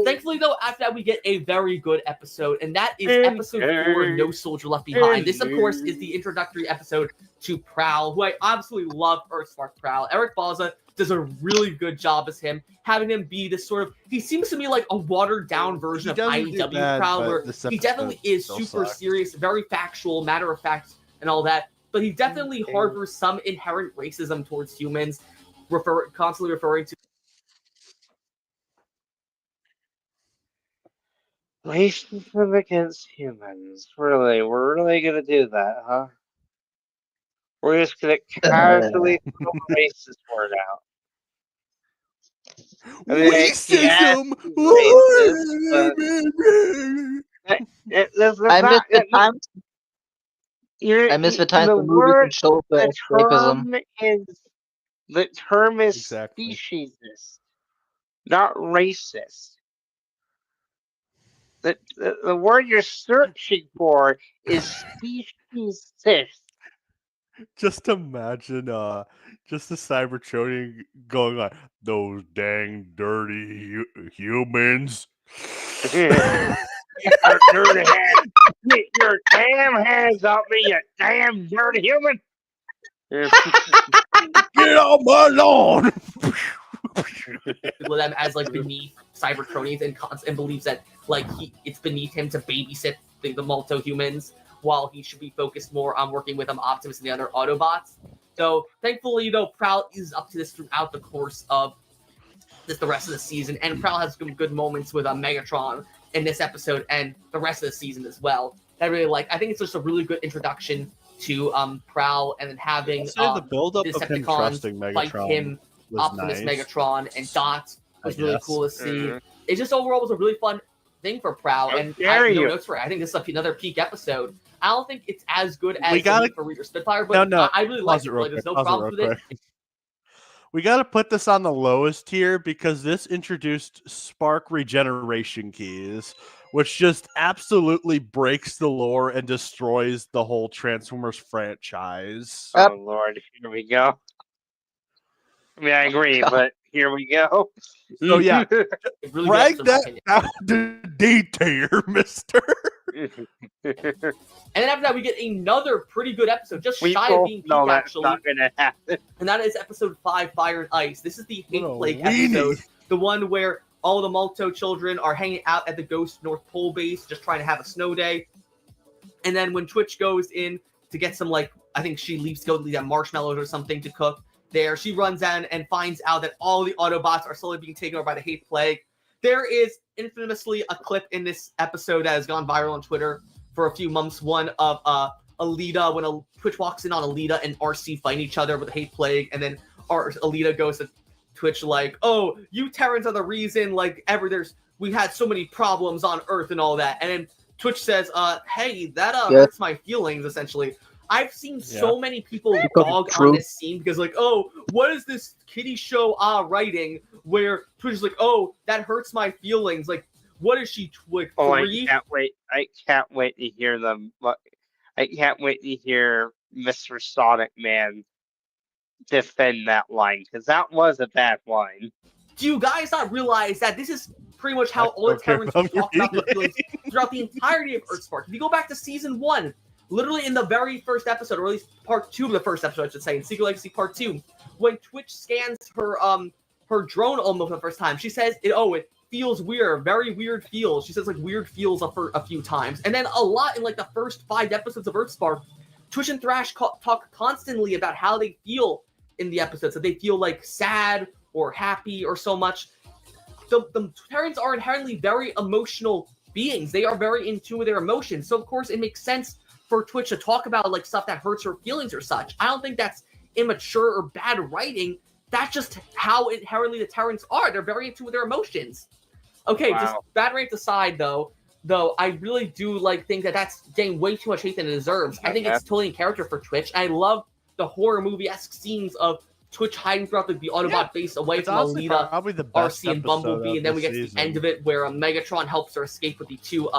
Thankfully though, after that we get a very good episode, and that is episode 4, No Soldier Left Behind. This of course is the introductory episode to Prowl, who I absolutely love. Earthspark Prowl. Eric Bauza does a really good job as him, having him be this sort of, he seems to me like a watered down version of doesn't do IEW bad, Prowl, but where this he episode definitely is still super sucks. serious, very factual, matter of fact, and all that. But he definitely harbors some inherent racism towards humans, constantly referring to Racism against humans. Really? We're really gonna do that, huh? We're just gonna casually throw a racist word out. I mean, Racism! I miss the times. I miss the times the movies and shows were escapism. The term is Exactly. speciesist, not racist. The word you're searching for is speciesist. Just imagine, just the Cybertronian going on, those dang dirty humans. Your dirty hands. Get your damn hands off me, you damn dirty human. Get off my lawn! them as like beneath Cybertronians and believes that like it's beneath him to babysit the Malto humans while he should be focused more on working with Optimus and the other Autobots. So thankfully, Prowl is up to this throughout the course of the rest of the season, and Prowl has some good moments with Megatron in this episode and the rest of the season as well. I really like. I think it's just a really good introduction to Prowl, and then having the build-up of him Decepticons trusting fight Megatron him, was Optimus, nice. Megatron, and Dot was I really guess. cool to see. It just overall was a really fun thing for Prowl, and dare I you. notes for it. I think this is another peak episode. I don't think it's as good as We gotta- Elite for Reader Spitfire, but No, I really pause like it it. real Like, there's quick, no pause it problem with real it. quick. We got to put this on the lowest tier because this introduced Spark regeneration keys, which just absolutely breaks the lore and destroys the whole Transformers franchise. Oh Lord, here we go. I mean, I agree, but here we go. So yeah, It really drag gets in my that opinion. down to D tier, mister. And then after that, we get another pretty good episode, just We shy of both being peak, know that's actually. not gonna happen. And that is episode 5, Fire and Ice. This is the Hate What a Plague weenie. episode, the one where all the Malto children are hanging out at the Ghost North Pole base, just trying to have a snow day. And then when Twitch goes in to get some, like, I think she leaves to go get marshmallows or something to cook there, she runs in and finds out that all the Autobots are slowly being taken over by the Hate Plague. There is infamously a clip in this episode that has gone viral on Twitter for a few months, one of Alita, when Twitch walks in on Alita and RC fighting each other with the Hate Plague, and then Alita goes to Twitch like, "Oh, you Terrans are the reason, like, we had so many problems on Earth and all that." And then Twitch says, "Hey, that hurts my feelings, essentially. I've seen so many people Because dog it's on true. this scene because like, oh, what is this kiddie show writing where Twitch is like, oh, that hurts my feelings. Like, what is she, like, Oh, I 3? can't wait. I can't wait to hear them. I can't wait to hear Mr. Sonic Man defend that line, because that was a bad line. Do you guys not realize that this is pretty much how I all the don't care Terrans about talk about your their feelings throughout the entirety of Earthspark? If you go back to season 1, literally in the very first episode, or at least part 2 of the first episode, I should say, in Secret Legacy Part 2, when Twitch scans her drone almost for the first time, she says, it feels weird, very weird feels. She says, like, weird feels a few times. And then a lot in, like, the first 5 episodes of Earthspark, Twitch and Thrash talk constantly about how they feel in the episodes, that they feel, like, sad or happy or so much. The Terrans are inherently very emotional beings. They are very in tune with their emotions. So, of course, it makes sense for Twitch to talk about, like, stuff that hurts her feelings or such. I don't think that's immature or bad writing. That's just how inherently the Terrans are. They're very in tune with their emotions. Okay, just bad rant aside, though, I really do think that that's getting way too much hate than it deserves. I think it's totally in character for Twitch. I love the horror movie-esque scenes of Twitch hiding throughout the Autobot base away It's from honestly Alita, probably the best RC, and episode Bumblebee, of and then we the get to season. the end of it where Megatron helps her escape with the 2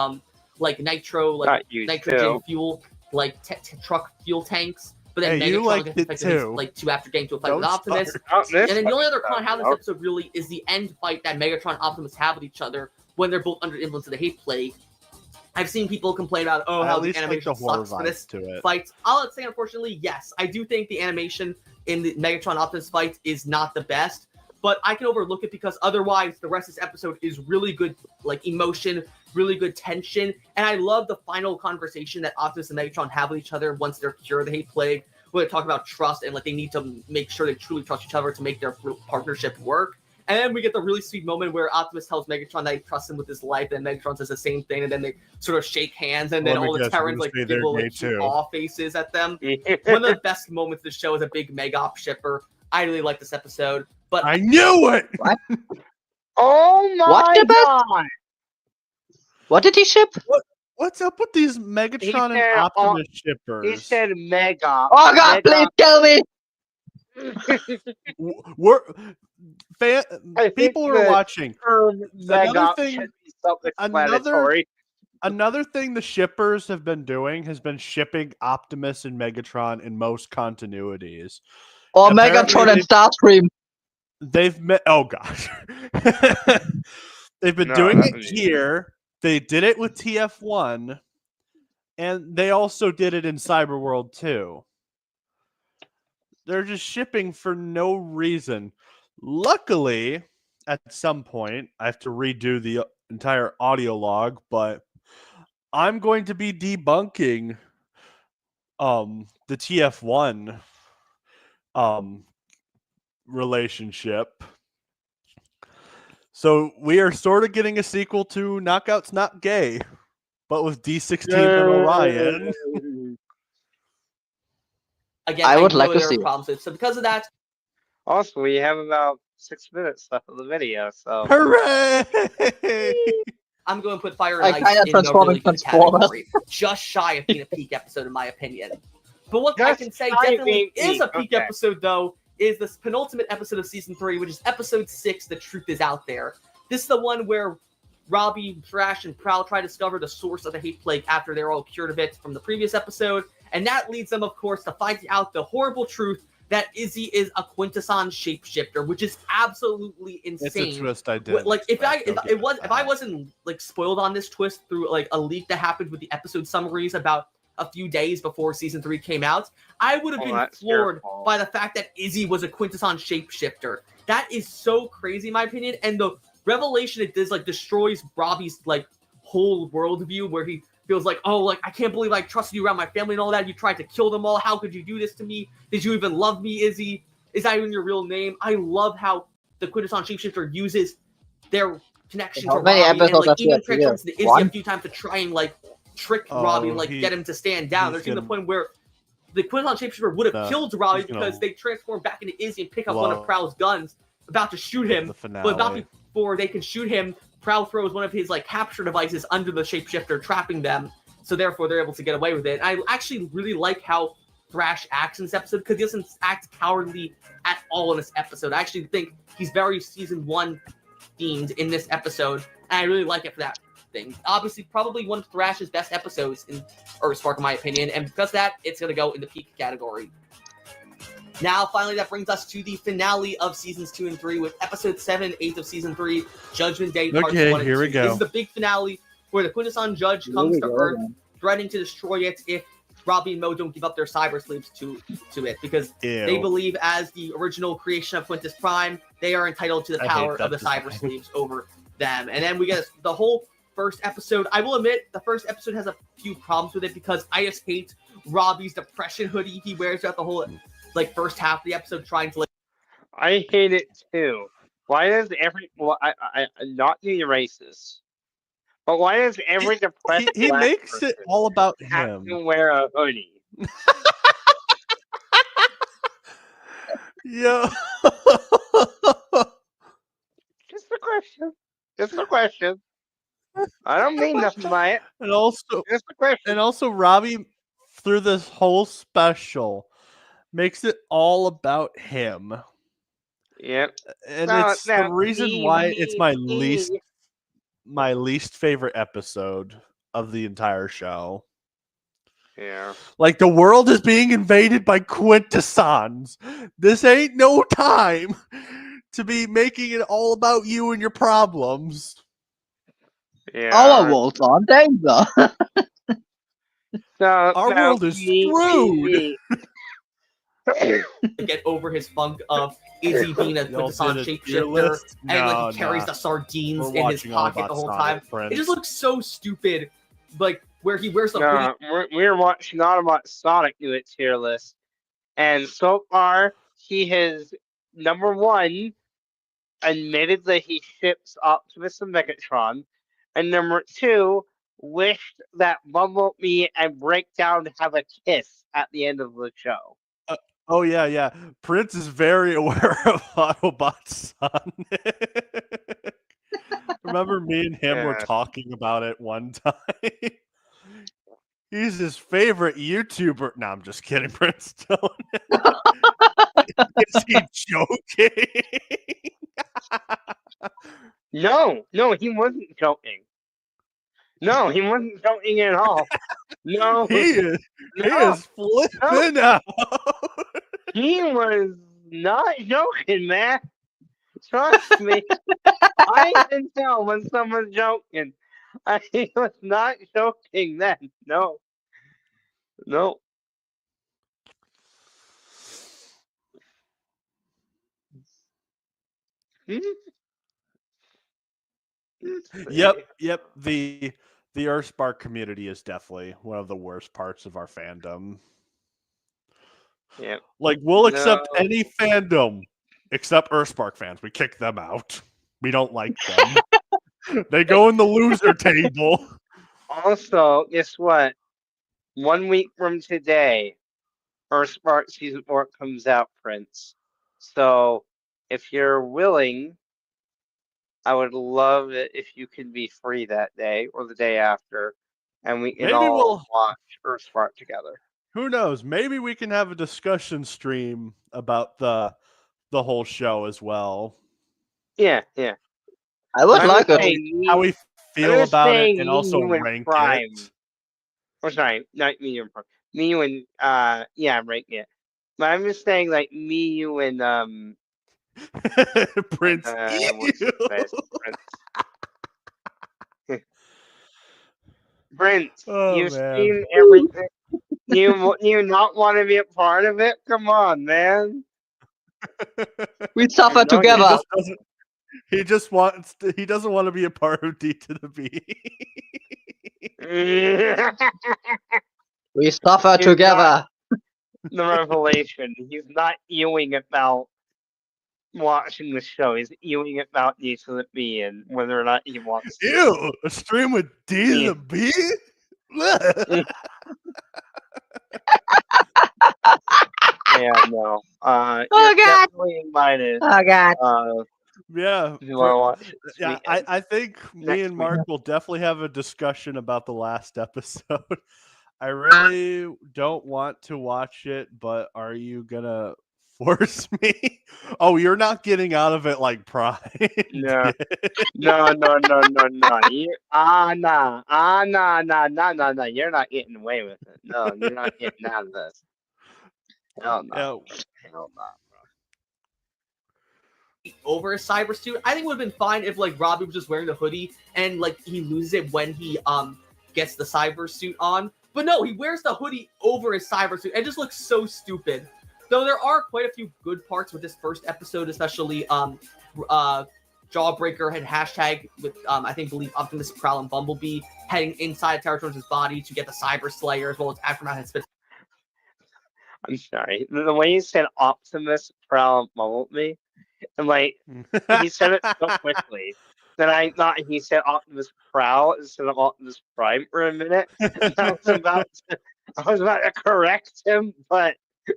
nitro, Not you nitrogen too. fuel, truck fuel tanks. But then Hey, you Megatron liked gets it infected too. with 2 after getting to a fight Don't with Optimus. start. Not this And then the only other con episode, how this no. episode really is the end fight that Megatron and Optimus have with each other when they're both under the influence of the hate plague. I've seen people complain about, how At the least like animation the horror sucks for this vibes to it. fight. I'll say, unfortunately, yes. I do think the animation in the Megatron Optimus fight is not the best, but I can overlook it because otherwise the rest of this episode is really good, emotion, really good tension, and I love the final conversation that Optimus and Megatron have with each other once they're cured of the hate plague, where they talk about trust and they need to make sure they truly trust each other to make their partnership work. And then we get the really sweet moment where Optimus tells Megatron that he trusts him with his life, and Megatron says the same thing, and then they sort of shake hands, and then Let me all the guess, you're Terrans gonna say give they're little gay cute too. awe faces at them. One of the best moments of the show is a big Megop shipper. I really like this episode, but I knew it. Oh my What the best? god! What did he ship? What's up with these Megatron and said, Optimus He shippers? said mega. Oh god, please tell me! We're I think people are the watching. Mega thing- should be self-explanatory. Another thing the shippers have been doing has been shipping Optimus and Megatron in most continuities. Or Apparently Megatron and they- Starscream. They've met. Oh gosh, they've been No, doing that it was- here. They did it with TF1, and they also did it in Cyberworld too. They're just shipping for no reason. Luckily, at some point, I have to redo the entire audio log, but I'm going to be debunking the TF1 relationship. So we are sort of getting a sequel to Knockout's Not Gay, but with D16 and Orion. again, I would know like to there see are it. problems with it. So because of that, Also, we have about 6 minutes left of the video, so Hooray! I'm going to put Fire and I Ice kinda in the transform really in good Transformers. category. Just shy of being a peak episode, in my opinion. But what I Just can say shy of definitely being is a peak, peak okay. episode, though, is this penultimate episode of Season 3, which is Episode 6, The Truth Is Out There. This is the one where Robbie, Thrash, and Prowl try to discover the source of the hate plague after they're all cured of it from the previous episode. And that leads them, of course, to finding out the horrible truth that Izzy is a Quintesson shapeshifter, which is absolutely It's insane. a twist I did. If I wasn't spoiled on this twist through a leak that happened with the episode summaries about a few days before Season 3 came out, I would have been that's your floored fault. by the fact that Izzy was a Quintesson shapeshifter. That is so crazy, in my opinion, and the revelation it does destroys Robbie's whole worldview, where he feels I can't believe I trusted you around my family and all that. You tried to kill them all. How could you do this to me? Did you even love me, Izzy? Is that even your real name? I love how the Quintesson shapeshifter uses their connection How to many Robbie episodes and have even you- transforms into Izzy One? a few times to try and trick Oh, Robbie and he- get him to stand down. he's There's even the gonna- point where the Quintesson shapeshifter would have No, killed Robbie he's gonna because they transform back into Izzy and pick up one of blow Prowl's guns, about to shoot him. the finale. But not before they can shoot him, Prowl throws one of his capture devices under the shapeshifter, trapping them. So therefore, they're able to get away with it. I actually really like how Thrash acts in this episode, because he doesn't act cowardly at all in this episode. I actually think he's very season 1 themed in this episode, and I really like it for that thing. Obviously, probably one of Thrash's best episodes in Earthspark, in my opinion, and because of that, it's going to go in the peak category. Now, finally, that brings us to the finale of seasons 2 and 3 with episode 7 and 8 of season 3, Judgment Day Parts 1 and 2. Here we go. This is the big finale where the Quintesson Judge comes to Earth, threatening to destroy it if Robbie and Mo don't give up their cyber sleeves to it, because they believe, as the original creation of Quintus Prime, they are entitled to the power of the cyber sleeves over them. And then we get the whole first episode. I will admit, the first episode has a few problems with it, because I just hate Robbie's depression hoodie he wears throughout the whole first half of the episode, trying to I hate it too. Why does I not being racist, but why does every depressed He black makes it person all about have him. to wear a hoodie? Yeah. Just a question. Just a question. I don't mean nothing by it. And also, Just a question. Robbie, through this whole special, makes it all about him. Yep. And No, it's no, the reason me, why me, it's me. my least favorite episode of the entire show. Yeah. Like, the world is being invaded by Quintessons. This ain't no time to be making it all about you and your problems. Yeah. Our worlds are in danger. Our world is screwed. to get over his funk of Izzy being a Quintesson shapeshifter, and he carries the sardines in his pocket the whole time. It just looks so stupid, where he wears the hoodie. We're watching Autobot Sonic do it tier list, and so far he has #1 admitted that he ships Optimus and Megatron, and #2 wished that Bumblebee and Breakdown have a kiss at the end of the show. Oh yeah. Prince is very aware of Autobot's son. Remember, me and him were talking about it one time. He's his favorite YouTuber. No, I'm just kidding, Prince. Is he joking? No, he wasn't joking. No, he wasn't joking at all. No, he is flipping out. He was not joking, man. Trust me. I can tell when someone's joking. He was not joking then. No. Yep. The Earthspark community is definitely one of the worst parts of our fandom. Yeah. Like, we'll accept any fandom except Earthspark fans. We kick them out. We don't like them. They go in the loser table. Also, guess what? 1 week from today, Earthspark Season 4 comes out, Prince. So, if you're willing, I would love it if you could be free that day or the day after, and we can all watch Earthspark together. Who knows? Maybe we can have a discussion stream about the whole show as well. Yeah. I would like it. How we feel about it, and also rank it. Oh, sorry, not me and Prime. Me, you, and rank it. But I'm just saying, me, you, and Prince. Prince, you've man. seen everything. You not want to be a part of it? Come on, man. We suffer together. He doesn't want to be a part of D to the B. We suffer together. The revelation. He's not ewing about watching the show. He's ewing about D to the B and whether or not he wants to. Ew! A stream with D to the B? Yeah, no. Oh, You're God. definitely invited. Oh, God. Yeah. If you want to watch it. Yeah, I think me and Mark will definitely have a discussion about the last episode. I really don't want to watch it, but are you gonna force me? Oh, you're not getting out of it like Pride. No. No. Nah. Nah. You're not getting away with it. No, you're not getting out of this. Hell no. Hell no. Over a cyber suit. I think it would have been fine if like Robbie was just wearing the hoodie and like he loses it when he gets the cyber suit on. But no, he wears the hoodie over his cyber suit. It just looks so stupid. Though there are quite a few good parts with this first episode, especially Jawbreaker had hashtag with I believe Optimus, Prowl, and Bumblebee heading inside Terra Tronics' body to get the Cyber Slayer, as well as Aftermath and Spit. I'm sorry. The way you said Optimus, Prowl, and Bumblebee, and like he said it so quickly that I thought he said Optimus Prowl instead of Optimus Prime for a minute. I was about to correct him, but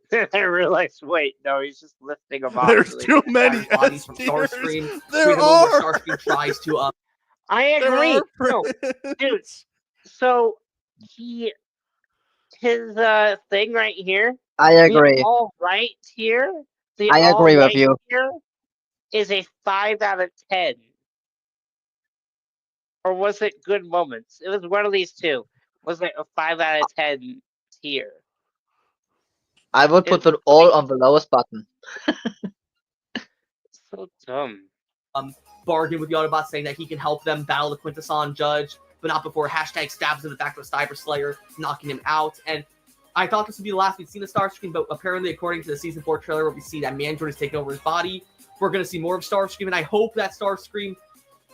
then I realized, wait, no, he's just lifting them off. There's too many bodies from S-tiers. Starscream. There are. Starscream tries to I agree. There No, are. dude. So his thing right here. I agree. The all right here. The I all agree with right you. Here is a 5 out of 10. Or was it good moments? It was one of these two. Was it a 5 out of 10 tier? I would put it all on the lowest button. So dumb. bargain with the Autobots, saying that he can help them battle the Quintesson Judge, but not before hashtag stabs in the back of a Cyber Slayer, knocking him out. And I thought this would be the last we'd seen of Starscream, but apparently, according to the Season 4 trailer, where we see that Mandroid is taking over his body, we're going to see more of Starscream, and I hope that Starscream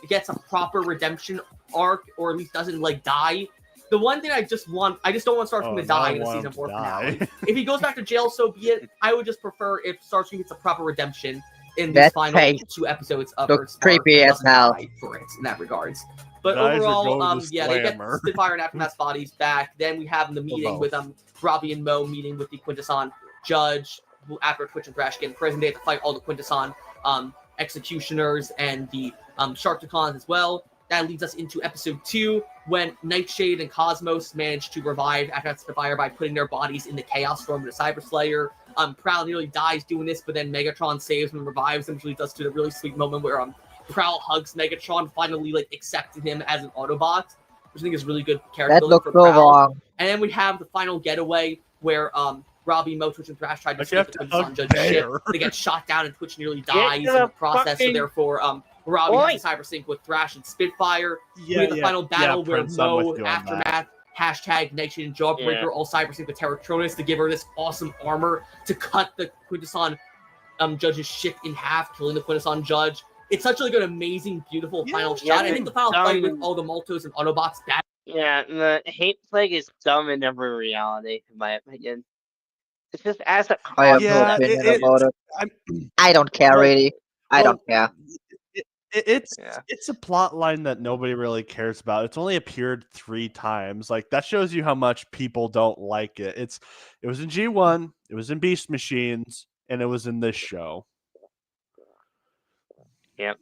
gets a proper redemption arc, or at least doesn't, like, die. The one thing I just don't want Starscream to die in the Season 4 finale. If he goes back to jail, so be it. I would just prefer if Starscream gets a proper redemption in these final 2 episodes of Earth's creepy as hell for it in that regards. But Guys are overall, going to yeah, they get Slammer. Spitfire and Aftermath's bodies back. Then we have the meeting with Robbie and Mo meeting with the Quintesson Judge after Twitch and Thrash get in prison. They have to fight all the Quintesson executioners and the Sharkticons as well. That leads us into episode 2, when Nightshade and Cosmos manage to revive Aftermath Spitfire by putting their bodies in the Chaos Storm of the Cyber Slayer. Prowl nearly dies doing this, but then Megatron saves him and revives him, which leads us to the really sweet moment where Prowl hugs Megatron, finally like accepting him as an Autobot, which I think is really good character That building looks for so Prowl. wrong. And then we have the final getaway where Robbie, Mo, Twitch, and Thrash tried to But you escape have the to Quintesson hug Judge's ship. Bear. They get shot down, and Twitch nearly Get dies to in the the process. So fucking therefore, Robbie point. has a cyber sync with Thrash and Spitfire. Yeah, We have the final battle where Prince, I'm Mo, with you on that. Aftermath, hashtag Nightshade and Jawbreaker, Yeah. all cyber sync with Terra Tronics to give her this awesome armor to cut the Quintesson Judge's ship in half, killing the Quintesson Judge. It's such like an amazing, beautiful final Yeah, shot. I think the final fight with dumb. all the Maltos and Autobots back. Yeah, the hate plague is dumb in every reality, in my opinion. It's just as a I have Yeah, no opinion it- about it. I'm- I don't care, Well, really. I well, don't care. It's Yeah. it's a plot line that nobody really cares about. It's only appeared 3 times. Like that shows you how much people don't like it. It was in G1, it was in Beast Machines, and it was in this show. Yep.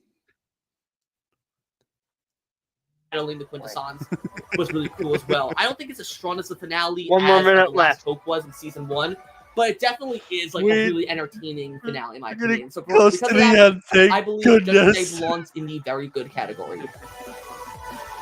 battling the Quintessons was really cool as well. I don't think it's as strong as the finale One more as minute The Last left. Hope was in season 1, but it definitely is like We- a really entertaining finale in my We're getting opinion. So close because to of the that, end, thank I believe goodness. Just Say belongs in the very good category.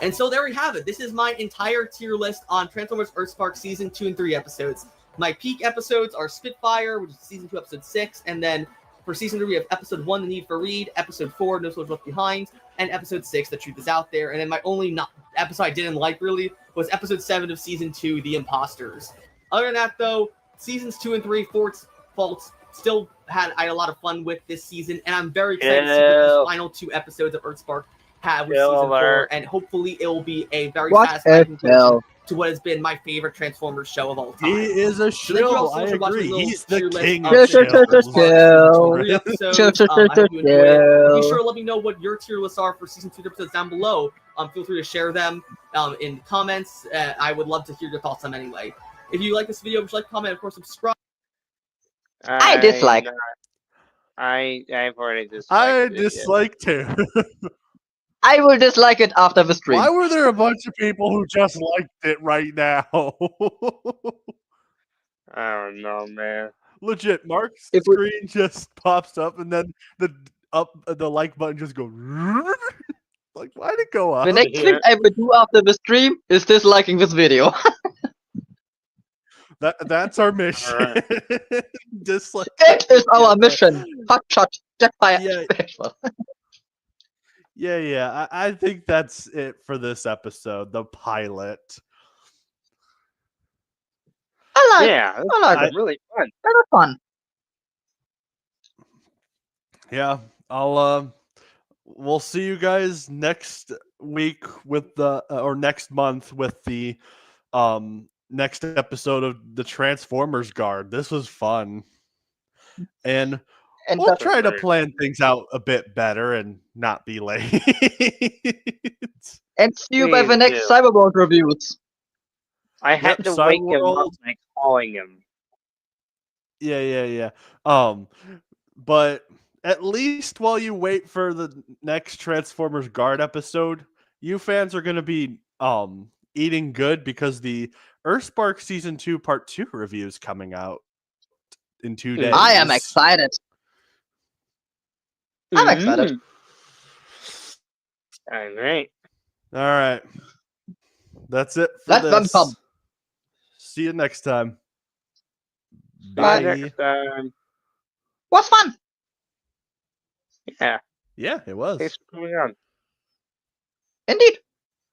And so there we have it. This is my entire tier list on Transformers Earthspark Season 2 and 3 episodes. My peak episodes are Spitfire, which is Season 2, Episode 6, and then for Season 3, we have Episode 1, The Need for Reed, Episode 4, No Soldiers Left Behind, and Episode 6, The Truth Is Out There. And then my only episode I didn't like, really, was Episode 7 of Season 2, The Imposters. Other than that, though, Seasons 2 and 3, for its faults, still I had a lot of fun with this season, and I'm very excited to see what the final 2 episodes of Earthspark have with Season 4, and hopefully it will be a very What satisfying a conclusion hell. to what has been my favorite Transformers show of all time. He is a So thank you all shill. so I much for watching agree. this He's little the tier king list of of shills. Three episodes. I hope you enjoyed it. Be sure to let me know what your tier lists are for season 2 episodes down below. Feel free to share them in the comments. I would love to hear your thoughts on them anyway. If you like this video, would you like, comment, of course, subscribe. I dislike. I've already disliked I it, yeah. dislike too. I will dislike it after the stream. Why were there a bunch of people who just liked it right now? I don't know, man. Legit, Mark's If we- screen just pops up, and then the like button just goes. Like, why'd it go up? The next thing I will do after the stream is disliking this video. That's our mission. Dislike. It is our mission. Hot shot, Jetfire Yeah. special. Yeah. I think that's it for this episode, the pilot. I like. Yeah, I like it's it. really fun. That was fun. Yeah, I'll we'll see you guys next week with the or next month with the next episode of the Transformers Guard. This was fun. And And we'll that- try to great. plan things out a bit better and not be late. and see you by the Please next do. Cyberworld reviews. I had Yep, to wake him up Cyberworld. by calling him. Yeah. But at least while you wait for the next Transformers Guard episode, you fans are gonna be eating good because the Earthspark Season 2 Part 2 review is coming out in 2 days. I am excited. I'm excited. All right. All right. That's it for Let them this. come. See you next time. Bye. Next time. Was fun. Yeah. Yeah, it was. Thanks for coming on. Indeed.